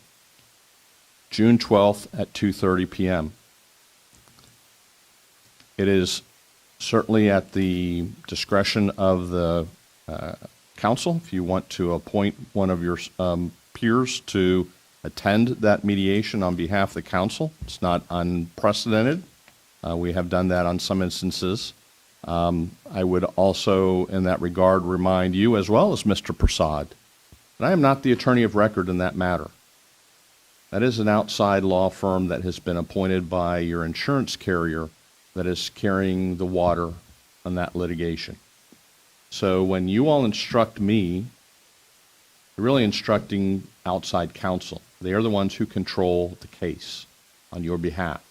June 12th at 2:30 p.m. It is certainly at the discretion of the council if you want to appoint one of your peers to attend that mediation on behalf of the council. It's not unprecedented. We have done that on some instances. I would also, in that regard, remind you, as well as Mr. Prasad, that I am not the attorney of record in that matter. That is an outside law firm that has been appointed by your insurance carrier that is carrying the water on that litigation. So when you all instruct me, you're really instructing outside counsel. They are the ones who control the case on your behalf.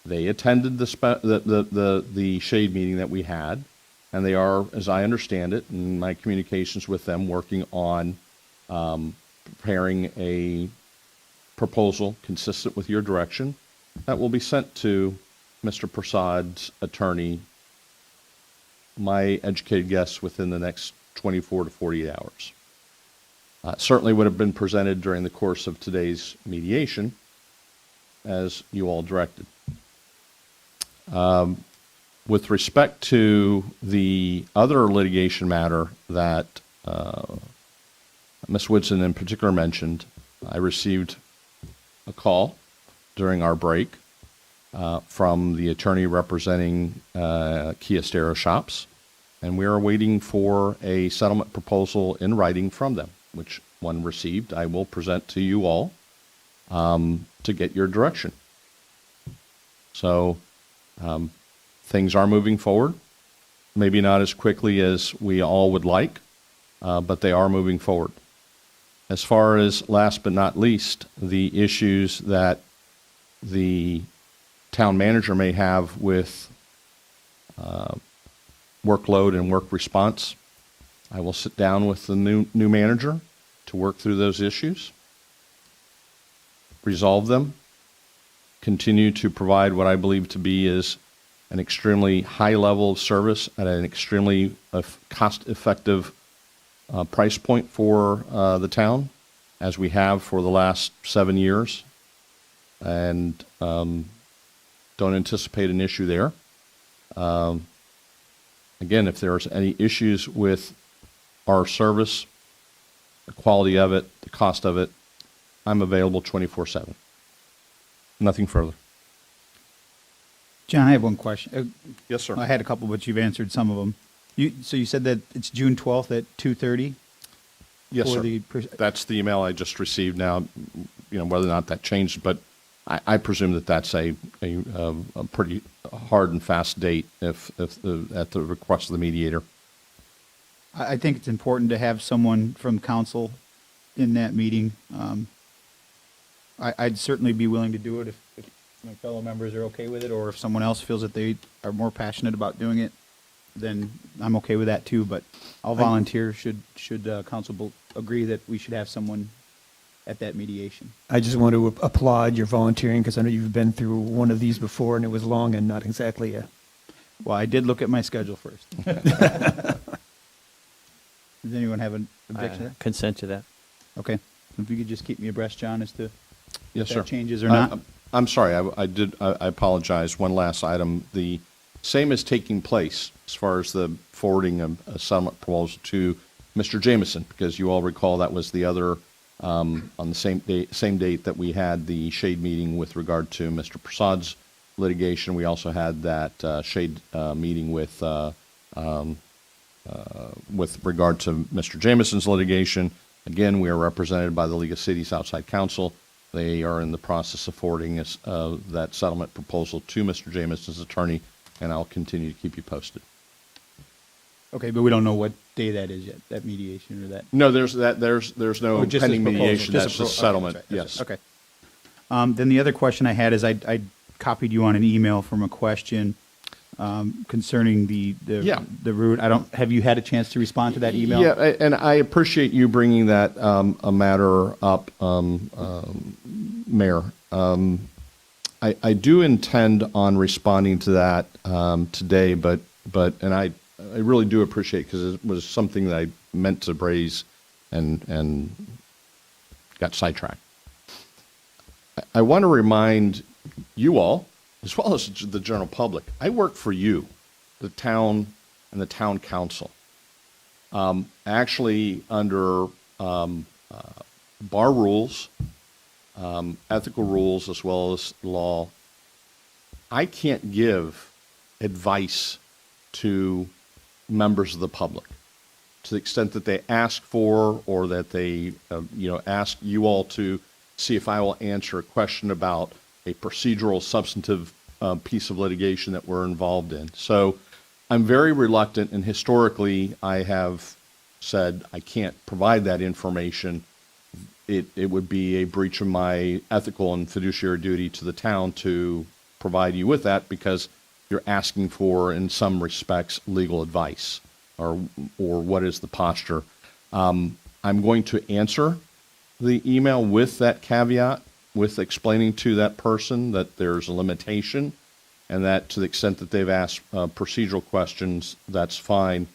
They attended the shade meeting that we had, and they are, as I understand it, in my communications with them, working on preparing a proposal consistent with your direction that will be sent to Mr. Prasad's attorney, my educated guess, within the next 24 to 48 hours. Certainly would have been presented during the course of today's mediation, as you all directed. With respect to the other litigation matter that Ms. Woodson in particular mentioned, I received a call during our break from the attorney representing Kia Stereo Shops, and we are waiting for a settlement proposal in writing from them, which one received I will present to you all to get your direction. So things are moving forward, maybe not as quickly as we all would like, but they are moving forward. As far as, last but not least, the issues that the town manager may have with workload and work response, I will sit down with the new manager to work through those issues, resolve them, continue to provide what I believe to be is an extremely high level of service at an extremely cost-effective price point for the town, as we have for the last 7 years, and don't anticipate an issue there. Again, if there's any issues with our service, the quality of it, the cost of it, I'm available 24/7. Nothing further. John, I have one question. Yes, sir. I had a couple, but you've answered some of them. So you said that it's June 12th at 2:30? Yes, for sir. That's the email I just received now, whether or not that changed, but I presume that that's a pretty hard and fast date if at the request of the mediator. I think it's important to have someone from council in that meeting. I'd certainly be willing to do it if my fellow members are okay with it, or if someone else feels that they are more passionate about doing it, then I'm okay with that too, but I'll volunteer should council agree that we should have someone at that mediation. I just want to applaud your volunteering because I know you've been through one of these before and it was long and not exactly a. Well, I did look at my schedule first. Does anyone have an objection to that? Consent to that. Okay. If you could just keep me abreast, John, as to Yes, if sir. that changes or not. I'm sorry, I apologize. One last item. The same is taking place as far as the forwarding of a settlement proposal to Mr. Jameson, because you all recall that was the other, on the same date that we had the shade meeting with regard to Mr. Prasad's litigation. We also had that shade meeting with regard to Mr. Jameson's litigation. Again, we are represented by the League of Cities Outside Counsel. They are in the process of forwarding us, that settlement proposal to Mr. Jameson's attorney, and I'll continue to keep you posted. Okay, but we don't know what day that is yet, that mediation or that? No, there's no Just this pending proposal, mediation. just That's a just okay, settlement. that's right, Yes. Okay. Then the other question I had is I copied you on an email from a question concerning the route. Have you had a chance to respond to that email? Yeah, and I appreciate you bringing that a matter up, Mayor. I do intend on responding to that today, but I really do appreciate, because it was something that I meant to raise and got sidetracked. I want to remind you all, as well as the general public, I work for you, the town and the town council. Actually, under bar rules, ethical rules, as well as law, I can't give advice to members of the public to the extent that they ask for, or that they ask you all to see if I will answer a question about a procedural, substantive piece of litigation that we're involved in. So I'm very reluctant, and historically I have said I can't provide that information. It would be a breach of my ethical and fiduciary duty to the town to provide you with that, because you're asking for, in some respects, legal advice, or what is the posture. I'm going to answer the email with that caveat, with explaining to that person that there's a limitation, and that to the extent that they've asked procedural questions, that's fine,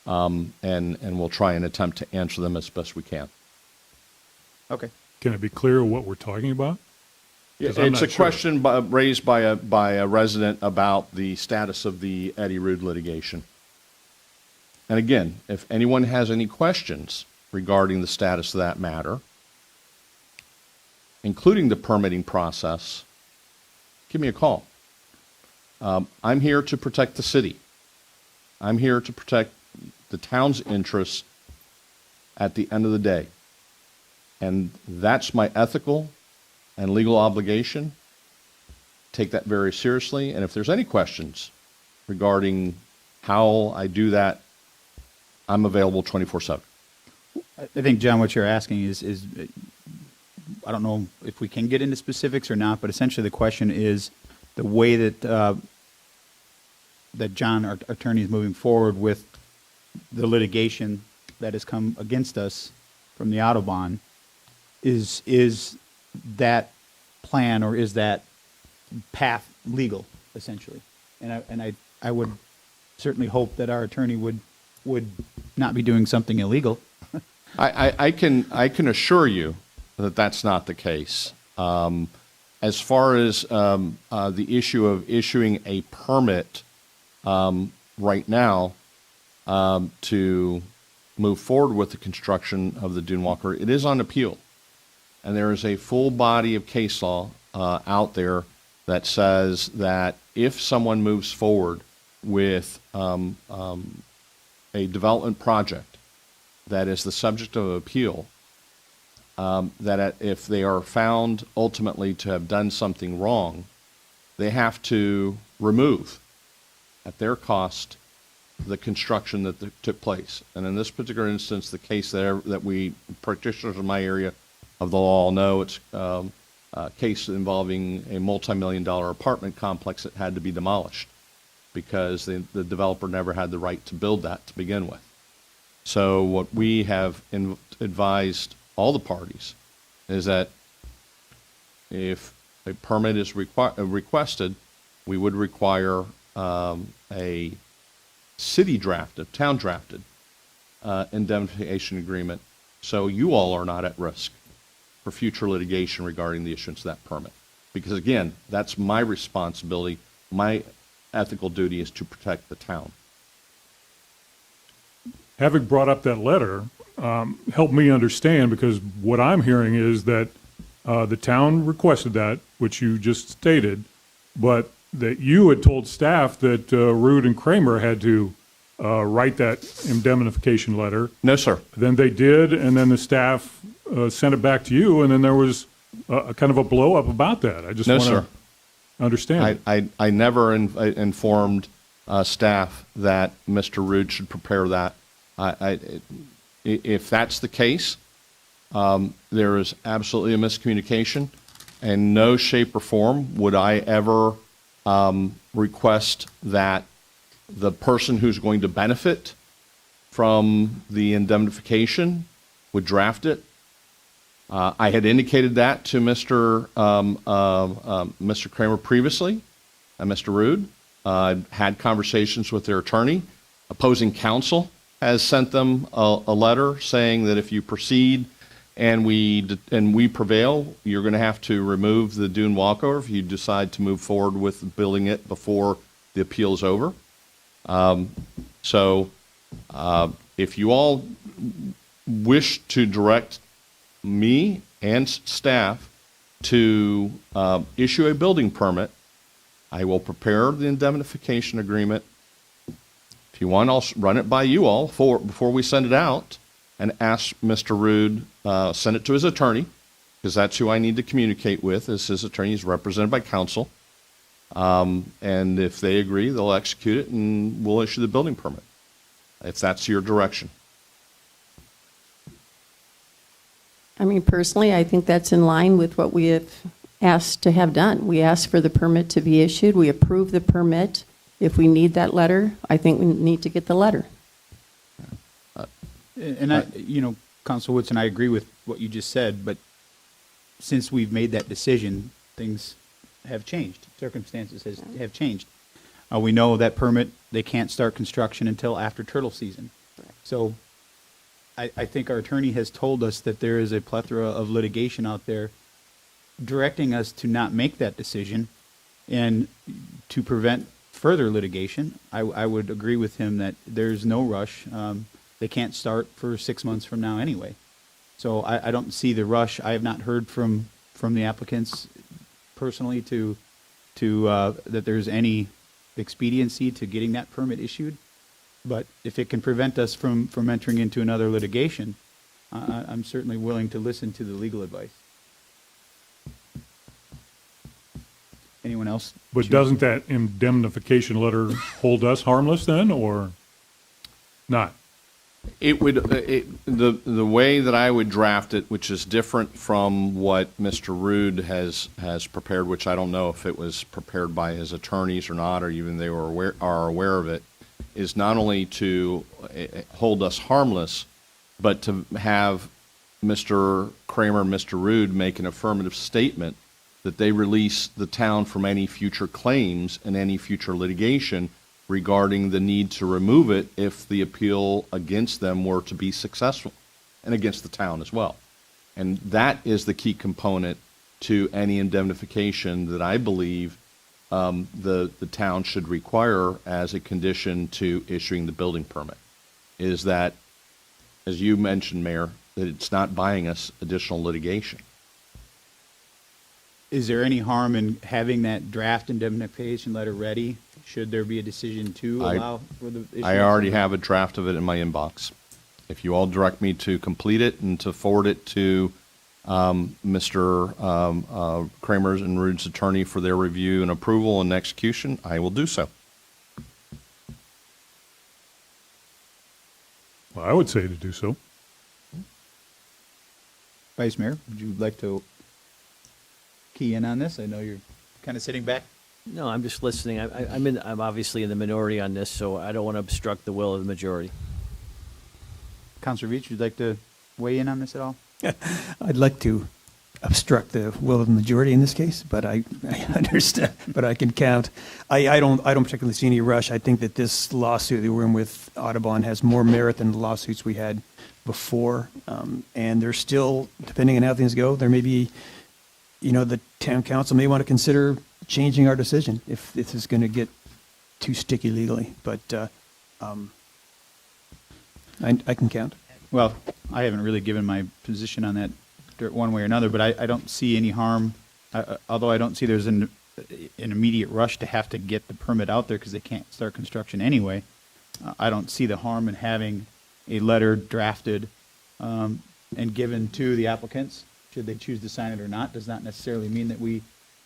and we'll try and attempt to answer them as best we can. Okay. Can it be clear what we're talking about? It's a question raised by a resident about the status of the Eddie Rude litigation. And again, if anyone has any questions regarding the status of that matter, including the permitting process, give me a call. I'm here to protect the city. I'm here to protect the town's interests at the end of the day. And that's my ethical and legal obligation. Take that very seriously. And if there's any questions regarding how I do that, I'm available 24/7. I think, John, what you're asking is I don't know if we can get into specifics or not, but essentially the question is the way that that John, our attorney, is moving forward with the litigation that has come against us from the Autobahn. Is that plan, or is that path legal, essentially? And I would certainly hope that our attorney would not be doing something illegal. I can assure you that that's not the case. As far as the issue of issuing a permit right now to move forward with the construction of the dune walker, it is on appeal. And there is a full body of case law out there that says that if someone moves forward with a development project that is the subject of appeal, that if they are found ultimately to have done something wrong, they have to remove at their cost the construction that took place. And in this particular instance, the case that we practitioners in my area of the law know, it's case involving a multi-million-dollar apartment complex that had to be demolished because the developer never had the right to build that to begin with. So what we have advised all the parties is that if a permit is requested, we would require a city drafted, town drafted indemnification agreement, so you all are not at risk for future litigation regarding the issuance of that permit. Because again, that's my responsibility. My ethical duty is to protect the town. Having brought up that letter, helped me understand, because what I'm hearing is that the town requested that, which you just stated, but that you had told staff that Rude and Kramer had to write that indemnification letter. No, sir. Then they did, and then the staff sent it back to you, and then there was a kind of a blow-up about that. I just No, want sir. to understand. I never informed staff that Mr. Rude should prepare that. If that's the case, there is absolutely a miscommunication. In no shape or form would I ever request that the person who's going to benefit from the indemnification would draft it. I had indicated that to Mr. Kramer previously, and Mr. Rude. Had conversations with their attorney. Opposing counsel has sent them a letter saying that if you proceed and we prevail, you're going to have to remove the dune walkover if you decide to move forward with building it before the appeal is over. If you all wish to direct me and staff to issue a building permit, I will prepare the indemnification agreement. If you want, I'll run it by you all before we send it out and ask Mr. Rude, send it to his attorney, because that's who I need to communicate with, is his attorney. He's represented by counsel. And if they agree, they'll execute it and we'll issue the building permit, if that's your direction. I mean, personally, I think that's in line with what we have asked to have done. We asked for the permit to be issued. We approve the permit. If we need that letter, I think we need to get the letter. And Council Woodson, I agree with what you just said, but since we've made that decision, things have changed. Circumstances have changed. We know that permit, they can't start construction until after turtle season. So I think our attorney has told us that there is a plethora of litigation out there directing us to not make that decision and to prevent further litigation. I would agree with him that there's no rush. They can't start for 6 months from now anyway. So I don't see the rush. I have not heard from the applicants personally that there's any expediency to getting that permit issued. But if it can prevent us from entering into another litigation, I'm certainly willing to listen to the legal advice. Anyone else? But doesn't that indemnification letter hold us harmless then, or not? It would, the way that I would draft it, which is different from what Mr. Rude has prepared, which I don't know if it was prepared by his attorneys or not, or even they are aware of it, is not only to hold us harmless, but to have Mr. Kramer and Mr. Rude make an affirmative statement that they release the town from any future claims and any future litigation regarding the need to remove it if the appeal against them were to be successful, and against the town as well. And that is the key component to any indemnification that I believe the town should require as a condition to issuing the building permit, is that, as you mentioned, Mayor, that it's not buying us additional litigation. Is there any harm in having that draft indemnification letter ready, should there be a decision to allow for the issuance? I already have a draft of it in my inbox. If you all direct me to complete it and to forward it to Mr. Kramer's and Rude's attorney for their review and approval and execution, I will do so. Well, I would say to do so. Vice Mayor, would you like to? key in on this? I know you're kind of sitting back. No, I'm just listening. I'm obviously in the minority on this, so I don't want to obstruct the will of the majority. Counselor Veach, would you like to weigh in on this at all? I'd like to obstruct the will of the majority in this case, but I understand, but I can count. I don't particularly see any rush. I think that this lawsuit that we're in with Audubon has more merit than the lawsuits we had before. And there's still, depending on how things go, there may be, the town council may want to consider changing our decision if this is going to get too sticky legally. But I can count. Well, I haven't really given my position on that one way or another, but I don't see any harm, although I don't see there's an immediate rush to have to get the permit out there because they can't start construction anyway. I don't see the harm in having a letter drafted and given to the applicants, should they choose to sign it or not. Does not necessarily mean that we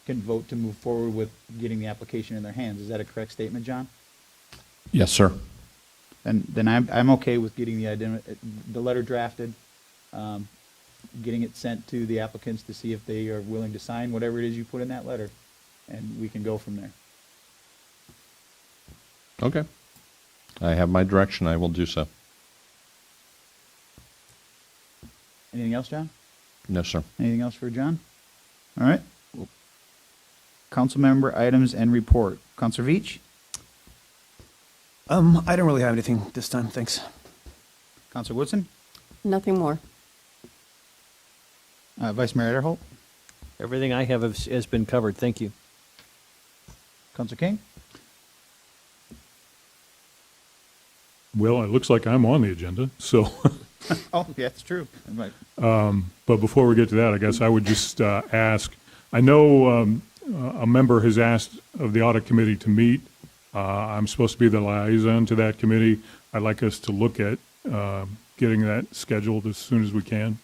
can vote to move forward with getting the application in their hands. Is that a correct statement, John? Yes, sir. And then I'm okay with getting the letter drafted, getting it sent to the applicants to see if they are willing to sign whatever it is you put in that letter, and we can go from there. Okay. I have my direction. I will do so. Anything else, John? No, sir. Anything else for John? All right. Council member items and report. Counselor Veach? I don't really have anything this time, thanks. Counselor Woodson? Nothing more. Vice Mayor Adderholt? Everything I have has been covered. Thank you. Counselor King? Well, it looks like I'm on the agenda, so. Oh, yeah, that's true. Right. But before we get to that, I guess I would just ask, I know a member has asked of the audit committee to meet. I'm supposed to be the liaison to that committee. I'd like us to look at getting that scheduled as soon as we can.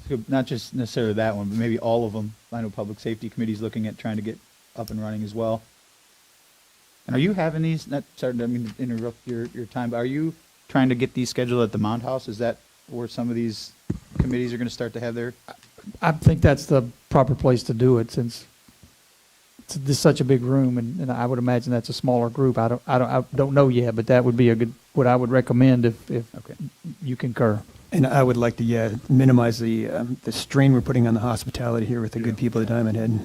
So not just necessarily that one, but maybe all of them. I know Public Safety Committee is looking at trying to get up and running as well. And are you having these, not sorry, I mean to interrupt your time, but are you trying to get these scheduled at the Mound House? Is that where some of these committees are going to start to have their? I think that's the proper place to do it since this is such a big room, and I would imagine that's a smaller group. I don't know yet, but that would be what I would recommend if Okay. you concur. And I would like to minimize the strain we're putting on the hospitality here with the good people at Diamond Head.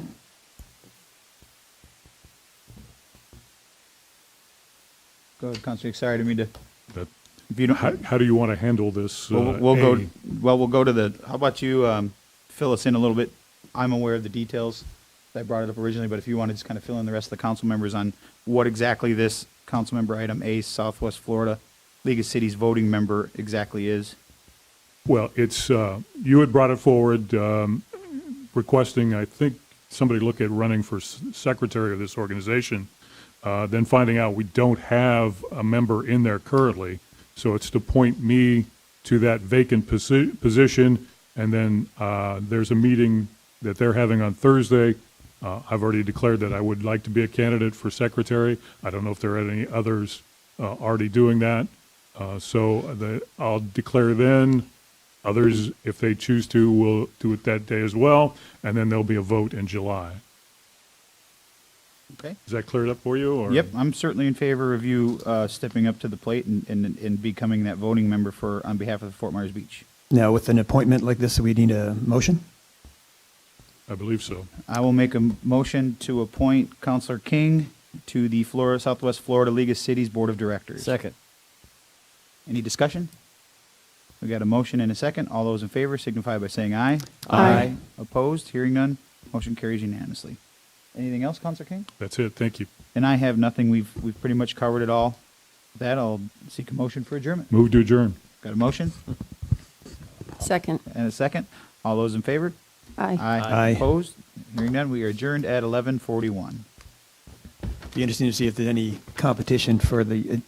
Go ahead, Counselor. Sorry, I didn't mean to. But If you don't, how do you want to handle this? we'll go. Well, we'll go to the. How about you fill us in a little bit? I'm aware of the details. I brought it up originally, but if you want to just kind of fill in the rest of the council members on what exactly this council member item A, Southwest Florida League of Cities voting member exactly is. Well, it's, you had brought it forward, requesting, I think, somebody look at running for secretary of this organization, then finding out we don't have a member in there currently. So it's to point me to that vacant position, and then there's a meeting that they're having on Thursday. I've already declared that I would like to be a candidate for secretary. I don't know if there are any others already doing that. So I'll declare then. Others, if they choose to, will do it that day as well, and then there'll be a vote in July. Okay. Is that cleared up for you? Or? Yep, I'm certainly in favor of you stepping up to the plate and becoming that voting member on behalf of Fort Myers Beach. Now, with an appointment like this, we need a motion? I believe so. I will make a motion to appoint Counselor King to the Southwest Florida League of Cities Board of Directors. Second. Any discussion? We got a motion and a second. All those in favor signify by saying aye. Aye. Opposed? Hearing none. Motion carries unanimously. Anything else, Counselor King? That's it. Thank you. And I have nothing. We've pretty much covered it all. With that, I'll seek a motion for adjournment. Move to adjourn. Got a motion Second. and a second. All those in favor? Aye. Aye. Opposed? Hearing none. We are adjourned at 11:41. Be interesting to see if there's any competition for the